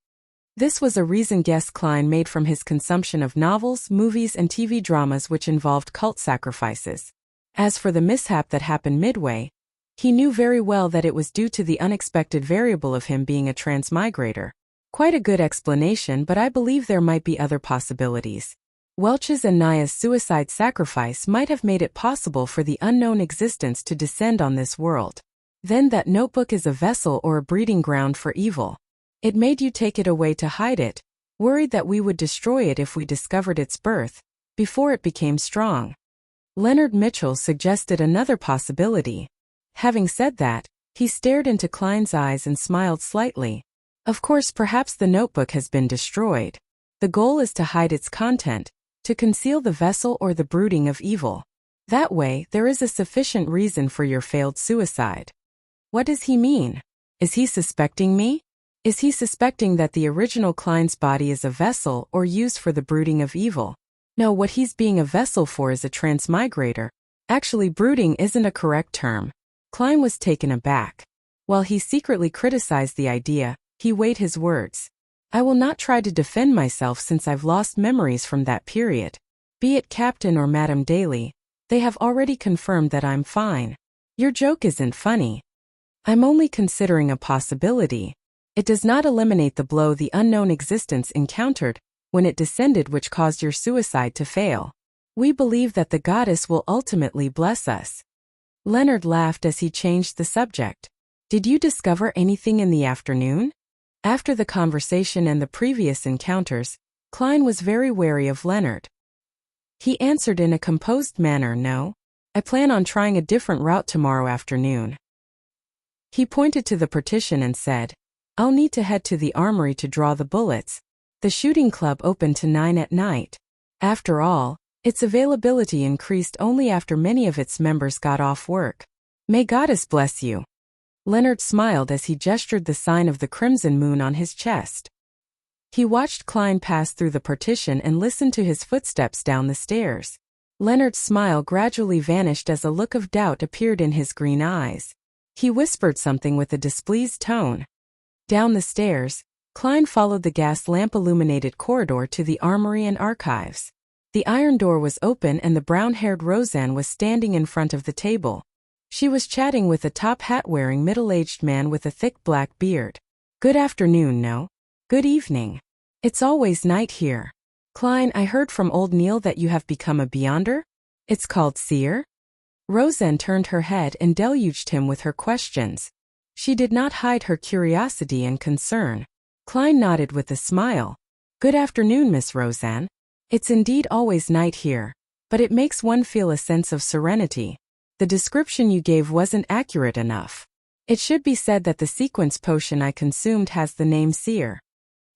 A: This was a reason guess Klein made from his consumption of novels, movies and TV dramas which involved cult sacrifices. As for the mishap that happened midway, he knew very well that it was due to the unexpected variable of him being a transmigrator. Quite a good explanation, but I believe there might be other possibilities. Welch's and Naya's suicide sacrifice might have made it possible for the unknown existence to descend on this world. Then that notebook is a vessel or a breeding ground for evil. It made you take it away to hide it, worried that we would destroy it if we discovered its birth, before it became strong. Leonard Mitchell suggested another possibility. Having said that, he stared into Klein's eyes and smiled slightly. Of course, perhaps the notebook has been destroyed. The goal is to hide its content, to conceal the vessel or the brooding of evil. That way, there is a sufficient reason for your failed suicide. What does he mean? Is he suspecting me? Is he suspecting that the original Klein's body is a vessel or used for the brooding of evil? No, what he's being a vessel for is a transmigrator. Actually, brooding isn't a correct term. Klein was taken aback. While he secretly criticized the idea, he weighed his words. I will not try to defend myself since I've lost memories from that period. Be it Captain or Madame Daly, they have already confirmed that I'm fine. Your joke isn't funny. I'm only considering a possibility. It does not eliminate the blow the unknown existence encountered when it descended, which caused your suicide to fail. We believe that the goddess will ultimately bless us. Leonard laughed as he changed the subject. Did you discover anything in the afternoon? After the conversation and the previous encounters, Klein was very wary of Leonard. He answered in a composed manner, no. I plan on trying a different route tomorrow afternoon. He pointed to the partition and said, I'll need to head to the armory to draw the bullets. The shooting club opened to 9 at night. After all, its availability increased only after many of its members got off work. May Goddess bless you. Leonard smiled as he gestured the sign of the crimson moon on his chest. He watched Klein pass through the partition and listened to his footsteps down the stairs. Leonard's smile gradually vanished as a look of doubt appeared in his green eyes. He whispered something with a displeased tone. Down the stairs, Klein followed the gas lamp-illuminated corridor to the armory and archives. The iron door was open and the brown-haired Roseanne was standing in front of the table. She was chatting with a top hat-wearing middle-aged man with a thick black beard. Good afternoon, no. Good evening. It's always night here. Klein, I heard from old Neil that you have become a beyonder? It's called seer? Roseanne turned her head and deluged him with her questions. She did not hide her curiosity and concern. Klein nodded with a smile. Good afternoon, Miss Roseanne. It's indeed always night here, but it makes one feel a sense of serenity. The description you gave wasn't accurate enough. It should be said that the sequence potion I consumed has the name seer.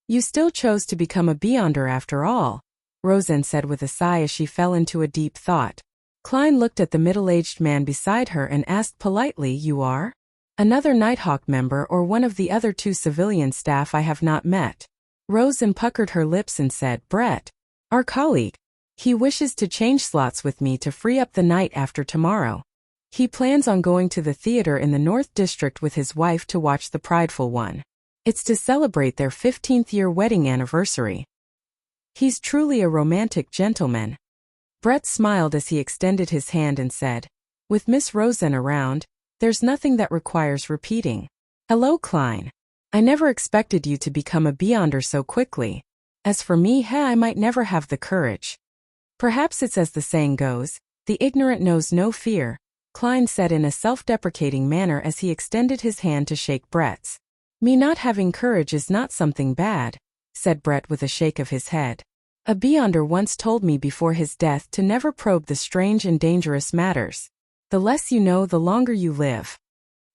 A: You still chose to become a beyonder after all, Roseanne said with a sigh as she fell into a deep thought. Klein looked at the middle-aged man beside her and asked politely, You are? Another Nighthawk member or one of the other 2 civilian staff I have not met? Roseanne puckered her lips and said, Brett. Our colleague. He wishes to change slots with me to free up the night after tomorrow. He plans on going to the theater in the North District with his wife to watch The Prideful One. It's to celebrate their 15th-year wedding anniversary. He's truly a romantic gentleman. Brett smiled as he extended his hand and said, With Miss Roseanne around, there's nothing that requires repeating. Hello, Klein. I never expected you to become a beyonder so quickly. As for me, I might never have the courage. Perhaps it's as the saying goes, the ignorant knows no fear, Klein said in a self-deprecating manner as he extended his hand to shake Brett's. Me not having courage is not something bad, said Brett with a shake of his head. A beyonder once told me before his death to never probe the strange and dangerous matters. The less you know, the longer you live.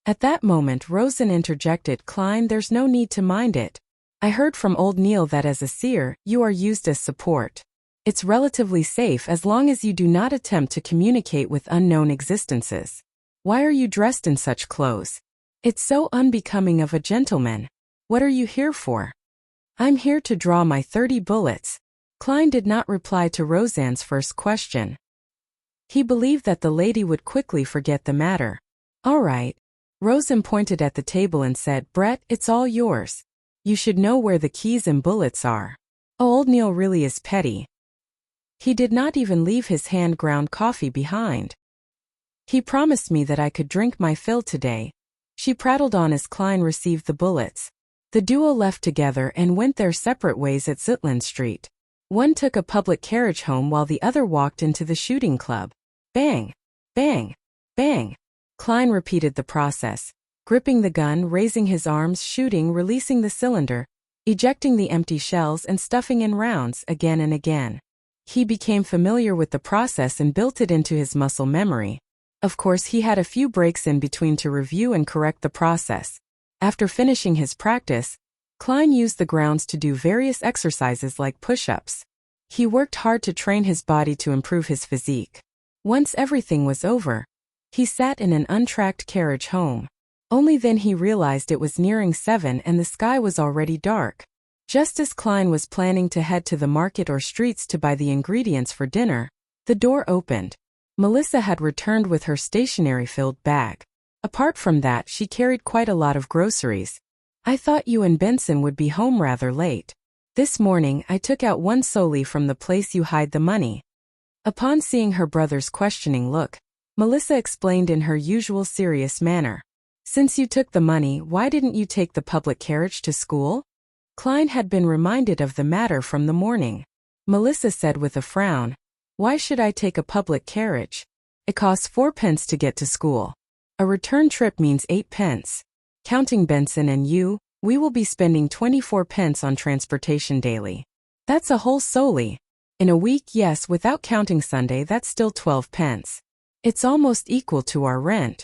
A: At that moment, Roseanne interjected, Klein, there's no need to mind it. I heard from old Neil that as a seer, you are used as support. It's relatively safe as long as you do not attempt to communicate with unknown existences. Why are you dressed in such clothes? It's so unbecoming of a gentleman. What are you here for? I'm here to draw my 30 bullets. Klein did not reply to Roseanne's first question. He believed that the lady would quickly forget the matter. All right. Roseanne pointed at the table and said, Brett, it's all yours. You should know where the keys and bullets are. Oh, old Neil really is petty. He did not even leave his hand-ground coffee behind. He promised me that I could drink my fill today. She prattled on as Klein received the bullets. The duo left together and went their separate ways at Zutland Street. One took a public carriage home while the other walked into the shooting club. Bang! Bang! Bang! Klein repeated the process, gripping the gun, raising his arms, shooting, releasing the cylinder, ejecting the empty shells and stuffing in rounds again and again. He became familiar with the process and built it into his muscle memory. Of course, he had a few breaks in between to review and correct the process. After finishing his practice, Klein used the grounds to do various exercises like push-ups. He worked hard to train his body to improve his physique. Once everything was over, he sat in an untracked carriage home. Only then he realized it was nearing 7 and the sky was already dark. Just as Klein was planning to head to the market or streets to buy the ingredients for dinner, the door opened. Melissa had returned with her stationery-filled bag. Apart from that, she carried quite a lot of groceries. I thought you and Benson would be home rather late. This morning I took out one solely from the place you hide the money. Upon seeing her brother's questioning look, Melissa explained in her usual serious manner. Since you took the money, why didn't you take the public carriage to school? Klein had been reminded of the matter from the morning. Melissa said with a frown, why should I take a public carriage? It costs 4 pence to get to school. A return trip means 8 pence. Counting Benson and you, we will be spending 24 pence on transportation daily. That's a whole solely. In a week, yes, without counting Sunday, that's still 12 pence. It's almost equal to our rent.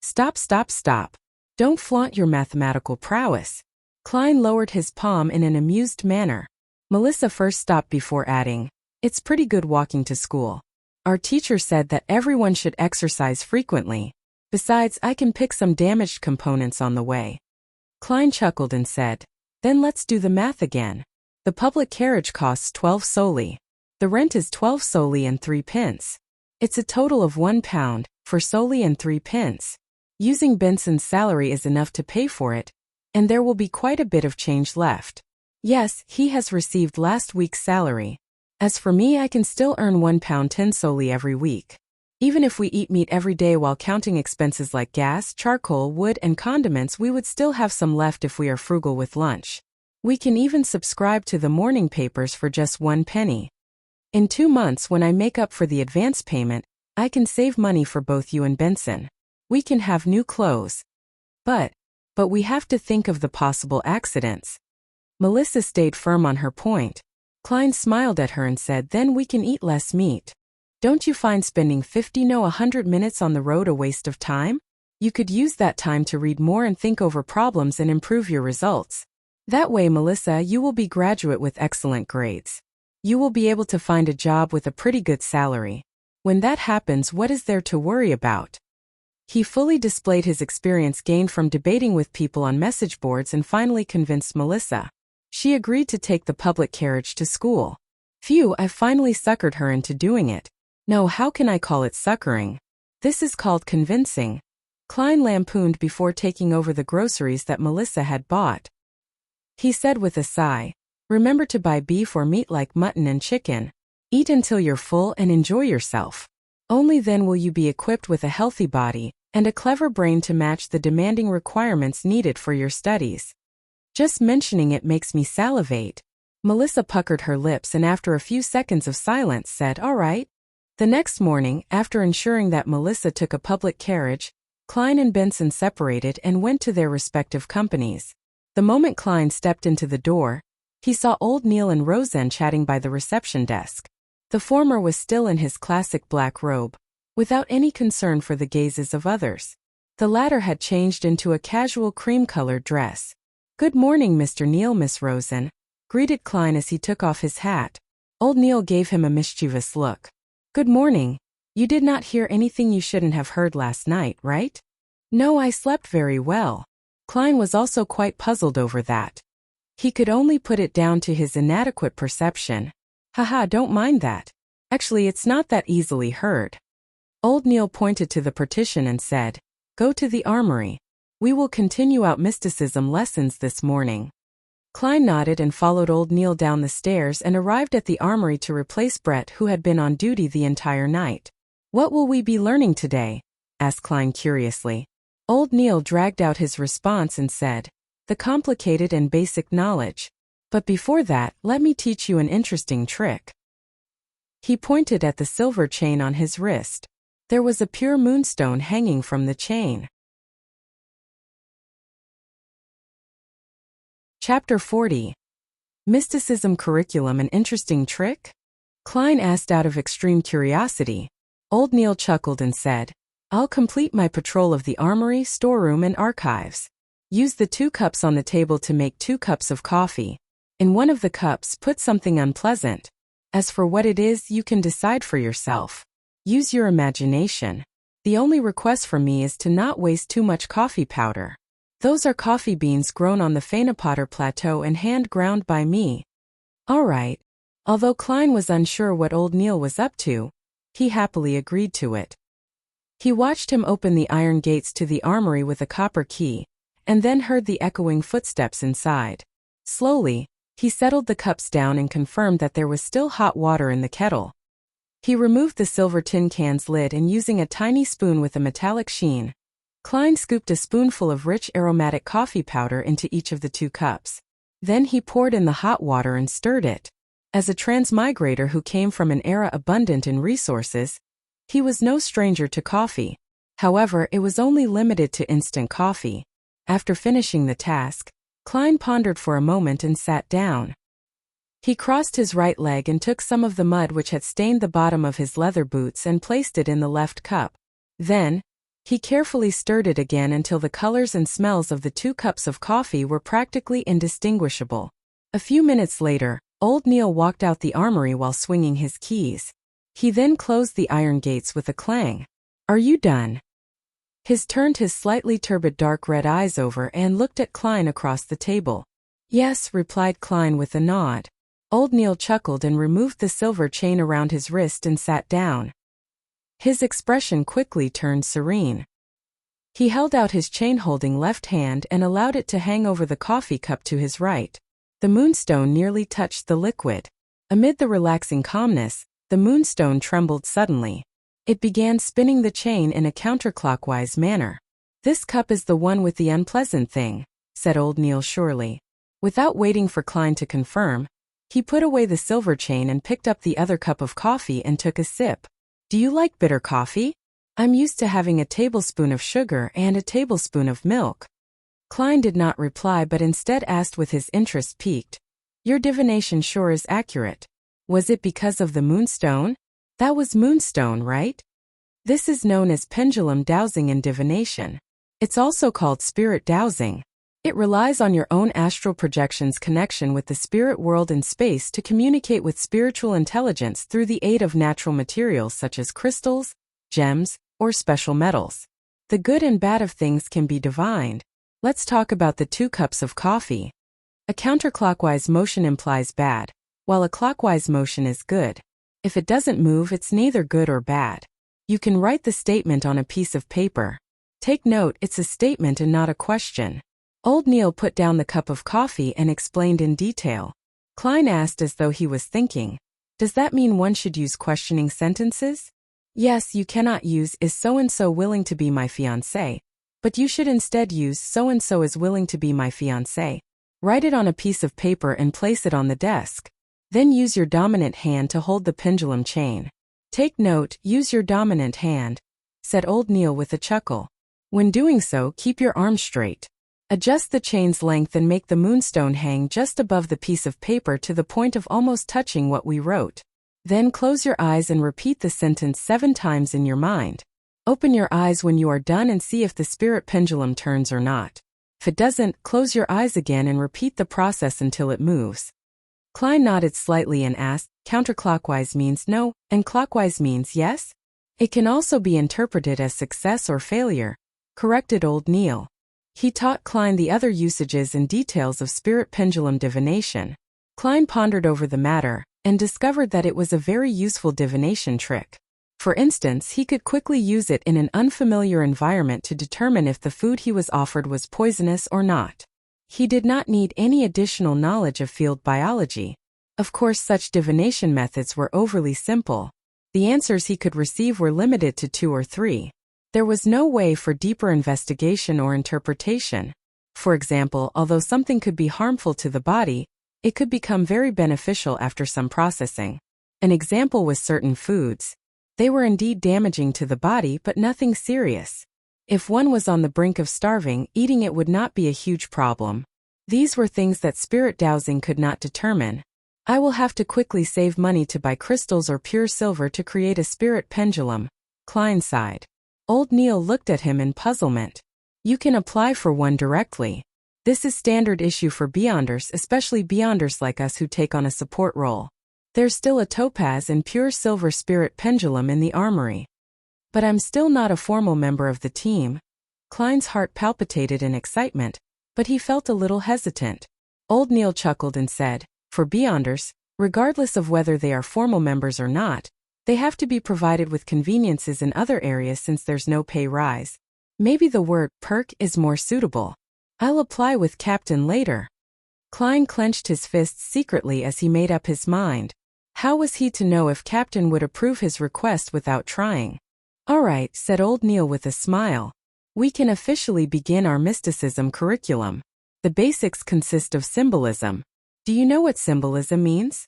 A: Stop, stop, stop. Don't flaunt your mathematical prowess. Klein lowered his palm in an amused manner. Melissa first stopped before adding, it's pretty good walking to school. Our teacher said that everyone should exercise frequently. Besides, I can pick some damaged components on the way. Klein chuckled and said, then let's do the math again. The public carriage costs 12 solely. The rent is 12 solely and 3 pence. It's a total of £1 for solely and 3 pence. Using Benson's salary is enough to pay for it, and there will be quite a bit of change left. Yes, he has received last week's salary. As for me, I can still earn £1.10 solely every week. Even if we eat meat every day while counting expenses like gas, charcoal, wood, and condiments, we would still have some left if we are frugal with lunch. We can even subscribe to the morning papers for just 1 penny. In 2 months, when I make up for the advance payment, I can save money for both you and Benson. We can have new clothes. But we have to think of the possible accidents. Melissa stayed firm on her point. Klein smiled at her and said, then we can eat less meat. Don't you find spending 100 minutes on the road a waste of time? You could use that time to read more and think over problems and improve your results. That way, Melissa, you will be graduate with excellent grades. You will be able to find a job with a pretty good salary. When that happens, what is there to worry about? He fully displayed his experience gained from debating with people on message boards and finally convinced Melissa. She agreed to take the public carriage to school. Phew, I finally suckered her into doing it. No, how can I call it suckering? This is called convincing. Klein lampooned before taking over the groceries that Melissa had bought. He said with a sigh, remember to buy beef or meat like mutton and chicken. Eat until you're full and enjoy yourself. Only then will you be equipped with a healthy body and a clever brain to match the demanding requirements needed for your studies. Just mentioning it makes me salivate. Melissa puckered her lips and after a few seconds of silence said, all right. The next morning, after ensuring that Melissa took a public carriage, Klein and Benson separated and went to their respective companies. The moment Klein stepped into the door, he saw old Neil and Roseanne chatting by the reception desk. The former was still in his classic black robe, without any concern for the gazes of others. The latter had changed into a casual cream-colored dress. Good morning, Mr. Neil, Miss Roseanne, greeted Klein as he took off his hat. Old Neil gave him a mischievous look. Good morning. You did not hear anything you shouldn't have heard last night, right? No, I slept very well. Klein was also quite puzzled over that. He could only put it down to his inadequate perception. Haha, don't mind that. Actually, it's not that easily heard. Old Neil pointed to the partition and said, go to the armory. We will continue out mysticism lessons this morning. Klein nodded and followed old Neil down the stairs and arrived at the armory to replace Brett, who had been on duty the entire night. What will we be learning today? asked Klein curiously. Old Neil dragged out his response and said, "The complicated and basic knowledge. But before that, let me teach you an interesting trick." He pointed at the silver chain on his wrist. There was a pure moonstone hanging from the chain. Chapter 40. Mysticism Curriculum: An Interesting Trick? Klein asked out of extreme curiosity. Old Neil chuckled and said, "I'll complete my patrol of the armory, storeroom, and archives. Use the 2 cups on the table to make 2 cups of coffee. In one of the cups, put something unpleasant. As for what it is, you can decide for yourself. Use your imagination. The only request from me is to not waste too much coffee powder. Those are coffee beans grown on the Fainapotter Plateau and hand-ground by me." All right. Although Klein was unsure what old Neil was up to, he happily agreed to it. He watched him open the iron gates to the armory with a copper key, and then heard the echoing footsteps inside. Slowly, he settled the cups down and confirmed that there was still hot water in the kettle. He removed the silver tin can's lid and, using a tiny spoon with a metallic sheen, Klein scooped a spoonful of rich aromatic coffee powder into each of the 2 cups. Then he poured in the hot water and stirred it. As a transmigrator who came from an era abundant in resources, he was no stranger to coffee. However, it was only limited to instant coffee. After finishing the task, Klein pondered for a moment and sat down. He crossed his right leg and took some of the mud which had stained the bottom of his leather boots and placed it in the left cup. Then, he carefully stirred it again until the colors and smells of the 2 cups of coffee were practically indistinguishable. A few minutes later, old Neil walked out the armory while swinging his keys. He then closed the iron gates with a clang. "Are you done?" His turned his slightly turbid dark red eyes over and looked at Klein across the table. "Yes," replied Klein with a nod. Old Neil chuckled and removed the silver chain around his wrist and sat down. His expression quickly turned serene. He held out his chain-holding left hand and allowed it to hang over the coffee cup to his right. The moonstone nearly touched the liquid. Amid the relaxing calmness, the moonstone trembled suddenly. It began spinning the chain in a counterclockwise manner. "This cup is the one with the unpleasant thing," said old Neil surely. Without waiting for Klein to confirm, he put away the silver chain and picked up the other cup of coffee and took a sip. "Do you like bitter coffee? I'm used to having a tablespoon of sugar and a tablespoon of milk." Klein did not reply but instead asked with his interest piqued, "Your divination sure is accurate. Was it because of the moonstone? That was moonstone, right? This is known as pendulum dowsing in divination. It's also called spirit dowsing. It relies on your own astral projection's connection with the spirit world and space to communicate with spiritual intelligence through the aid of natural materials such as crystals, gems, or special metals. The good and bad of things can be divined. Let's talk about the 2 cups of coffee. A counterclockwise motion implies bad, while a clockwise motion is good. If it doesn't move, it's neither good or bad. You can write the statement on a piece of paper. Take note, it's a statement and not a question. Old Neil put down the cup of coffee and explained in detail. Klein asked as though he was thinking, "Does that mean one should use questioning sentences?" "Yes, you cannot use 'Is so-and-so willing to be my fiancé?' But you should instead use 'So-and-so is willing to be my fiancé.' Write it on a piece of paper and place it on the desk. Then use your dominant hand to hold the pendulum chain. Take note, use your dominant hand," said old Neil with a chuckle. "When doing so, keep your arms straight. Adjust the chain's length and make the moonstone hang just above the piece of paper to the point of almost touching what we wrote. Then close your eyes and repeat the sentence 7 times in your mind. Open your eyes when you are done and see if the spirit pendulum turns or not. If it doesn't, close your eyes again and repeat the process until it moves." Klein nodded slightly and asked, "Counterclockwise means no, and clockwise means yes?" "It can also be interpreted as success or failure," corrected old Neil. He taught Klein the other usages and details of spirit pendulum divination. Klein pondered over the matter and discovered that it was a very useful divination trick. For instance, he could quickly use it in an unfamiliar environment to determine if the food he was offered was poisonous or not. He did not need any additional knowledge of field biology. Of course, such divination methods were overly simple. The answers he could receive were limited to 2 or 3. There was no way for deeper investigation or interpretation. For example, although something could be harmful to the body, it could become very beneficial after some processing. An example was certain foods. They were indeed damaging to the body, but nothing serious. If one was on the brink of starving, eating it would not be a huge problem. These were things that spirit dowsing could not determine. I will have to quickly save money to buy crystals or pure silver to create a spirit pendulum, Klein sighed. Old Neil looked at him in puzzlement. You can apply for one directly. This is standard issue for Beyonders, especially Beyonders like us who take on a support role. There's still a topaz and pure silver spirit pendulum in the armory. But I'm still not a formal member of the team. Klein's heart palpitated in excitement, but he felt a little hesitant. Old Neil chuckled and said, for Beyonders, regardless of whether they are formal members or not, they have to be provided with conveniences in other areas since there's no pay rise. Maybe the word perk is more suitable. I'll apply with Captain later. Klein clenched his fists secretly as he made up his mind. How was he to know if Captain would approve his request without trying? All right, said Old Neil with a smile. We can officially begin our mysticism curriculum. The basics consist of symbolism. Do you know what symbolism means?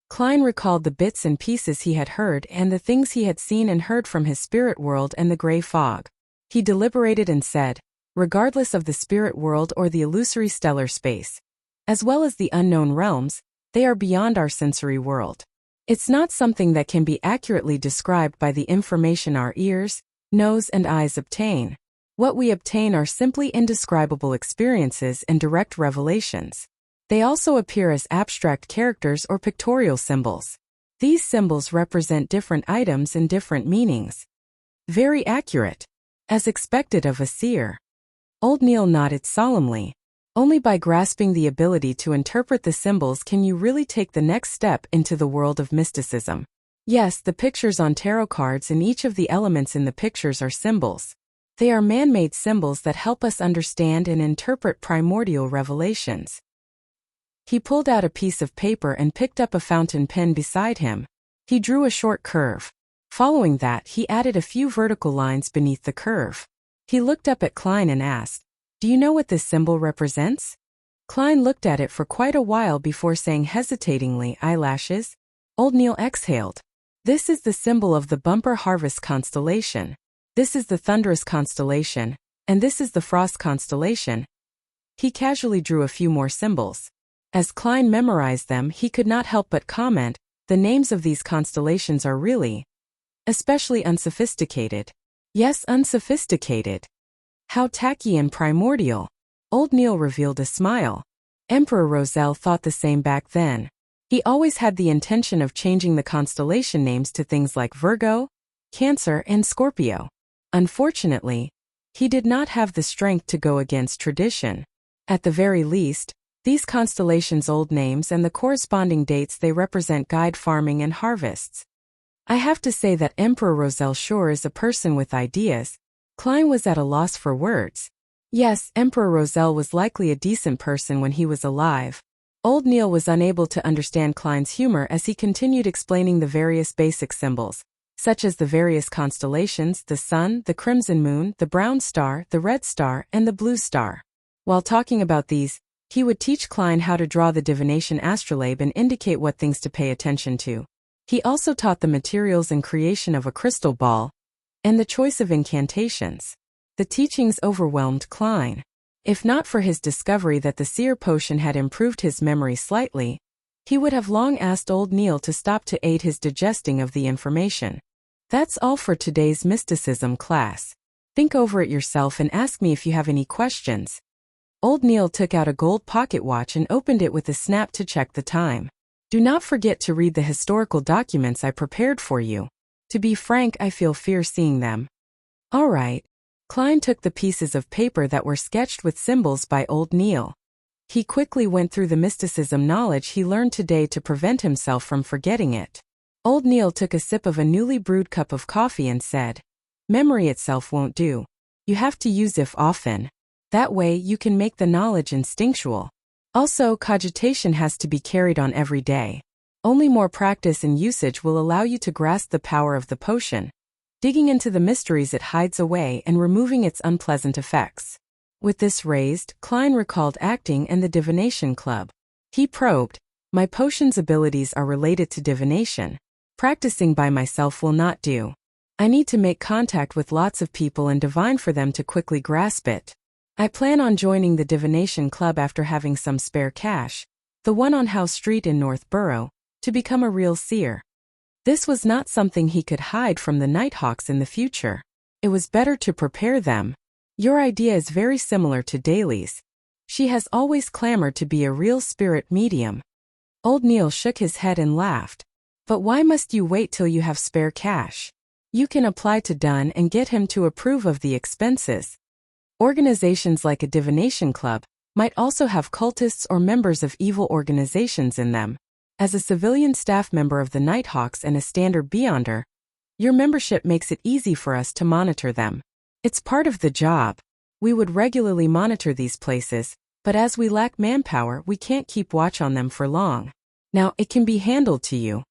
A: Klein recalled the bits and pieces he had heard and the things he had seen and heard from his spirit world and the gray fog. He deliberated and said, regardless of the spirit world or the illusory stellar space, as well as the unknown realms, they are beyond our sensory world. It's not something that can be accurately described by the information our ears, nose, and eyes obtain. What we obtain are simply indescribable experiences and direct revelations. They also appear as abstract characters or pictorial symbols. These symbols represent different items and different meanings. Very accurate. As expected of a seer. Old Neil nodded solemnly. Only by grasping the ability to interpret the symbols can you really take the next step into the world of mysticism. Yes, the pictures on tarot cards and each of the elements in the pictures are symbols. They are man-made symbols that help us understand and interpret primordial revelations. He pulled out a piece of paper and picked up a fountain pen beside him. He drew a short curve. Following that, he added a few vertical lines beneath the curve. He looked up at Klein and asked, do you know what this symbol represents? Klein looked at it for quite a while before saying hesitatingly, eyelashes. Old Neil exhaled. This is the symbol of the bumper harvest constellation. This is the thunderous constellation, and this is the frost constellation. He casually drew a few more symbols. As Klein memorized them, he could not help but comment, the names of these constellations are really, especially unsophisticated. Yes, unsophisticated. How tacky and primordial. Old Neil revealed a smile. Emperor Roselle thought the same back then. He always had the intention of changing the constellation names to things like Virgo, Cancer, and Scorpio. Unfortunately, he did not have the strength to go against tradition. At the very least, these constellations' old names and the corresponding dates they represent guide farming and harvests. I have to say that Emperor Roselle sure is a person with ideas. Klein was at a loss for words. Yes, Emperor Roselle was likely a decent person when he was alive. Old Neil was unable to understand Klein's humor as he continued explaining the various basic symbols, such as the various constellations, the sun, the crimson moon, the brown star, the red star, and the blue star. While talking about these, he would teach Klein how to draw the divination astrolabe and indicate what things to pay attention to. He also taught the materials and creation of a crystal ball, and the choice of incantations. The teachings overwhelmed Klein. If not for his discovery that the seer potion had improved his memory slightly, he would have long asked Old Neil to stop to aid his digesting of the information. That's all for today's mysticism class. Think over it yourself and ask me if you have any questions. Old Neil took out a gold pocket watch and opened it with a snap to check the time. Do not forget to read the historical documents I prepared for you. To be frank, I feel fear seeing them. All right. Klein took the pieces of paper that were sketched with symbols by Old Neil. He quickly went through the mysticism knowledge he learned today to prevent himself from forgetting it. Old Neil took a sip of a newly brewed cup of coffee and said, memory itself won't do. You have to use if often. That way you can make the knowledge instinctual. Also, cogitation has to be carried on every day. Only more practice and usage will allow you to grasp the power of the potion. digging into the mysteries it hides away and removing its unpleasant effects. With this raised, Klein recalled acting and the divination club. He probed, "My potions abilities are related to divination. Practicing by myself will not do. I need to make contact with lots of people and divine for them to quickly grasp it. I plan on joining the divination club after having some spare cash, the one on Howe Street in Northborough, to become a real seer." This was not something he could hide from the Nighthawks in the future. It was better to prepare them. "Your idea is very similar to Daly's. She has always clamored to be a real spirit medium." Old Neil shook his head and laughed. "But why must you wait till you have spare cash? You can apply to Dunn and get him to approve of the expenses. Organizations like a divination club might also have cultists or members of evil organizations in them. As a civilian staff member of the Nighthawks and a standard Beyonder, your membership makes it easy for us to monitor them. It's part of the job. We would regularly monitor these places, but as we lack manpower, we can't keep watch on them for long. Now, it can be handled to you."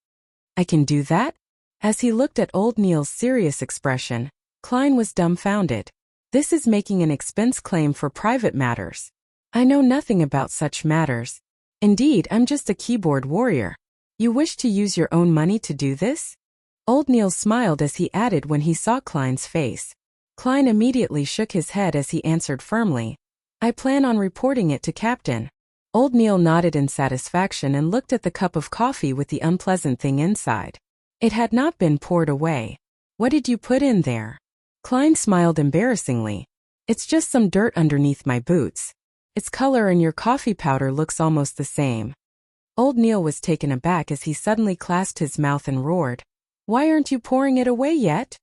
A: "I can do that?" As he looked at old Neil's serious expression, Klein was dumbfounded. "This is making an expense claim for private matters. I know nothing about such matters. Indeed, I'm just a keyboard warrior. You wish to use your own money to do this?" Old Neil smiled as he added when he saw Klein's face. Klein immediately shook his head as he answered firmly, "I plan on reporting it to Captain." Old Neil nodded in satisfaction and looked at the cup of coffee with the unpleasant thing inside. It had not been poured away. "What did you put in there?" Klein smiled embarrassingly. "It's just some dirt underneath my boots. Its color and your coffee powder looks almost the same." Old Neil was taken aback as he suddenly clasped his mouth and roared, "Why aren't you pouring it away yet?"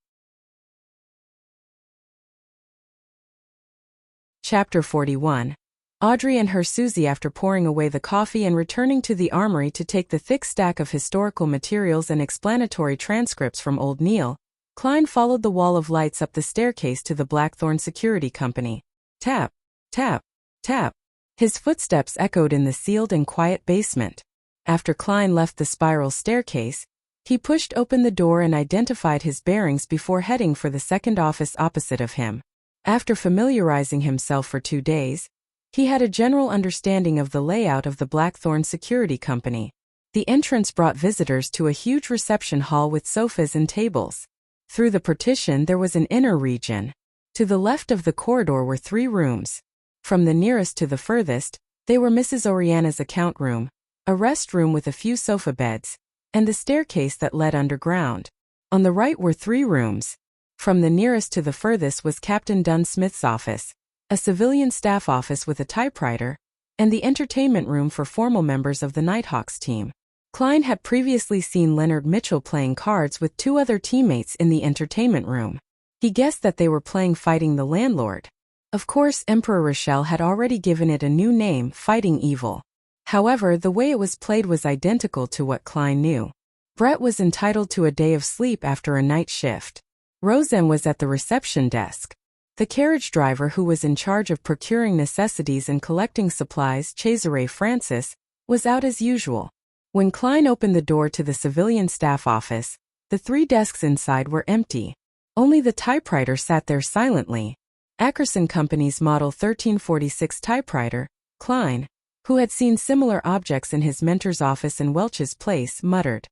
A: Chapter 41. Audrey and her Susie. After pouring away the coffee and returning to the armory to take the thick stack of historical materials and explanatory transcripts from Old Neil, Klein followed the wall of lights up the staircase to the Blackthorn Security Company. Tap, tap, tap. His footsteps echoed in the sealed and quiet basement. After Klein left the spiral staircase, he pushed open the door and identified his bearings before heading for the second office opposite of him. After familiarizing himself for 2 days, he had a general understanding of the layout of the Blackthorn Security Company. The entrance brought visitors to a huge reception hall with sofas and tables. Through the partition there was an inner region. To the left of the corridor were 3 rooms. From the nearest to the furthest, they were Mrs. Oriana's account room, a rest room with a few sofa beds, and the staircase that led underground. On the right were 3 rooms. From the nearest to the furthest was Captain Dunn Smith's office, a civilian staff office with a typewriter, and the entertainment room for formal members of the Nighthawks team. Klein had previously seen Leonard Mitchell playing cards with 2 other teammates in the entertainment room. He guessed that they were playing Fighting the Landlord. Of course, Emperor Rochelle had already given it a new name, Fighting Evil. However, the way it was played was identical to what Klein knew. Brett was entitled to a day of sleep after a night shift. Roseanne was at the reception desk. The carriage driver who was in charge of procuring necessities and collecting supplies, Cesare Francis, was out as usual. When Klein opened the door to the civilian staff office, the 3 desks inside were empty. Only the typewriter sat there silently. Ackerson Company's Model 1346 typewriter, Klein, who had seen similar objects in his mentor's office in Welch's place, muttered.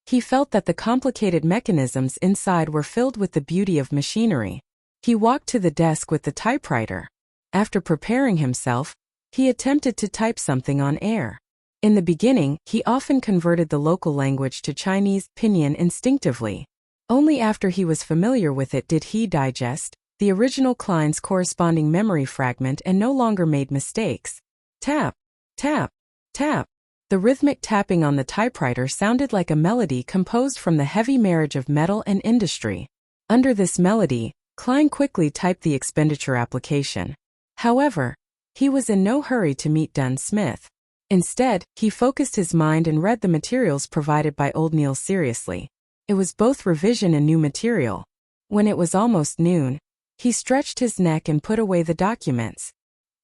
A: He felt that the complicated mechanisms inside were filled with the beauty of machinery. He walked to the desk with the typewriter. After preparing himself, he attempted to type something on air. In the beginning, he often converted the local language to Chinese pinyin instinctively. Only after he was familiar with it did he digest the original Klein's corresponding memory fragment and no longer made mistakes. Tap, tap, tap. The rhythmic tapping on the typewriter sounded like a melody composed from the heavy marriage of metal and industry. Under this melody, Klein quickly typed the expenditure application. However, he was in no hurry to meet Dunn Smith. Instead, he focused his mind and read the materials provided by Old Neil seriously. It was both revision and new material. When it was almost noon, he stretched his neck and put away the documents.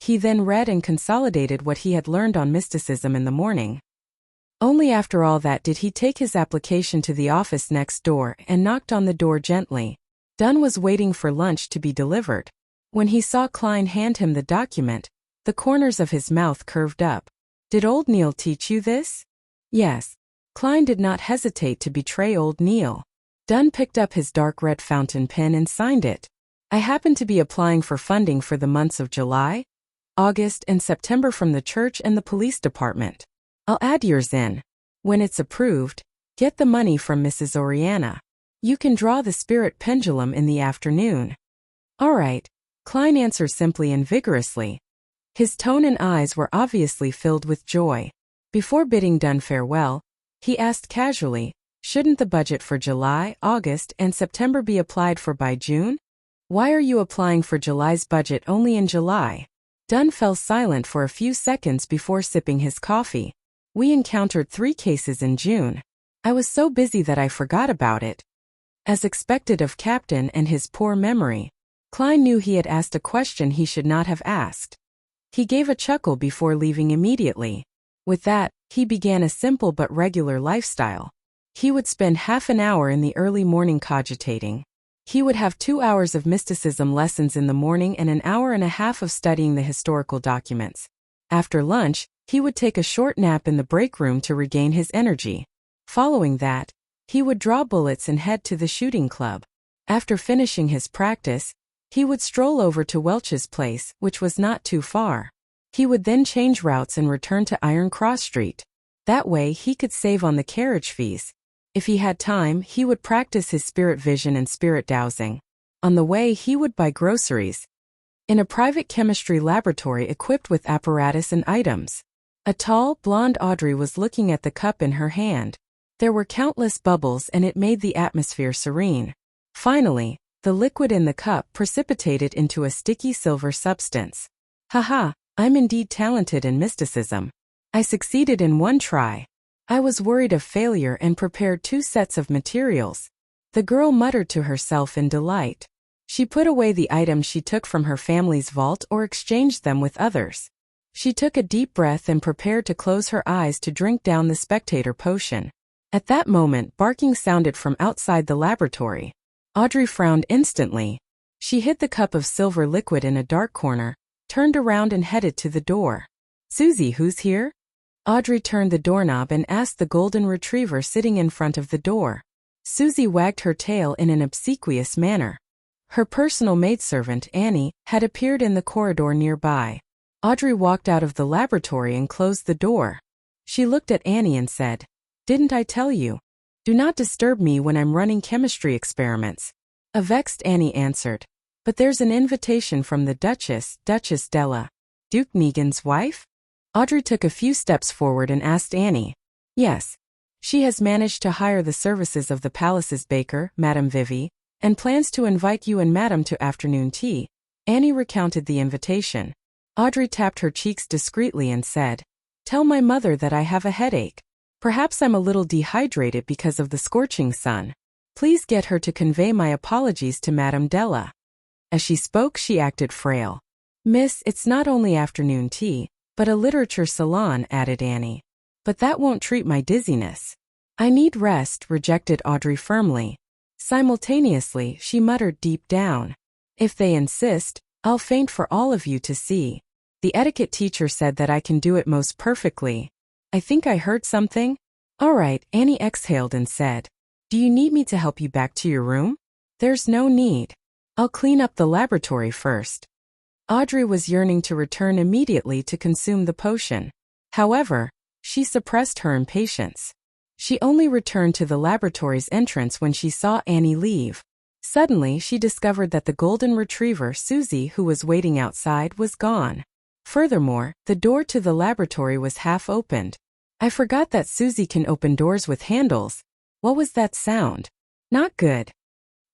A: He then read and consolidated what he had learned on mysticism in the morning. Only after all that did he take his application to the office next door and knocked on the door gently. Dunn was waiting for lunch to be delivered. When he saw Klein hand him the document, the corners of his mouth curved up. Did old Neil teach you this? Yes. Klein did not hesitate to betray old Neil. Dunn picked up his dark red fountain pen and signed it. I happen to be applying for funding for the months of July, August, and September from the church and the police department. I'll add yours in. When it's approved, get the money from Mrs. Oriana. You can draw the spirit pendulum in the afternoon. All right, Klein answered simply and vigorously. His tone and eyes were obviously filled with joy. Before bidding Dunn farewell, he asked casually, shouldn't the budget for July, August, and September be applied for by June? Why are you applying for July's budget only in July? Dunn fell silent for a few seconds before sipping his coffee. We encountered 3 cases in June. I was so busy that I forgot about it. As expected of Captain and his poor memory, Klein knew he had asked a question he should not have asked. He gave a chuckle before leaving immediately. With that, he began a simple but regular lifestyle. He would spend half an hour in the early morning cogitating. He would have 2 hours of mysticism lessons in the morning and an hour and a half of studying the historical documents. After lunch, he would take a short nap in the break room to regain his energy. Following that, he would draw bullets and head to the shooting club. After finishing his practice, he would stroll over to Welch's place, which was not too far. He would then change routes and return to Iron Cross Street. That way he could save on the carriage fees. If he had time, he would practice his spirit vision and spirit dowsing. On the way, he would buy groceries. In a private chemistry laboratory equipped with apparatus and items. A tall, blonde Audrey was looking at the cup in her hand. There were countless bubbles and it made the atmosphere serene. Finally, the liquid in the cup precipitated into a sticky silver substance. Haha, I'm indeed talented in mysticism. I succeeded in 1 try. I was worried of failure and prepared 2 sets of materials. The girl muttered to herself in delight. She put away the items she took from her family's vault or exchanged them with others. She took a deep breath and prepared to close her eyes to drink down the spectator potion. At that moment, barking sounded from outside the laboratory. Audrey frowned instantly. She hid the cup of silver liquid in a dark corner, turned around and headed to the door. Susie, who's here? Audrey turned the doorknob and asked the golden retriever sitting in front of the door. Susie wagged her tail in an obsequious manner. Her personal maidservant, Annie, had appeared in the corridor nearby. Audrey walked out of the laboratory and closed the door. She looked at Annie and said, "Didn't I tell you? Do not disturb me when I'm running chemistry experiments." A vexed Annie answered, "But there's an invitation from the Duchess Della, Duke Negan's wife?" Audrey took a few steps forward and asked Annie. "Yes. She has managed to hire the services of the palace's baker, Madame Vivi, and plans to invite you and Madame to afternoon tea." Annie recounted the invitation. Audrey tapped her cheeks discreetly and said, "Tell my mother that I have a headache. Perhaps I'm a little dehydrated because of the scorching sun. Please get her to convey my apologies to Madame Della." As she spoke, she acted frail. "Miss, it's not only afternoon tea, but a literature salon," added Annie. "But that won't treat my dizziness." "I need rest," rejected Audrey firmly. Simultaneously, she muttered deep down, "If they insist, I'll faint for all of you to see. The etiquette teacher said that I can do it most perfectly. I think I heard something." "All right," Annie exhaled and said, "Do you need me to help you back to your room?" "There's no need. I'll clean up the laboratory first." Audrey was yearning to return immediately to consume the potion. However, she suppressed her impatience. She only returned to the laboratory's entrance when she saw Annie leave. Suddenly, she discovered that the golden retriever, Susie, who was waiting outside, was gone. Furthermore, the door to the laboratory was half opened. "I forgot that Susie can open doors with handles. What was that sound? Not good."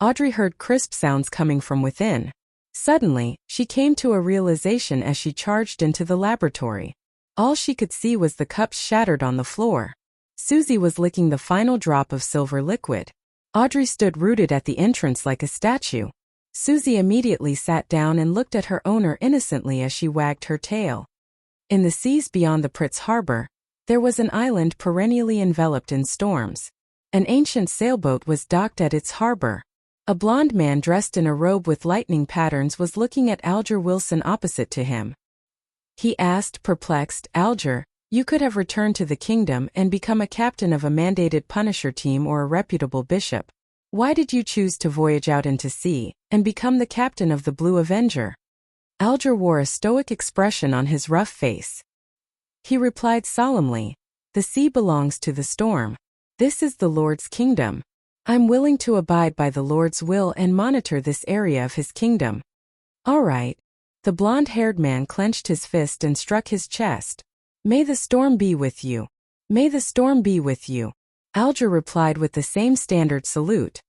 A: Audrey heard crisp sounds coming from within. Suddenly, she came to a realization as she charged into the laboratory. All she could see was the cups shattered on the floor. Susie was licking the final drop of silver liquid. Audrey stood rooted at the entrance like a statue. Susie immediately sat down and looked at her owner innocently as she wagged her tail. In the seas beyond the Pritz harbor, there was an island perennially enveloped in storms. An ancient sailboat was docked at its harbor. A blond man dressed in a robe with lightning patterns was looking at Alger Wilson opposite to him. He asked, perplexed, Alger, you could have returned to the kingdom and become a captain of a mandated Punisher team or a reputable bishop. Why did you choose to voyage out into sea and become the captain of the Blue Avenger? Alger wore a stoic expression on his rough face. He replied solemnly, the sea belongs to the storm. This is the Lord's kingdom. I'm willing to abide by the Lord's will and monitor this area of his kingdom. All right. The blonde-haired man clenched his fist and struck his chest. May the storm be with you. May the storm be with you. Alger replied with the same standard salute.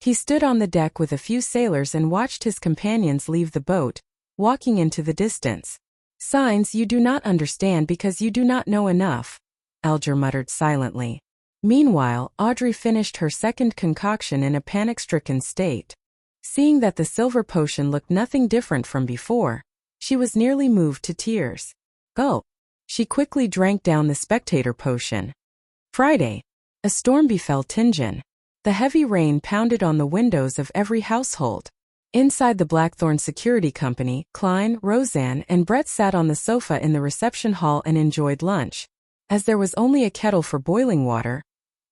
A: He stood on the deck with a few sailors and watched his companions leave the boat, walking into the distance. Signs you do not understand because you do not know enough, Alger muttered silently. Meanwhile, Audrey finished her second concoction in a panic-stricken state. Seeing that the silver potion looked nothing different from before, she was nearly moved to tears. Gulp! She quickly drank down the spectator potion. Friday. A storm befell Tingen. The heavy rain pounded on the windows of every household. Inside the Blackthorn Security Company, Klein, Roseanne, and Brett sat on the sofa in the reception hall and enjoyed lunch. As there was only a kettle for boiling water,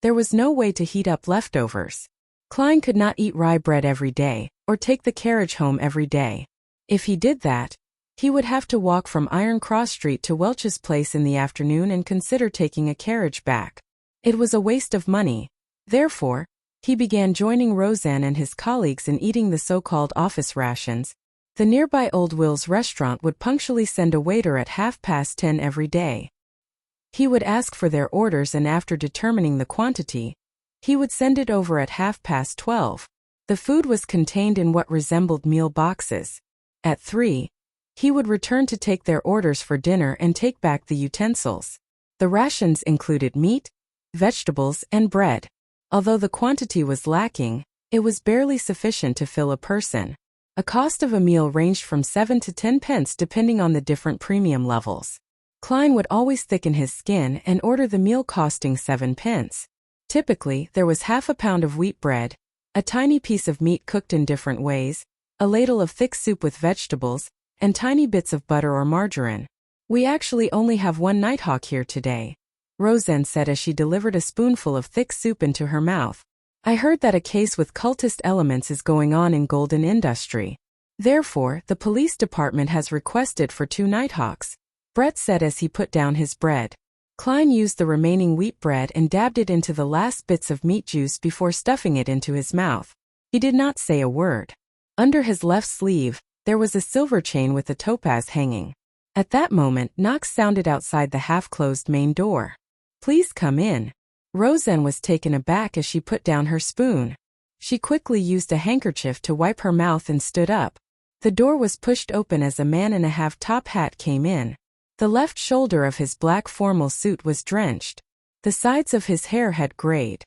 A: there was no way to heat up leftovers. Klein could not eat rye bread every day, or take the carriage home every day. If he did that, he would have to walk from Iron Cross Street to Welch's place in the afternoon and consider taking a carriage back. It was a waste of money. Therefore, he began joining Roseanne and his colleagues in eating the so-called office rations. The nearby Old Will's restaurant would punctually send a waiter at 10:30 every day. He would ask for their orders and after determining the quantity, he would send it over at 12:30. The food was contained in what resembled meal boxes. At 3, he would return to take their orders for dinner and take back the utensils. The rations included meat, vegetables, and bread. Although the quantity was lacking, it was barely sufficient to fill a person. A cost of a meal ranged from 7 to 10 pence depending on the different premium levels. Klein would always thicken his skin and order the meal costing 7 pence. Typically, there was half a pound of wheat bread, a tiny piece of meat cooked in different ways, a ladle of thick soup with vegetables, and tiny bits of butter or margarine. We actually only have one Nighthawk here today, Roseanne said as she delivered a spoonful of thick soup into her mouth. I heard that a case with cultist elements is going on in Golden Industry. Therefore, the police department has requested for 2 Nighthawks, Brett said as he put down his bread. Klein used the remaining wheat bread and dabbed it into the last bits of meat juice before stuffing it into his mouth. He did not say a word. Under his left sleeve, there was a silver chain with a topaz hanging. At that moment, knocks sounded outside the half-closed main door. Please come in. Roseanne was taken aback as she put down her spoon. She quickly used a handkerchief to wipe her mouth and stood up. The door was pushed open as a man in a half-top hat came in. The left shoulder of his black formal suit was drenched. The sides of his hair had grayed.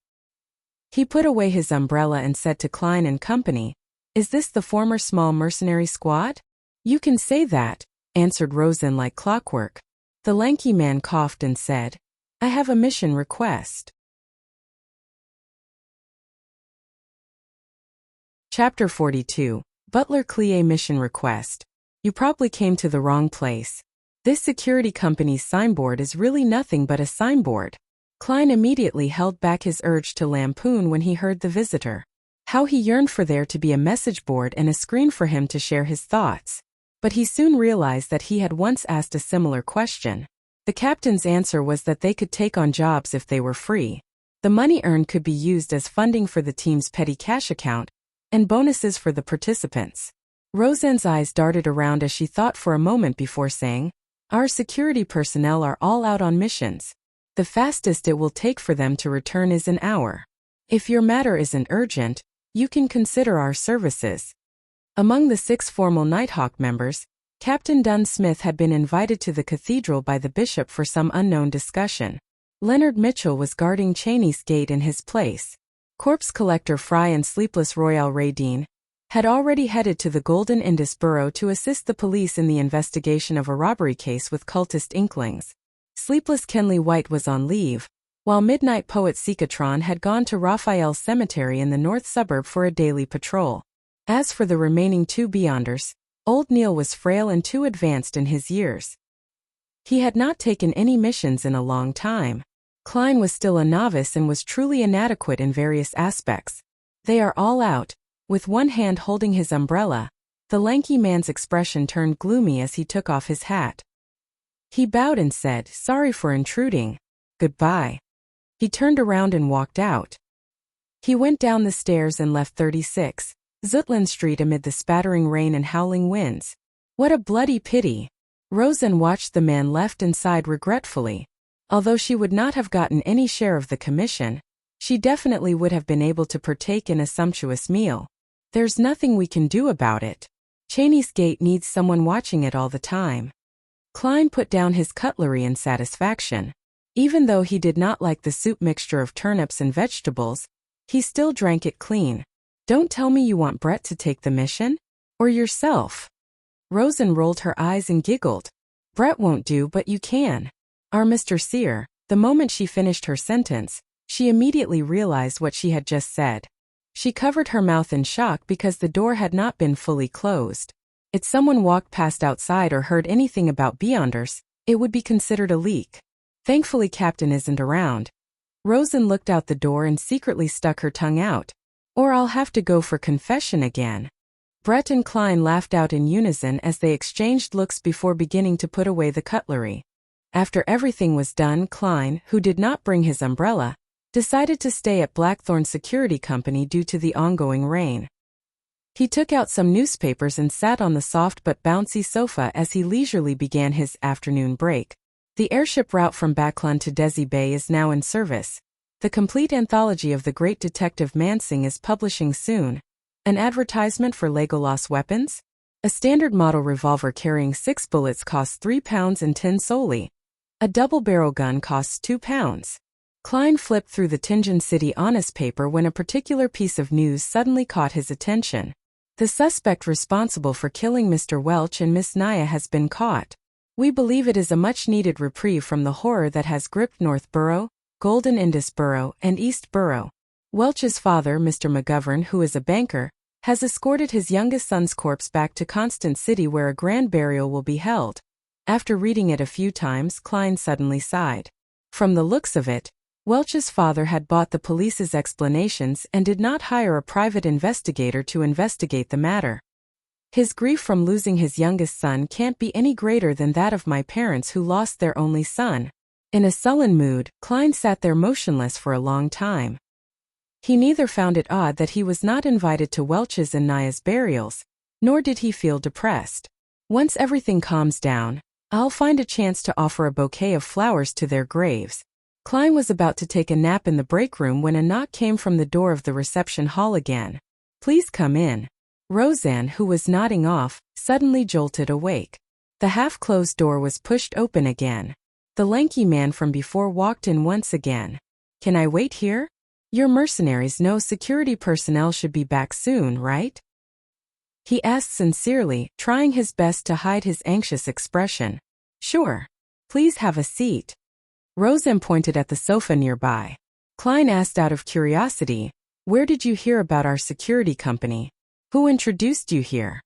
A: He put away his umbrella and said to Klein and Company, "Is this the former small mercenary squad?" "You can say that," answered Roseanne like clockwork. The lanky man coughed and said, "I have a mission request." Chapter 42. Butler Clie Mission Request. You probably came to the wrong place. This security company's signboard is really nothing but a signboard. Klein immediately held back his urge to lampoon when he heard the visitor. How he yearned for there to be a message board and a screen for him to share his thoughts. But he soon realized that he had once asked a similar question. The captain's answer was that they could take on jobs if they were free. The money earned could be used as funding for the team's petty cash account, and bonuses for the participants. Roseanne's eyes darted around as she thought for a moment before saying, "Our security personnel are all out on missions. The fastest it will take for them to return is an hour. If your matter isn't urgent, you can consider our services." Among the 6 formal Nighthawk members, Captain Dunn Smith had been invited to the cathedral by the bishop for some unknown discussion. Leonard Mitchell was guarding Cheney's gate in his place. Corpse Collector Fry and Sleepless Royale Radine had already headed to the Golden Indus Borough to assist the police in the investigation of a robbery case with cultist inklings. Sleepless Kenley White was on leave, while midnight poet Sikatron had gone to Raphael's cemetery in the north suburb for a daily patrol. As for the remaining two Beyonders, old Neil was frail and too advanced in his years. He had not taken any missions in a long time. Klein was still a novice and was truly inadequate in various aspects. They are all out. With one hand holding his umbrella, the lanky man's expression turned gloomy as he took off his hat. He bowed and said, "Sorry for intruding. Goodbye." He turned around and walked out. He went down the stairs and left 36 Zutland Street amid the spattering rain and howling winds. What a bloody pity! Rosen watched the man left and sighed regretfully. Although she would not have gotten any share of the commission, she definitely would have been able to partake in a sumptuous meal. There's nothing we can do about it. Cheney's Gate needs someone watching it all the time. Klein put down his cutlery in satisfaction. Even though he did not like the soup mixture of turnips and vegetables, he still drank it clean. Don't tell me you want Brett to take the mission? Or yourself? Rosen rolled her eyes and giggled. Brett won't do, but you can. Our Mr. Sear. The moment she finished her sentence, she immediately realized what she had just said. She covered her mouth in shock because the door had not been fully closed. If someone walked past outside or heard anything about Beyonders, it would be considered a leak. Thankfully Captain isn't around. Rosen looked out the door and secretly stuck her tongue out. Or I'll have to go for confession again. Brett and Klein laughed out in unison as they exchanged looks before beginning to put away the cutlery. After everything was done, Klein, who did not bring his umbrella, decided to stay at Blackthorn Security Company due to the ongoing rain. He took out some newspapers and sat on the soft but bouncy sofa as he leisurely began his afternoon break. The airship route from Backlund to Desi Bay is now in service. The complete anthology of the great detective Mansing is publishing soon. An advertisement for Legolas weapons? A standard model revolver carrying 6 bullets costs £3 and 10 solely. A double-barrel gun costs £2. Klein flipped through the Tingen City Honest paper when a particular piece of news suddenly caught his attention. The suspect responsible for killing Mr. Welch and Miss Naya has been caught. We believe it is a much-needed reprieve from the horror that has gripped North Borough, Golden Indus Borough, and East Borough. Welch's father, Mr. McGovern, who is a banker, has escorted his youngest son's corpse back to Constant City where a grand burial will be held. After reading it a few times, Klein suddenly sighed. From the looks of it, Welch's father had bought the police's explanations and did not hire a private investigator to investigate the matter. His grief from losing his youngest son can't be any greater than that of my parents who lost their only son. In a sullen mood, Klein sat there motionless for a long time. He neither found it odd that he was not invited to Welch's and Naya's burials, nor did he feel depressed. Once everything calms down, I'll find a chance to offer a bouquet of flowers to their graves. Klein was about to take a nap in the break room when a knock came from the door of the reception hall again. Please come in. Roseanne, who was nodding off, suddenly jolted awake. The half-closed door was pushed open again. The lanky man from before walked in once again. Can I wait here? Your mercenaries know security personnel should be back soon, right? He asked sincerely, trying his best to hide his anxious expression. Sure. Please have a seat. Rosen pointed at the sofa nearby. Klein asked out of curiosity, where did you hear about our security company? Who introduced you here?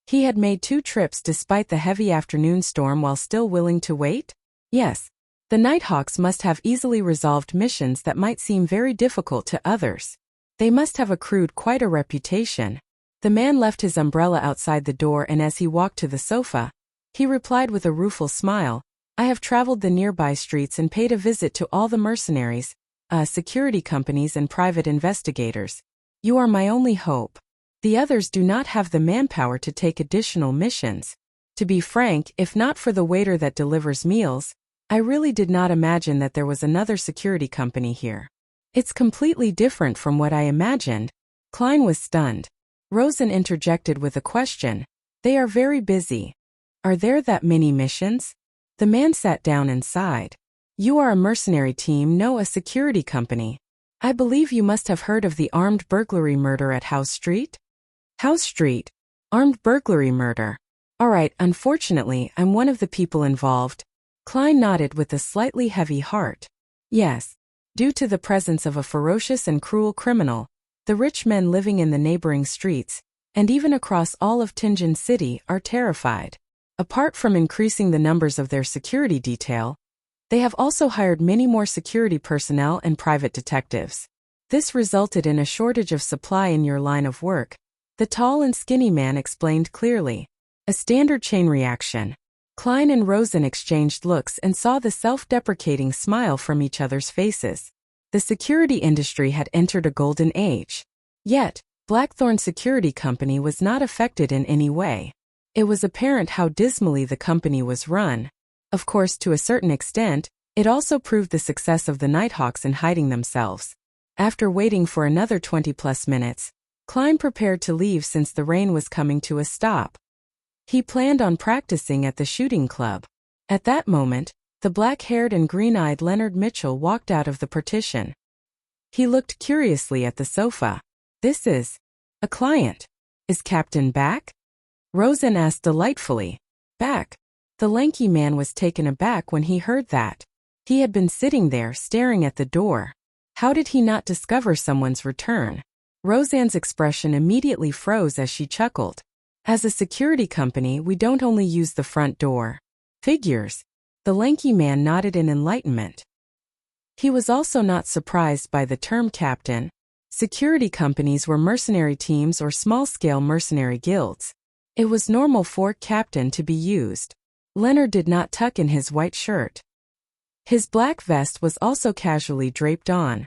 A: He had made 2 trips despite the heavy afternoon storm while still willing to wait? Yes. The Nighthawks must have easily resolved missions that might seem very difficult to others. They must have accrued quite a reputation. The man left his umbrella outside the door and as he walked to the sofa, he replied with a rueful smile, I have traveled the nearby streets and paid a visit to all the mercenaries, security companies and private investigators. You are my only hope. The others do not have the manpower to take additional missions. To be frank, if not for the waiter that delivers meals, I really did not imagine that there was another security company here. It's completely different from what I imagined. Klein was stunned. Rosen interjected with a question. They are very busy. Are there that many missions? The man sat down and sighed. You are a mercenary team, no a security company. I believe you must have heard of the armed burglary murder at House Street? House Street? Armed burglary murder. All right, unfortunately, I'm one of the people involved. Klein nodded with a slightly heavy heart. Yes. Due to the presence of a ferocious and cruel criminal, the rich men living in the neighboring streets, and even across all of Tianjin City, are terrified. Apart from increasing the numbers of their security detail, they have also hired many more security personnel and private detectives. This resulted in a shortage of supply in your line of work, the tall and skinny man explained clearly. A standard chain reaction. Klein and Rosen exchanged looks and saw the self-deprecating smile from each other's faces. The security industry had entered a golden age. Yet, Blackthorn Security Company was not affected in any way. It was apparent how dismally the company was run. Of course, to a certain extent, it also proved the success of the Nighthawks in hiding themselves. After waiting for another 20+ minutes, Klein prepared to leave since the rain was coming to a stop. He planned on practicing at the shooting club. At that moment, the black-haired and green-eyed Leonard Mitchell walked out of the partition. He looked curiously at the sofa. "This is a client. Is Captain back?" Rosen asked delightfully. "Back?" The lanky man was taken aback when he heard that. He had been sitting there staring at the door. How did he not discover someone's return? Roseanne's expression immediately froze as she chuckled. "As a security company, we don't only use the front door." "Figures." The lanky man nodded in enlightenment. He was also not surprised by the term captain. Security companies were mercenary teams or small-scale mercenary guilds. It was normal for captain to be used. Leonard did not tuck in his white shirt. His black vest was also casually draped on.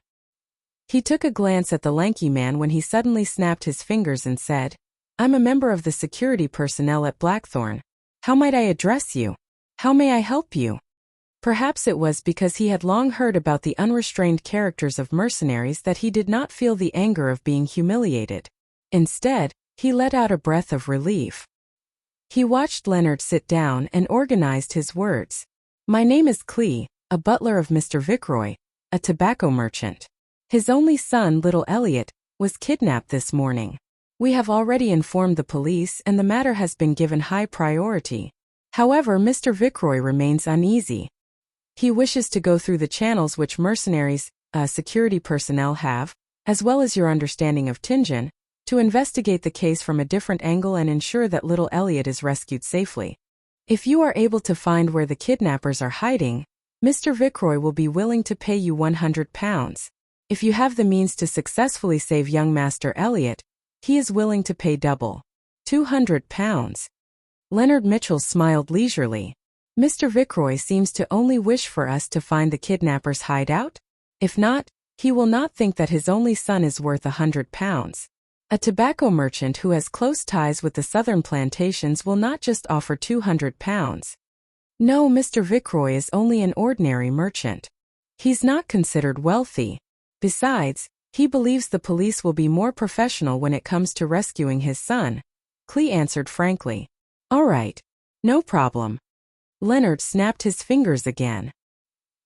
A: He took a glance at the lanky man when he suddenly snapped his fingers and said, "I'm a member of the security personnel at Blackthorn. How might I address you? How may I help you?" Perhaps it was because he had long heard about the unrestrained characters of mercenaries that he did not feel the anger of being humiliated. Instead, he let out a breath of relief. He watched Leonard sit down and organized his words. "My name is Klee, a butler of Mr. Vickroy, a tobacco merchant. His only son, little Elliot, was kidnapped this morning. We have already informed the police and the matter has been given high priority. However, Mr. Vickroy remains uneasy. He wishes to go through the channels which mercenaries, security personnel have, as well as your understanding of Tianjin, to investigate the case from a different angle and ensure that little Elliot is rescued safely. If you are able to find where the kidnappers are hiding, Mr. Vickroy will be willing to pay you £100. If you have the means to successfully save young Master Elliot, he is willing to pay double. £200. Leonard Mitchell smiled leisurely. "Mr. Vickroy seems to only wish for us to find the kidnappers' hideout? If not, he will not think that his only son is worth £100. A tobacco merchant who has close ties with the southern plantations will not just offer £200. No, Mr. Vickroy is only an ordinary merchant. He's not considered wealthy. Besides, he believes the police will be more professional when it comes to rescuing his son," Klee answered frankly. "All right. No problem." Leonard snapped his fingers again.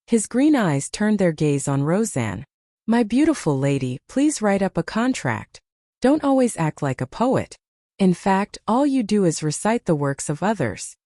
A: His green eyes turned their gaze on Roseanne. "My beautiful lady, please write up a contract. Don't always act like a poet. In fact, all you do is recite the works of others."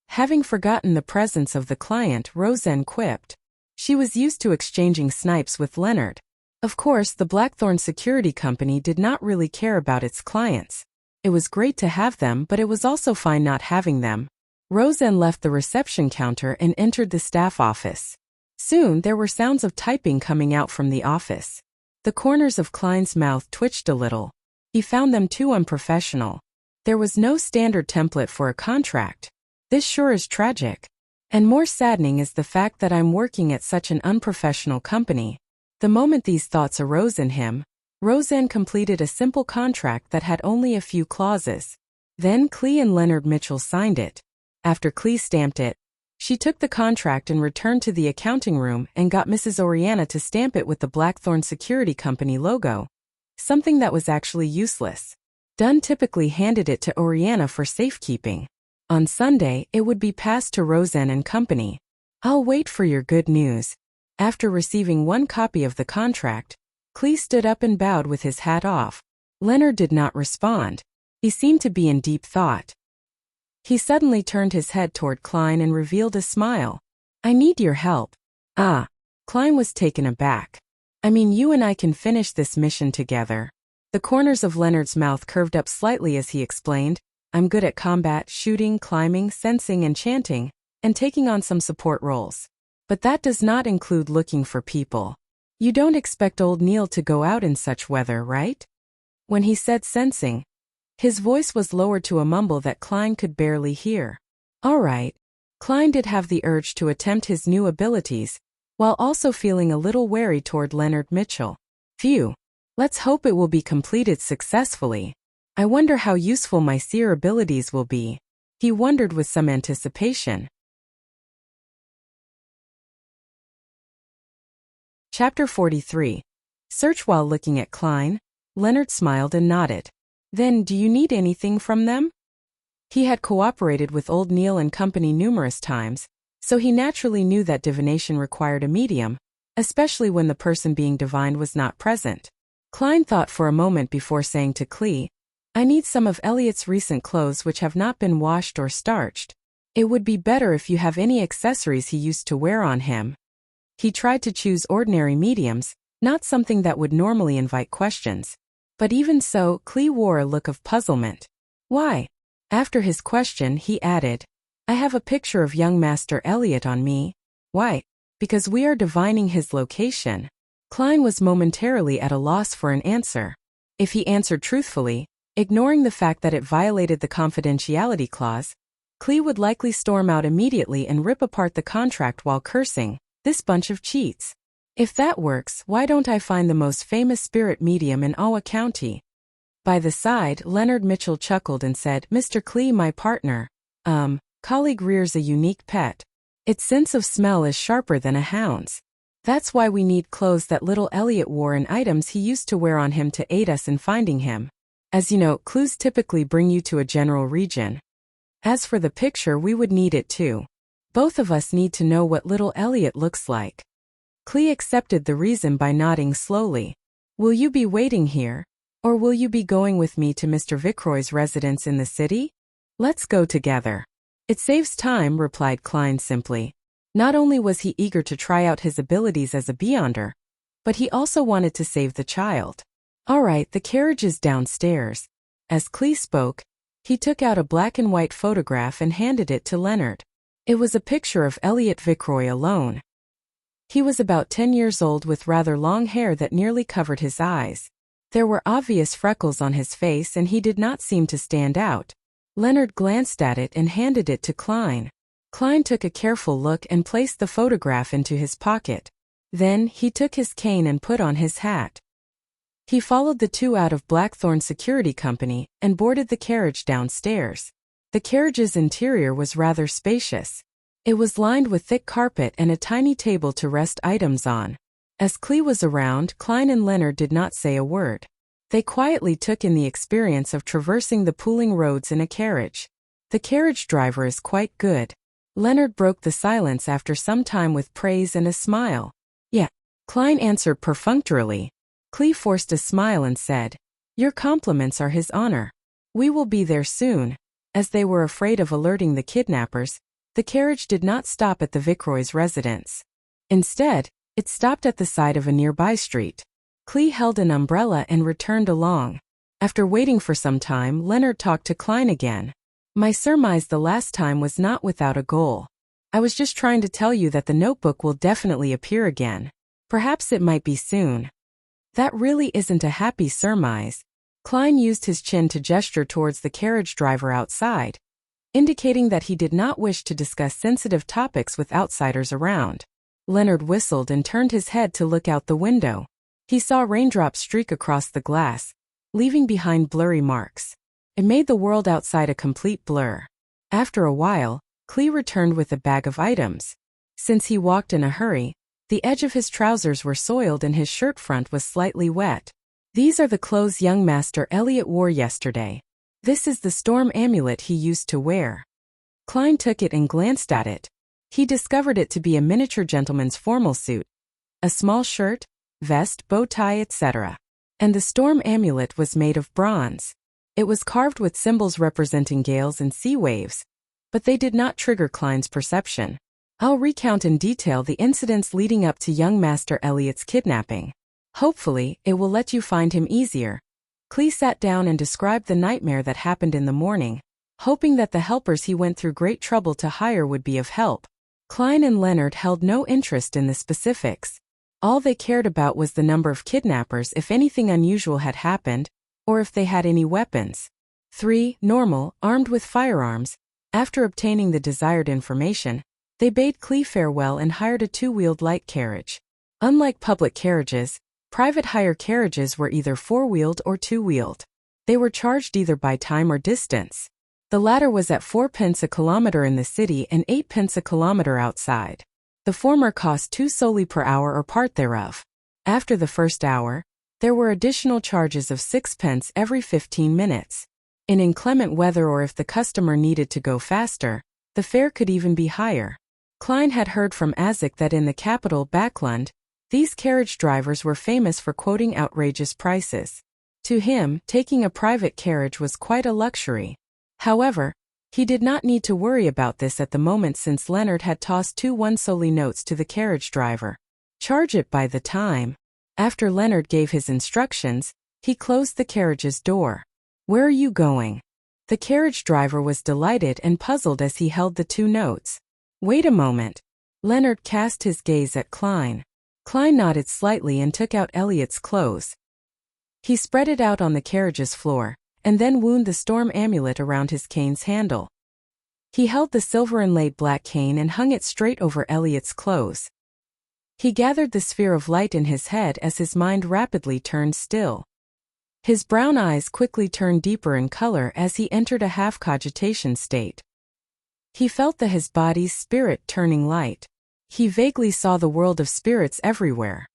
A: Having forgotten the presence of the client, Roseanne quipped. She was used to exchanging snipes with Leonard. Of course, the Blackthorn Security Company did not really care about its clients. It was great to have them, but it was also fine not having them. Roseanne left the reception counter and entered the staff office. Soon, there were sounds of typing coming out from the office. The corners of Klein's mouth twitched a little. He found them too unprofessional. There was no standard template for a contract. This sure is tragic. And more saddening is the fact that I'm working at such an unprofessional company. The moment these thoughts arose in him, Roseanne completed a simple contract that had only a few clauses. Then Klee and Leonard Mitchell signed it. After Klee stamped it, she took the contract and returned to the accounting room and got Mrs. Oriana to stamp it with the Blackthorn Security Company logo. Something that was actually useless. Dunn typically handed it to Oriana for safekeeping. On Sunday, it would be passed to Roseanne and Company. "I'll wait for your good news." After receiving one copy of the contract, Klee stood up and bowed with his hat off. Leonard did not respond. He seemed to be in deep thought. He suddenly turned his head toward Klein and revealed a smile. "I need your help." "Ah." Klein was taken aback. I mean, you and I can finish this mission together. The corners of Leonard's mouth curved up slightly as he explained, I'm good at combat, shooting, climbing, sensing, and chanting, and taking on some support roles. But that does not include looking for people. You don't expect old Neil to go out in such weather, right? When he said sensing, his voice was lowered to a mumble that Klein could barely hear. All right. Klein did have the urge to attempt his new abilities, while also feeling a little wary toward Leonard Mitchell. Phew. Let's hope it will be completed successfully. I wonder how useful my seer abilities will be. He wondered with some anticipation. Chapter 43. Search. While looking at Klein, Leonard smiled and nodded. Then, do you need anything from them? He had cooperated with old Neil and company numerous times, so he naturally knew that divination required a medium, especially when the person being divined was not present. Klein thought for a moment before saying to Klee, I need some of Elliot's recent clothes which have not been washed or starched. It would be better if you have any accessories he used to wear on him. He tried to choose ordinary mediums, not something that would normally invite questions. But even so, Klee wore a look of puzzlement. Why? After his question, he added, I have a picture of young Master Elliot on me. Why? Because we are divining his location. Klein was momentarily at a loss for an answer. If he answered truthfully, ignoring the fact that it violated the confidentiality clause, Klee would likely storm out immediately and rip apart the contract while cursing, this bunch of cheats. If that works, why don't I find the most famous spirit medium in Owa County? By the side, Leonard Mitchell chuckled and said, Mr. Klee, my partner, colleague rears a unique pet. Its sense of smell is sharper than a hound's. That's why we need clothes that little Elliot wore and items he used to wear on him to aid us in finding him. As you know, clues typically bring you to a general region. As for the picture, we would need it too. Both of us need to know what little Elliot looks like. Klee accepted the reason by nodding slowly. Will you be waiting here? Or will you be going with me to Mr. Vickroy's residence in the city? Let's go together. It saves time, replied Klein simply. Not only was he eager to try out his abilities as a beyonder, but he also wanted to save the child. All right, the carriage is downstairs. As Klee spoke, he took out a black and white photograph and handed it to Leonard. It was a picture of Elliot Vickroy alone. He was about 10 years old with rather long hair that nearly covered his eyes. There were obvious freckles on his face and he did not seem to stand out. Leonard glanced at it and handed it to Klein. Klein took a careful look and placed the photograph into his pocket. Then, he took his cane and put on his hat. He followed the two out of Blackthorn Security Company and boarded the carriage downstairs. The carriage's interior was rather spacious. It was lined with thick carpet and a tiny table to rest items on. As Klee was around, Klein and Leonard did not say a word. They quietly took in the experience of traversing the pooling roads in a carriage. The carriage driver is quite good. Leonard broke the silence after some time with praise and a smile. Yeah. Klein answered perfunctorily. Klee forced a smile and said, Your compliments are his honor. We will be there soon. As they were afraid of alerting the kidnappers, the carriage did not stop at the Vickroy's residence. Instead, it stopped at the side of a nearby street. Klee held an umbrella and returned along. After waiting for some time, Leonard talked to Klein again. My surmise the last time was not without a goal. I was just trying to tell you that the notebook will definitely appear again. Perhaps it might be soon. That really isn't a happy surmise. Klein used his chin to gesture towards the carriage driver outside, indicating that he did not wish to discuss sensitive topics with outsiders around. Leonard whistled and turned his head to look out the window. He saw raindrops streak across the glass, leaving behind blurry marks. It made the world outside a complete blur. After a while, Klee returned with a bag of items. Since he walked in a hurry, the edge of his trousers were soiled and his shirt front was slightly wet. These are the clothes young Master Elliot wore yesterday. This is the storm amulet he used to wear. Klein took it and glanced at it. He discovered it to be a miniature gentleman's formal suit, a small shirt, vest, bow tie, etc. And the storm amulet was made of bronze. It was carved with symbols representing gales and sea waves, but they did not trigger Klein's perception. I'll recount in detail the incidents leading up to young Master Elliot's kidnapping. Hopefully, it will let you find him easier. Clee sat down and described the nightmare that happened in the morning, hoping that the helpers he went through great trouble to hire would be of help. Klein and Leonard held no interest in the specifics. All they cared about was the number of kidnappers if anything unusual had happened, or if they had any weapons. 3. Normal, armed with firearms. After obtaining the desired information, they bade Clee farewell and hired a two-wheeled light carriage. Unlike public carriages, private hire carriages were either four-wheeled or two-wheeled. They were charged either by time or distance. The latter was at 4 pence a kilometer in the city and 8 pence a kilometer outside. The former cost 2 solely per hour or part thereof. After the first hour, there were additional charges of 6 pence every 15 minutes. In inclement weather or if the customer needed to go faster, the fare could even be higher. Klein had heard from Azek that in the capital Backlund, these carriage drivers were famous for quoting outrageous prices. To him, taking a private carriage was quite a luxury. However, he did not need to worry about this at the moment since Leonard had tossed 2 one-solely notes to the carriage driver. Charge it by the time. After Leonard gave his instructions, he closed the carriage's door. Where are you going? The carriage driver was delighted and puzzled as he held the 2 notes. Wait a moment. Leonard cast his gaze at Klein. Klein nodded slightly and took out Elliot's clothes. He spread it out on the carriage's floor, and then wound the storm amulet around his cane's handle. He held the silver inlaid black cane and hung it straight over Elliot's clothes. He gathered the sphere of light in his head as his mind rapidly turned still. His brown eyes quickly turned deeper in color as he entered a half-cogitation state. He felt his body's spirit turning light. He vaguely saw the world of spirits everywhere.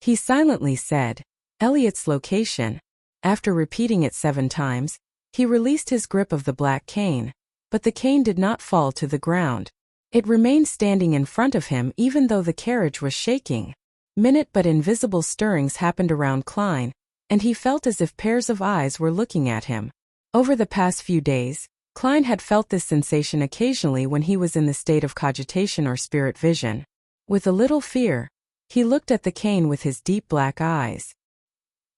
A: He silently said, Elliot's location. After repeating it 7 times, he released his grip of the black cane, but the cane did not fall to the ground. It remained standing in front of him even though the carriage was shaking. Minute but invisible stirrings happened around Klein, and he felt as if pairs of eyes were looking at him. Over the past few days, Klein had felt this sensation occasionally when he was in the state of cogitation or spirit vision. With a little fear, he looked at the cane with his deep black eyes.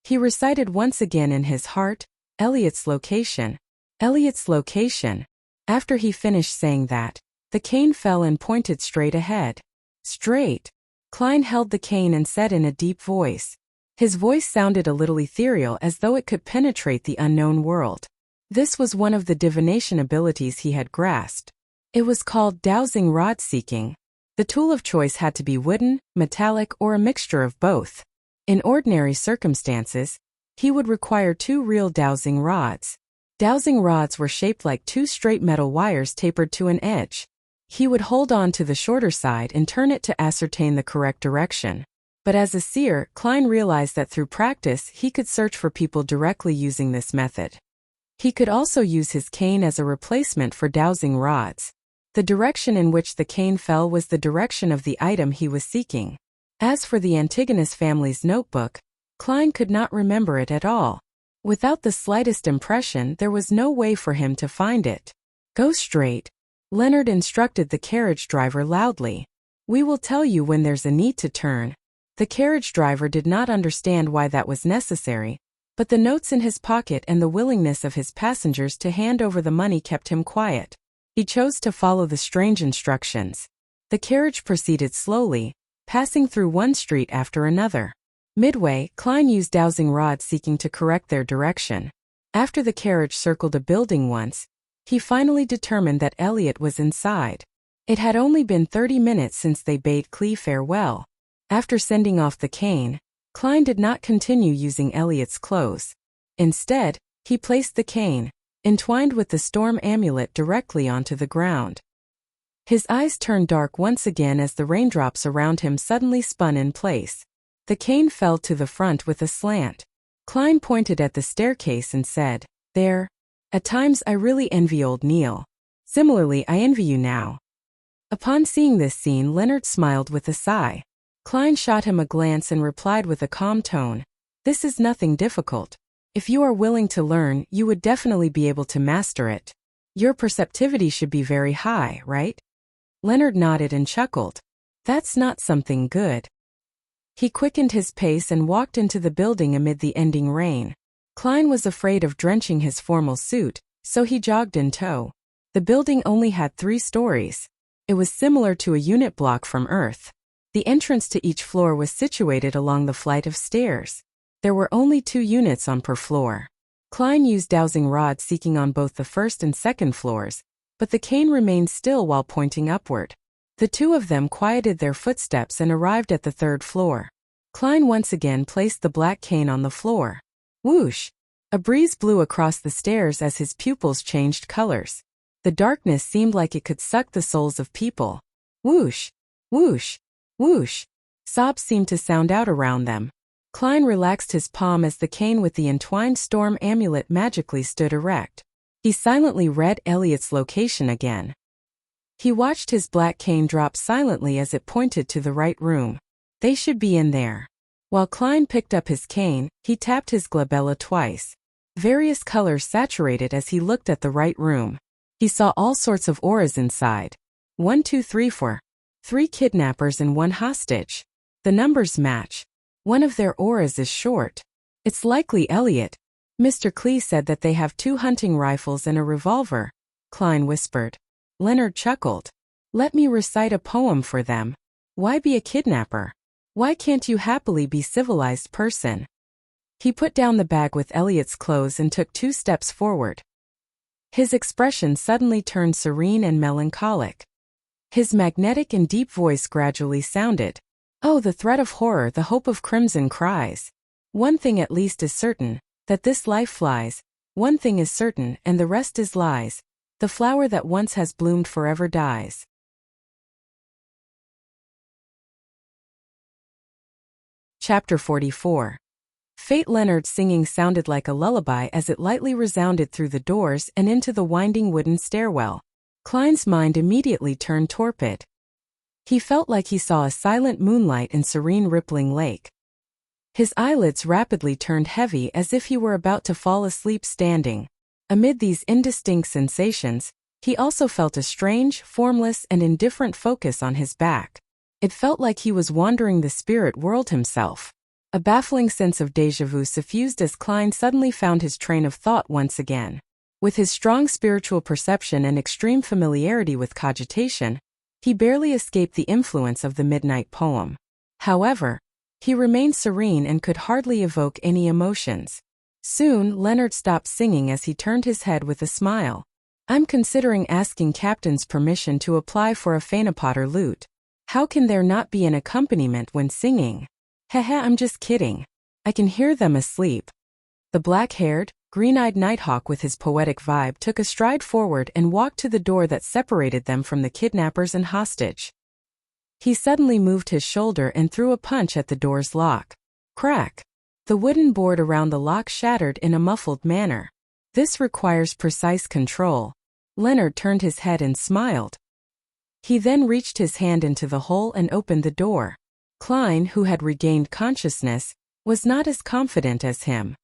A: He recited once again in his heart, Elliot's location. Elliot's location. After he finished saying that, the cane fell and pointed straight ahead. Straight. Klein held the cane and said in a deep voice. His voice sounded a little ethereal as though it could penetrate the unknown world. This was one of the divination abilities he had grasped. It was called dowsing rod seeking. The tool of choice had to be wooden, metallic, or a mixture of both. In ordinary circumstances, he would require 2 real dowsing rods. Dowsing rods were shaped like 2 straight metal wires tapered to an edge. He would hold on to the shorter side and turn it to ascertain the correct direction. But as a seer, Klein realized that through practice he could search for people directly using this method. He could also use his cane as a replacement for dowsing rods. The direction in which the cane fell was the direction of the item he was seeking. As for the Antigonus family's notebook, Klein could not remember it at all. Without the slightest impression, there was no way for him to find it. Go straight. Leonard instructed the carriage driver loudly. We will tell you when there's a need to turn. The carriage driver did not understand why that was necessary, but the notes in his pocket and the willingness of his passengers to hand over the money kept him quiet. He chose to follow the strange instructions. The carriage proceeded slowly, passing through one street after another. Midway, Klein used dowsing rods seeking to correct their direction. After the carriage circled a building once, he finally determined that Elliot was inside. It had only been 30 minutes since they bade Clee farewell. After sending off the cane, Klein did not continue using Elliot's clothes. Instead, he placed the cane, entwined with the storm amulet, directly onto the ground. His eyes turned dark once again as the raindrops around him suddenly spun in place. The cane fell to the front with a slant. Klein pointed at the staircase and said, There. At times I really envy old Neil. Similarly, I envy you now. Upon seeing this scene, Leonard smiled with a sigh. Klein shot him a glance and replied with a calm tone, This is nothing difficult. If you are willing to learn, you would definitely be able to master it. Your perceptivity should be very high, right? Leonard nodded and chuckled. That's not something good. He quickened his pace and walked into the building amid the ending rain. Klein was afraid of drenching his formal suit, so he jogged in tow. The building only had 3 stories. It was similar to a unit block from Earth. The entrance to each floor was situated along the flight of stairs. There were only 2 units on per floor. Klein used dowsing rods seeking on both the first and second floors, but the cane remained still while pointing upward. The 2 of them quieted their footsteps and arrived at the 3rd floor. Klein once again placed the black cane on the floor. Whoosh! A breeze blew across the stairs as his pupils changed colors. The darkness seemed like it could suck the souls of people. Whoosh! Whoosh! Whoosh! Sobs seemed to sound out around them. Klein relaxed his palm as the cane with the entwined storm amulet magically stood erect. He silently read Elliot's location again. He watched his black cane drop silently as it pointed to the right room. They should be in there. While Klein picked up his cane, he tapped his glabella twice. Various colors saturated as he looked at the right room. He saw all sorts of auras inside. 1, 2, 3, 4. 3 kidnappers and 1 hostage. The numbers match. One of their auras is short. It's likely Elliot. Mr. Klee said that they have 2 hunting rifles and a revolver, Klein whispered. Leonard chuckled. Let me recite a poem for them. Why be a kidnapper? Why can't you happily be a civilized person? He put down the bag with Elliot's clothes and took 2 steps forward. His expression suddenly turned serene and melancholic. His magnetic and deep voice gradually sounded. Oh, the threat of horror, the hope of crimson cries. One thing at least is certain, that this life flies. One thing is certain, and the rest is lies. The flower that once has bloomed forever dies. Chapter 44. Fate. Leonard's singing sounded like a lullaby as it lightly resounded through the doors and into the winding wooden stairwell. Klein's mind immediately turned torpid. He felt like he saw a silent moonlight and serene rippling lake. His eyelids rapidly turned heavy as if he were about to fall asleep standing. Amid these indistinct sensations, he also felt a strange, formless, and indifferent focus on his back. It felt like he was wandering the spirit world himself. A baffling sense of déjà vu suffused as Klein suddenly found his train of thought once again. With his strong spiritual perception and extreme familiarity with cogitation, he barely escaped the influence of the midnight poem. However, he remained serene and could hardly evoke any emotions. Soon, Leonard stopped singing as he turned his head with a smile. I'm considering asking Captain's permission to apply for a phanepotter lute. How can there not be an accompaniment when singing? Haha, I'm just kidding. I can hear them asleep. The black-haired, green-eyed Nighthawk with his poetic vibe took a stride forward and walked to the door that separated them from the kidnappers and hostage. He suddenly moved his shoulder and threw a punch at the door's lock. Crack! The wooden board around the lock shattered in a muffled manner. This requires precise control. Leonard turned his head and smiled. He then reached his hand into the hole and opened the door. Klein, who had regained consciousness, was not as confident as him.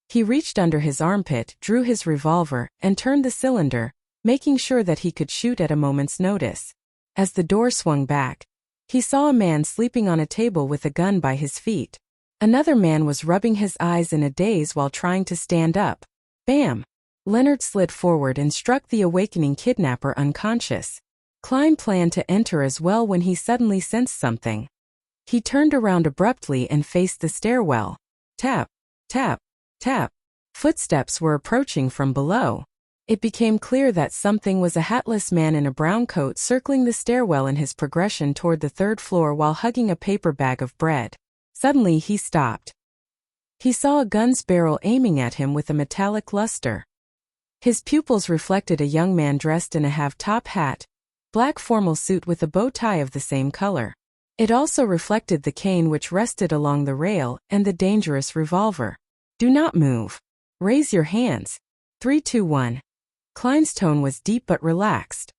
A: He reached under his armpit, drew his revolver, and turned the cylinder, making sure that he could shoot at a moment's notice. As the door swung back, he saw a man sleeping on a table with a gun by his feet. Another man was rubbing his eyes in a daze while trying to stand up. Bam! Leonard slid forward and struck the awakening kidnapper unconscious. Klein planned to enter as well when he suddenly sensed something. He turned around abruptly and faced the stairwell. Tap, tap, tap. Footsteps were approaching from below. It became clear that something was a hatless man in a brown coat circling the stairwell in his progression toward the 3rd floor while hugging a paper bag of bread. Suddenly he stopped. He saw a gun's barrel aiming at him with a metallic luster. His pupils reflected a young man dressed in a half-top hat, black formal suit with a bow tie of the same color. It also reflected the cane which rested along the rail and the dangerous revolver. Do not move. Raise your hands. 3, 2, 1. Klein's tone was deep but relaxed.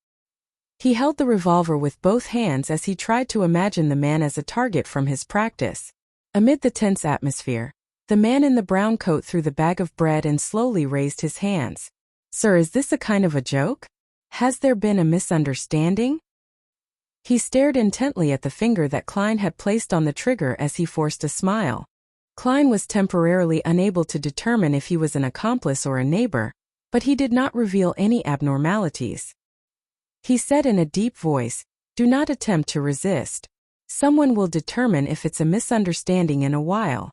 A: He held the revolver with both hands as he tried to imagine the man as a target from his practice. Amid the tense atmosphere, the man in the brown coat threw the bag of bread and slowly raised his hands. Sir, is this a kind of a joke? Has there been a misunderstanding? He stared intently at the finger that Klein had placed on the trigger as he forced a smile. Klein was temporarily unable to determine if he was an accomplice or a neighbor, but he did not reveal any abnormalities. He said in a deep voice, "Do not attempt to resist. Someone will determine if it's a misunderstanding in a while."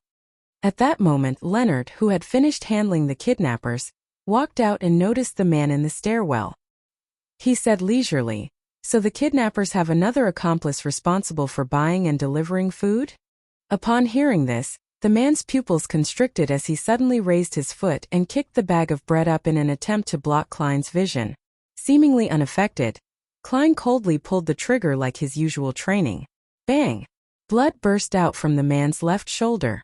A: At that moment, Leonard, who had finished handling the kidnappers, walked out and noticed the man in the stairwell. He said leisurely, "So the kidnappers have another accomplice responsible for buying and delivering food?" Upon hearing this, the man's pupils constricted as he suddenly raised his foot and kicked the bag of bread up in an attempt to block Klein's vision. Seemingly unaffected, Klein coldly pulled the trigger like his usual training. Bang! Blood burst out from the man's left shoulder.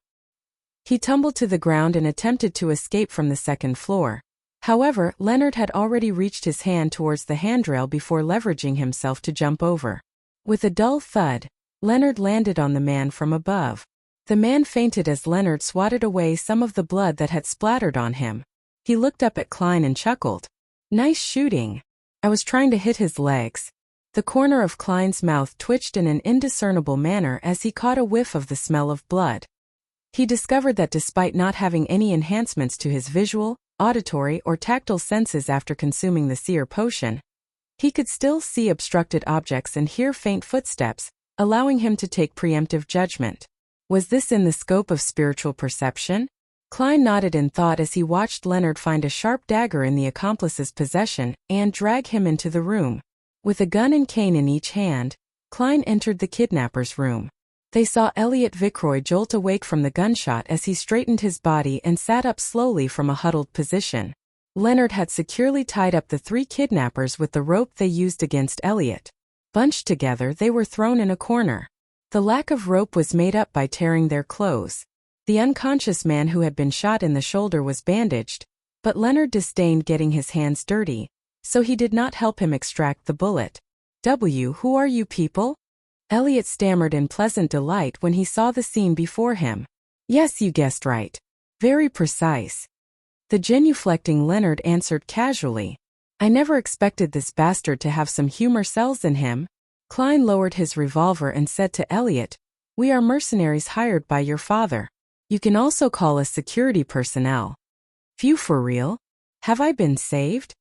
A: He tumbled to the ground and attempted to escape from the second floor. However, Leonard had already reached his hand towards the handrail before leveraging himself to jump over. With a dull thud, Leonard landed on the man from above. The man fainted as Leonard swatted away some of the blood that had splattered on him. He looked up at Klein and chuckled. "Nice shooting. I was trying to hit his legs." The corner of Klein's mouth twitched in an indiscernible manner as he caught a whiff of the smell of blood. He discovered that despite not having any enhancements to his visual, auditory, or tactile senses after consuming the seer potion, he could still see obstructed objects and hear faint footsteps, allowing him to take preemptive judgment. Was this in the scope of spiritual perception? Klein nodded in thought as he watched Leonard find a sharp dagger in the accomplice's possession and drag him into the room. With a gun and cane in each hand, Klein entered the kidnapper's room. They saw Elliot Vickroy jolt awake from the gunshot as he straightened his body and sat up slowly from a huddled position. Leonard had securely tied up the 3 kidnappers with the rope they used against Elliot. Bunched together, they were thrown in a corner. The lack of rope was made up by tearing their clothes. The unconscious man who had been shot in the shoulder was bandaged, but Leonard disdained getting his hands dirty, so he did not help him extract the bullet. Who are you people?" Elliot stammered in pleasant delight when he saw the scene before him. "Yes, you guessed right. Very precise." The genuflecting Leonard answered casually. "I never expected this bastard to have some humor cells in him." Klein lowered his revolver and said to Elliot, "We are mercenaries hired by your father. You can also call us security personnel." "Phew, for real? Have I been saved?"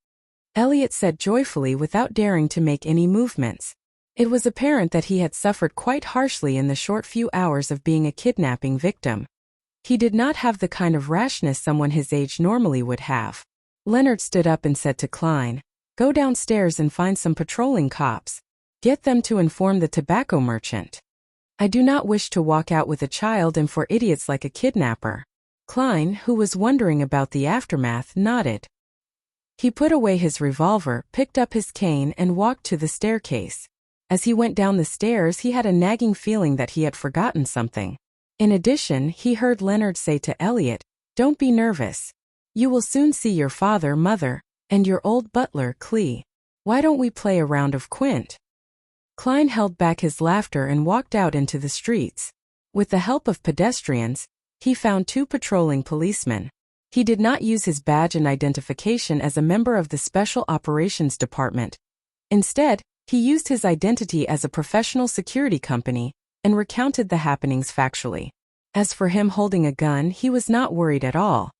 A: Elliot said joyfully without daring to make any movements. It was apparent that he had suffered quite harshly in the short few hours of being a kidnapping victim. He did not have the kind of rashness someone his age normally would have. Leonard stood up and said to Klein, "Go downstairs and find some patrolling cops. Get them to inform the tobacco merchant. I do not wish to walk out with a child and for idiots like a kidnapper." Klein, who was wondering about the aftermath, nodded. He put away his revolver, picked up his cane and walked to the staircase. As he went down the stairs, he had a nagging feeling that he had forgotten something. In addition, he heard Leonard say to Elliot, "Don't be nervous. You will soon see your father, mother, and your old butler, Clee. Why don't we play a round of quint?" Klein held back his laughter and walked out into the streets. With the help of pedestrians, he found 2 patrolling policemen. He did not use his badge and identification as a member of the Special Operations Department. Instead, he used his identity as a professional security company and recounted the happenings factually. As for him holding a gun, he was not worried at all.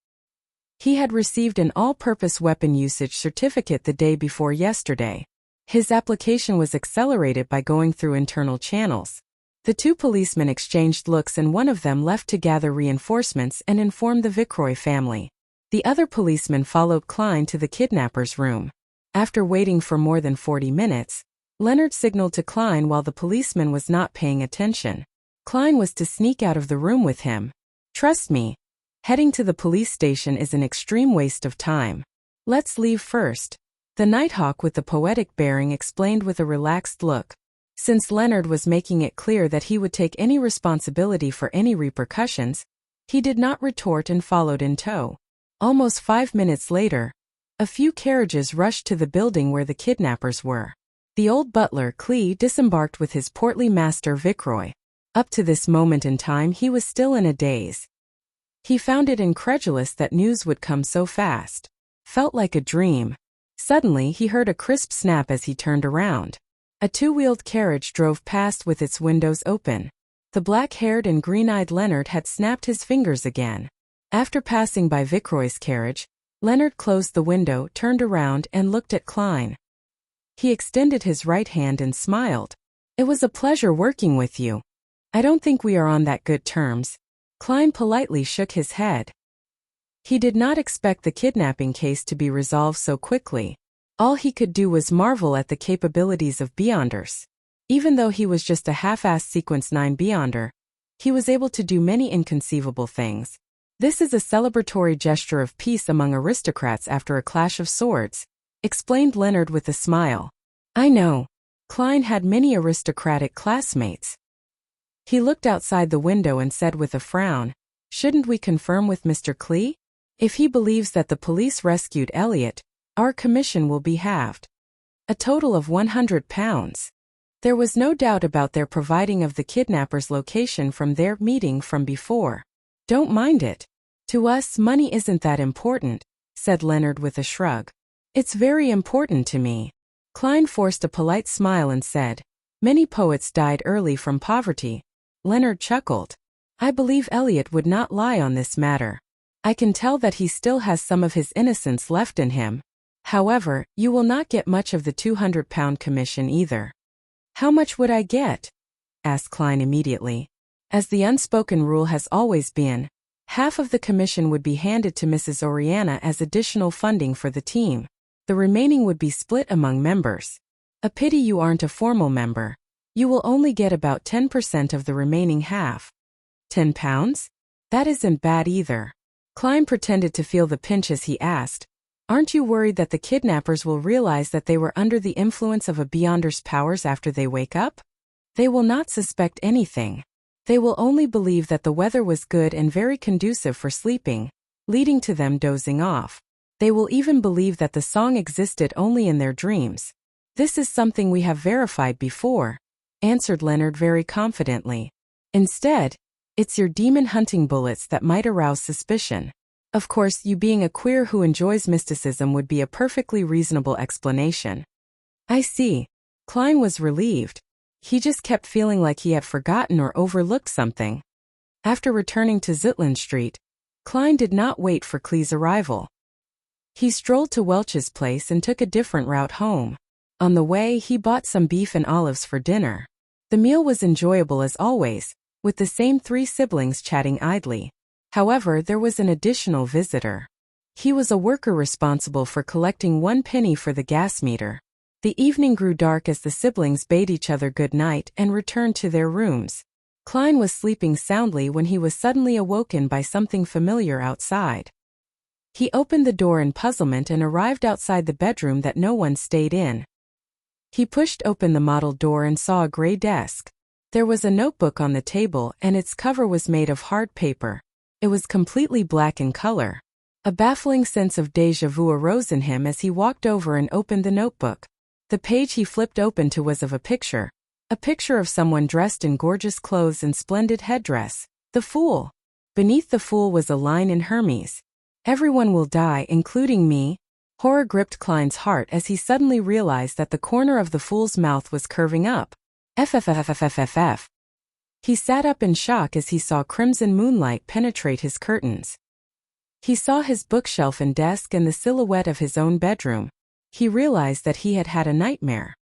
A: He had received an all-purpose weapon usage certificate the day before yesterday. His application was accelerated by going through internal channels. The 2 policemen exchanged looks and one of them left to gather reinforcements and inform the Vickroy family. The other policeman followed Klein to the kidnapper's room. After waiting for more than 40 minutes, Leonard signaled to Klein while the policeman was not paying attention. Klein was to sneak out of the room with him. "Trust me, heading to the police station is an extreme waste of time. Let's leave first." The Nighthawk with the poetic bearing explained with a relaxed look. Since Leonard was making it clear that he would take any responsibility for any repercussions, he did not retort and followed in tow. Almost 5 minutes later, a few carriages rushed to the building where the kidnappers were. The old butler, Clee, disembarked with his portly master, Vickroy. Up to this moment in time, he was still in a daze. He found it incredulous that news would come so fast. Felt like a dream. Suddenly, he heard a crisp snap as he turned around. A two-wheeled carriage drove past with its windows open. The black-haired and green-eyed Leonard had snapped his fingers again. After passing by Viceroy's carriage, Leonard closed the window, turned around, and looked at Klein. He extended his right hand and smiled. "It was a pleasure working with you. I don't think we are on that good terms." Klein politely shook his head. He did not expect the kidnapping case to be resolved so quickly. All he could do was marvel at the capabilities of Beyonders. Even though he was just a half-assed Sequence 9 Beyonder, he was able to do many inconceivable things. "This is a celebratory gesture of peace among aristocrats after a clash of swords," explained Leonard with a smile. "I know." Klein had many aristocratic classmates. He looked outside the window and said with a frown, "Shouldn't we confirm with Mr. Klee? If he believes that the police rescued Elliot, our commission will be halved. A total of £100. There was no doubt about their providing of the kidnapper's location from their meeting from before. "Don't mind it. To us, money isn't that important," said Leonard with a shrug. "It's very important to me." Klein forced a polite smile and said, "Many poets died early from poverty." Leonard chuckled. "I believe Elliot would not lie on this matter. I can tell that he still has some of his innocence left in him. However, you will not get much of the £200 commission either." "How much would I get?" asked Klein immediately. As the unspoken rule has always been, half of the commission would be handed to Mrs. Oriana as additional funding for the team. The remaining would be split among members. "A pity you aren't a formal member. You will only get about 10% of the remaining half." £10? That isn't bad either. Klein pretended to feel the pinch as he asked, "Aren't you worried that the kidnappers will realize that they were under the influence of a Beyonder's powers after they wake up? They will not suspect anything. They will only believe that the weather was good and very conducive for sleeping, leading to them dozing off. They will even believe that the song existed only in their dreams. This is something we have verified before," answered Leonard very confidently. "Instead, it's your demon hunting bullets that might arouse suspicion. Of course, you being a queer who enjoys mysticism would be a perfectly reasonable explanation." "I see." Klein was relieved. He just kept feeling like he had forgotten or overlooked something. After returning to Zutland Street, Klein did not wait for Klee's arrival. He strolled to Welch's place and took a different route home. On the way, he bought some beef and olives for dinner. The meal was enjoyable as always, with the same three siblings chatting idly. However, there was an additional visitor. He was a worker responsible for collecting 1 penny for the gas meter. The evening grew dark as the siblings bade each other good night and returned to their rooms. Klein was sleeping soundly when he was suddenly awoken by something familiar outside. He opened the door in puzzlement and arrived outside the bedroom that no one stayed in. He pushed open the mottled door and saw a gray desk. There was a notebook on the table and its cover was made of hard paper. It was completely black in color. A baffling sense of déjà vu arose in him as he walked over and opened the notebook. The page he flipped open to was of a picture of someone dressed in gorgeous clothes and splendid headdress. The Fool. Beneath the Fool was a line in Hermes. "Everyone will die, including me." Horror gripped Klein's heart as he suddenly realized that the corner of the Fool's mouth was curving up. FFFFFFF. He sat up in shock as he saw crimson moonlight penetrate his curtains. He saw his bookshelf and desk and the silhouette of his own bedroom. He realized that he had had a nightmare.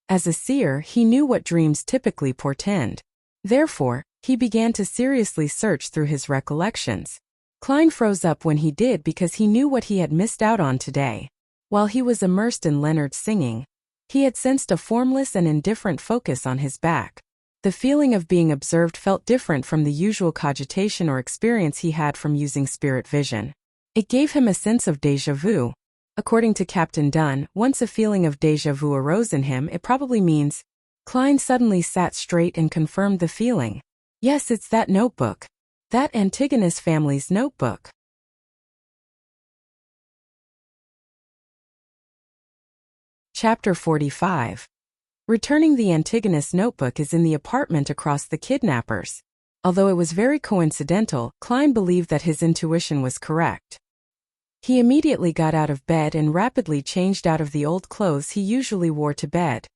A: As a seer, he knew what dreams typically portend. Therefore, he began to seriously search through his recollections. Klein froze up when he did because he knew what he had missed out on today. While he was immersed in Leonard's singing, he had sensed a formless and indifferent focus on his back. The feeling of being observed felt different from the usual cogitation or experience he had from using spirit vision. It gave him a sense of déjà vu. According to Captain Dunn, once a feeling of déjà vu arose in him, it probably means. Klein suddenly sat straight and confirmed the feeling. Yes, it's that notebook. That Antigonus family's notebook. Chapter 45. Returning the Antigonus notebook is in the apartment across the kidnappers. Although it was very coincidental, Klein believed that his intuition was correct. He immediately got out of bed and rapidly changed out of the old clothes he usually wore to bed.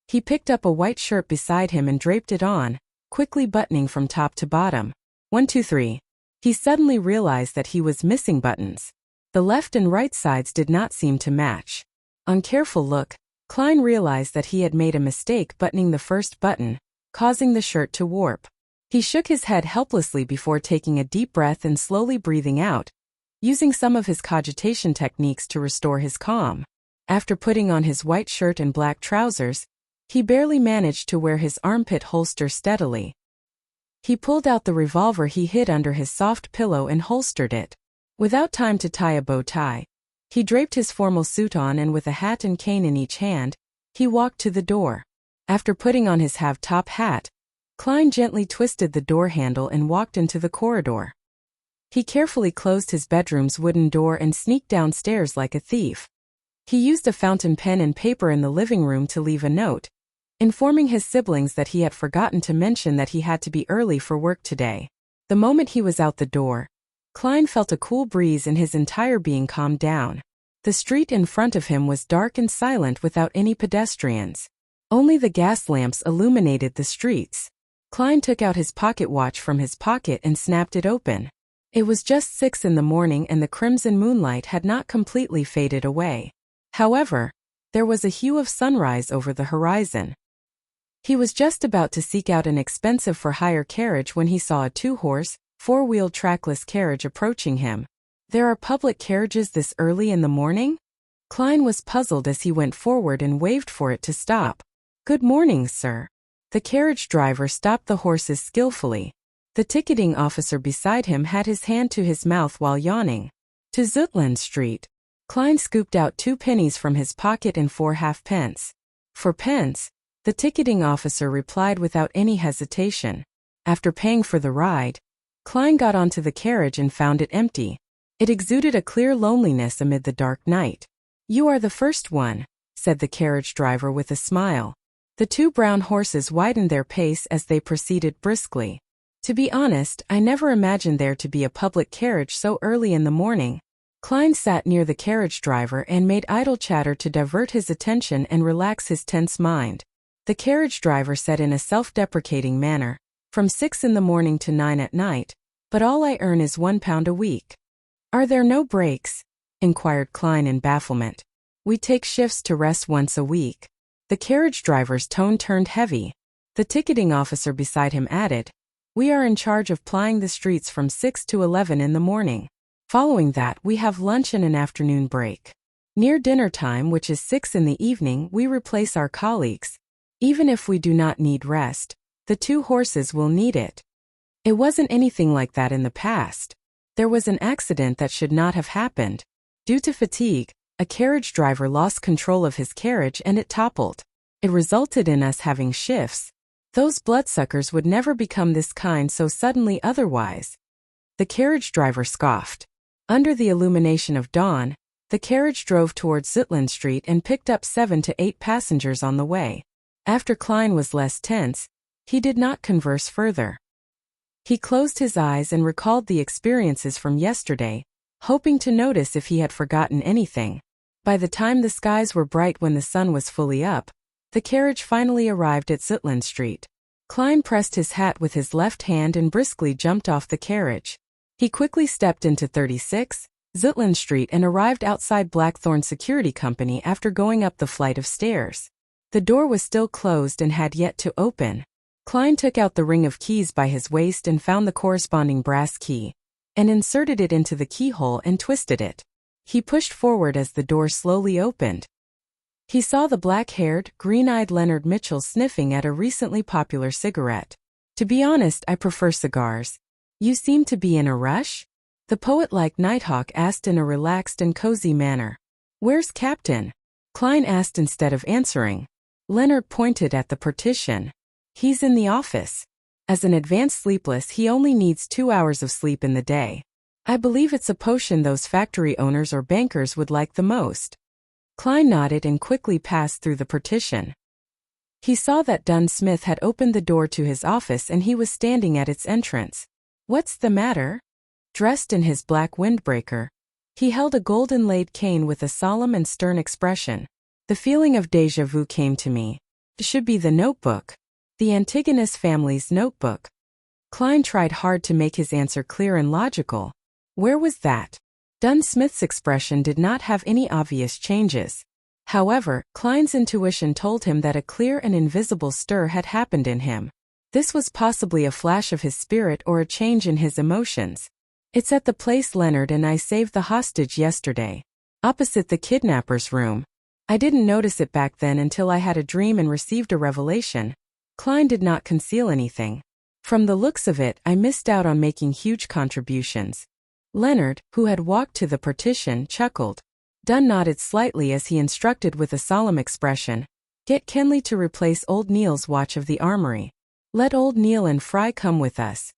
A: He picked up a white shirt beside him and draped it on, quickly buttoning from top to bottom. 1, 2, 3. He suddenly realized that he was missing buttons. The left and right sides did not seem to match. On careful look, Klein realized that he had made a mistake buttoning the first button, causing the shirt to warp. He shook his head helplessly before taking a deep breath and slowly breathing out, using some of his cogitation techniques to restore his calm. After putting on his white shirt and black trousers, he barely managed to wear his armpit holster steadily. He pulled out the revolver he hid under his soft pillow and holstered it. Without time to tie a bow tie, he draped his formal suit on and with a hat and cane in each hand, he walked to the door. After putting on his half-top hat, Klein gently twisted the door handle and walked into the corridor. He carefully closed his bedroom's wooden door and sneaked downstairs like a thief. He used a fountain pen and paper in the living room to leave a note, informing his siblings that he had forgotten to mention that he had to be early for work today. The moment he was out the door, Klein felt a cool breeze and his entire being calmed down. The street in front of him was dark and silent without any pedestrians. Only the gas lamps illuminated the streets. Klein took out his pocket watch from his pocket and snapped it open. It was just 6 in the morning and the crimson moonlight had not completely faded away. However, there was a hue of sunrise over the horizon. He was just about to seek out an expensive for-hire carriage when he saw a 2-horse, 4-wheeled trackless carriage approaching him. There are public carriages this early in the morning? Klein was puzzled as he went forward and waved for it to stop. Good morning, sir. The carriage driver stopped the horses skillfully. The ticketing officer beside him had his hand to his mouth while yawning. To Zutland Street. Klein scooped out 2 pennies from his pocket and 4 halfpence. For pence, the ticketing officer replied without any hesitation. After paying for the ride, Klein got onto the carriage and found it empty. It exuded a clear loneliness amid the dark night. You are the first one, said the carriage driver with a smile. The 2 brown horses widened their pace as they proceeded briskly. To be honest, I never imagined there to be a public carriage so early in the morning. Klein sat near the carriage driver and made idle chatter to divert his attention and relax his tense mind. The carriage driver said in a self-deprecating manner, from 6 in the morning to 9 at night, but all I earn is £1 a week. Are there no breaks? Inquired Klein in bafflement. We take shifts to rest once a week. The carriage driver's tone turned heavy. The ticketing officer beside him added, we are in charge of plying the streets from 6 to 11 in the morning. Following that, we have lunch and an afternoon break. Near dinner time, which is 6 in the evening, we replace our colleagues. Even if we do not need rest, the 2 horses will need it. It wasn't anything like that in the past. There was an accident that should not have happened. Due to fatigue, a carriage driver lost control of his carriage and it toppled. It resulted in us having shifts. Those bloodsuckers would never become this kind so suddenly otherwise. The carriage driver scoffed. Under the illumination of dawn, the carriage drove towards Zutland Street and picked up 7 to 8 passengers on the way. After Klein was less tense, he did not converse further. He closed his eyes and recalled the experiences from yesterday, hoping to notice if he had forgotten anything. By the time the skies were bright when the sun was fully up, the carriage finally arrived at Zutland Street. Klein pressed his hat with his left hand and briskly jumped off the carriage. He quickly stepped into 36, Zutland Street and arrived outside Blackthorn Security Company after going up the flight of stairs. The door was still closed and had yet to open. Klein took out the ring of keys by his waist and found the corresponding brass key, and inserted it into the keyhole and twisted it. He pushed forward as the door slowly opened. He saw the black-haired, green-eyed Leonard Mitchell sniffing at a recently popular cigarette. To be honest, I prefer cigars. You seem to be in a rush? The poet-like Nighthawk asked in a relaxed and cozy manner. Where's Captain? Klein asked instead of answering. Leonard pointed at the partition. He's in the office. As an advanced sleepless, he only needs 2 hours of sleep in the day. I believe it's a potion those factory owners or bankers would like the most. Klein nodded and quickly passed through the partition. He saw that Dunn Smith had opened the door to his office and he was standing at its entrance. What's the matter? Dressed in his black windbreaker, he held a golden-laid cane with a solemn and stern expression. The feeling of déjà vu came to me. It should be the notebook. The Antigonus family's notebook. Klein tried hard to make his answer clear and logical. Where was that? Dunn Smith's expression did not have any obvious changes. However, Klein's intuition told him that a clear and invisible stir had happened in him. This was possibly a flash of his spirit or a change in his emotions. It's at the place Leonard and I saved the hostage yesterday. Opposite the kidnapper's room. I didn't notice it back then until I had a dream and received a revelation. Klein did not conceal anything. From the looks of it, I missed out on making huge contributions. Leonard, who had walked to the partition, chuckled. Dunn nodded slightly as he instructed with a solemn expression. Get Kenley to replace old Neil's watch of the armory. Let old Neil and Fry come with us.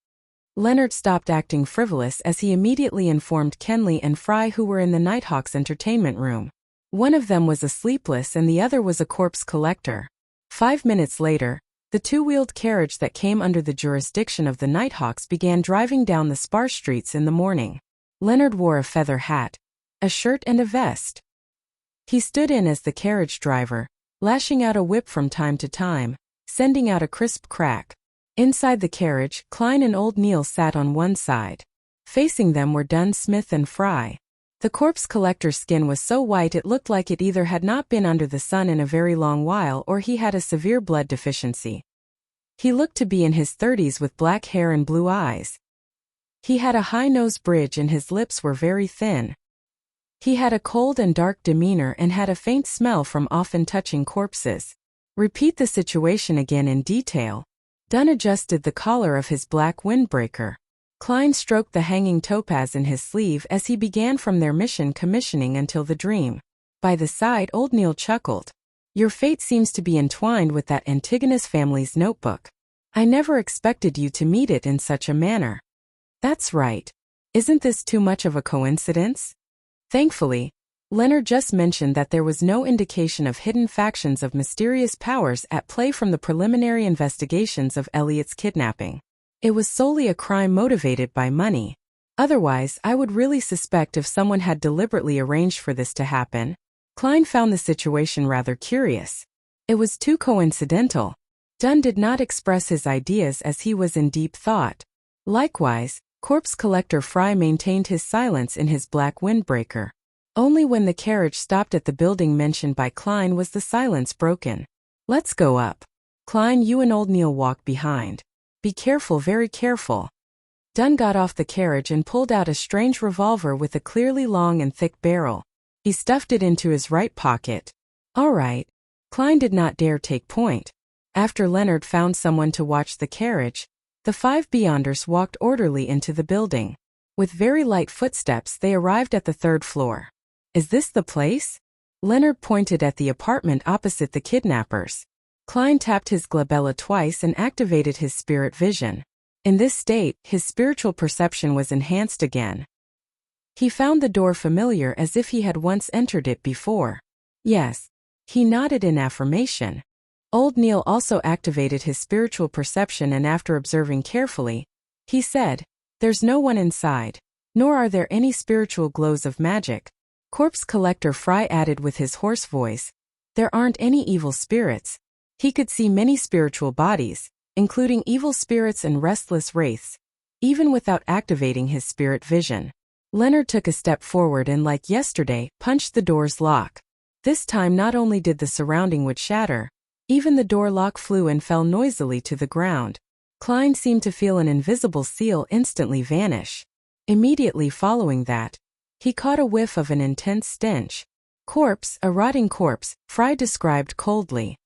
A: Leonard stopped acting frivolous as he immediately informed Kenley and Fry, who were in the Nighthawk's entertainment room. One of them was a sleepless and the other was a corpse collector. 5 minutes later, the two-wheeled carriage that came under the jurisdiction of the Nighthawks began driving down the sparse streets in the morning. Leonard wore a feather hat, a shirt and a vest. He stood in as the carriage driver, lashing out a whip from time to time, sending out a crisp crack. Inside the carriage, Klein and old Neil sat on one side. Facing them were Dunn Smith and Fry. The corpse collector's skin was so white it looked like it either had not been under the sun in a very long while or he had a severe blood deficiency. He looked to be in his 30s with black hair and blue eyes. He had a high nose bridge and his lips were very thin. He had a cold and dark demeanor and had a faint smell from often touching corpses. Repeat the situation again in detail. Dunn adjusted the collar of his black windbreaker. Klein stroked the hanging topaz in his sleeve as he began from their mission commissioning until the dream. By the side, old Neil chuckled. Your fate seems to be entwined with that Antigonus family's notebook. I never expected you to meet it in such a manner. That's right. Isn't this too much of a coincidence? Thankfully, Leonard just mentioned that there was no indication of hidden factions of mysterious powers at play from the preliminary investigations of Elliot's kidnapping. It was solely a crime motivated by money. Otherwise, I would really suspect if someone had deliberately arranged for this to happen. Klein found the situation rather curious. It was too coincidental. Dunn did not express his ideas as he was in deep thought. Likewise, corpse collector Fry maintained his silence in his black windbreaker. Only when the carriage stopped at the building mentioned by Klein was the silence broken. Let's go up. Klein, you and old Neil walk behind. Be careful, very careful. Dunn got off the carriage and pulled out a strange revolver with a clearly long and thick barrel. He stuffed it into his right pocket. All right. Klein did not dare take point. After Leonard found someone to watch the carriage, the 5 Beyonders walked orderly into the building. With very light footsteps they arrived at the 3rd floor. Is this the place? Leonard pointed at the apartment opposite the kidnappers. Klein tapped his glabella twice and activated his spirit vision. In this state, his spiritual perception was enhanced again. He found the door familiar as if he had once entered it before. Yes. He nodded in affirmation. Old Neil also activated his spiritual perception and after observing carefully, he said, There's no one inside, nor are there any spiritual glows of magic. Corpse collector Fry added with his hoarse voice, There aren't any evil spirits. He could see many spiritual bodies, including evil spirits and restless wraiths, even without activating his spirit vision. Leonard took a step forward and, like yesterday, punched the door's lock. This time not only did the surrounding wood shatter, even the door lock flew and fell noisily to the ground. Klein seemed to feel an invisible seal instantly vanish. Immediately following that, he caught a whiff of an intense stench. Corpse, a rotting corpse, Fry described coldly.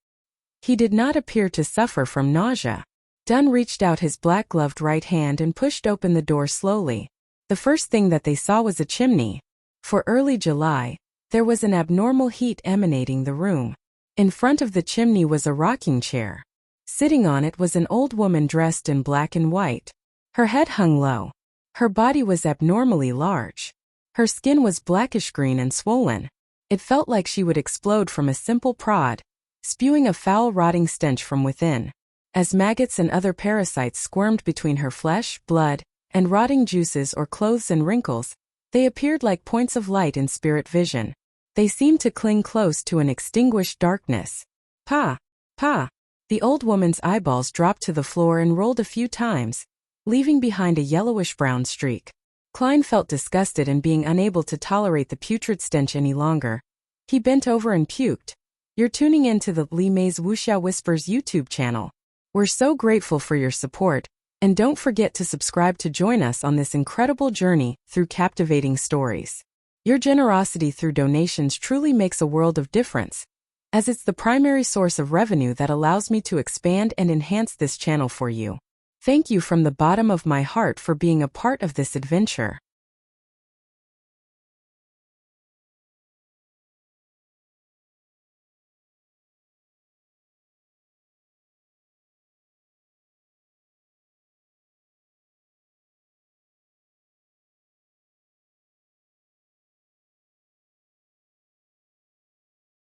A: He did not appear to suffer from nausea. Dunn reached out his black-gloved right hand and pushed open the door slowly. The first thing that they saw was a chimney. For early July, there was an abnormal heat emanating the room. In front of the chimney was a rocking chair. Sitting on it was an old woman dressed in black and white. Her head hung low. Her body was abnormally large. Her skin was blackish-green and swollen. It felt like she would explode from a simple prod, spewing a foul rotting stench from within. As maggots and other parasites squirmed between her flesh, blood, and rotting juices or clothes and wrinkles, they appeared like points of light in spirit vision. They seemed to cling close to an extinguished darkness. Pa! Pa! The old woman's eyeballs dropped to the floor and rolled a few times, leaving behind a yellowish-brown streak. Klein felt disgusted and being unable to tolerate the putrid stench any longer. He bent over and puked. You're tuning into the Li Mei's Wuxia Whispers YouTube channel. We're so grateful for your support, and don't forget to subscribe to join us on this incredible journey through captivating stories. Your generosity through donations truly makes a world of difference, as it's the primary source of revenue that allows me to expand and enhance this channel for you. Thank you from the bottom of my heart for being a part of this adventure.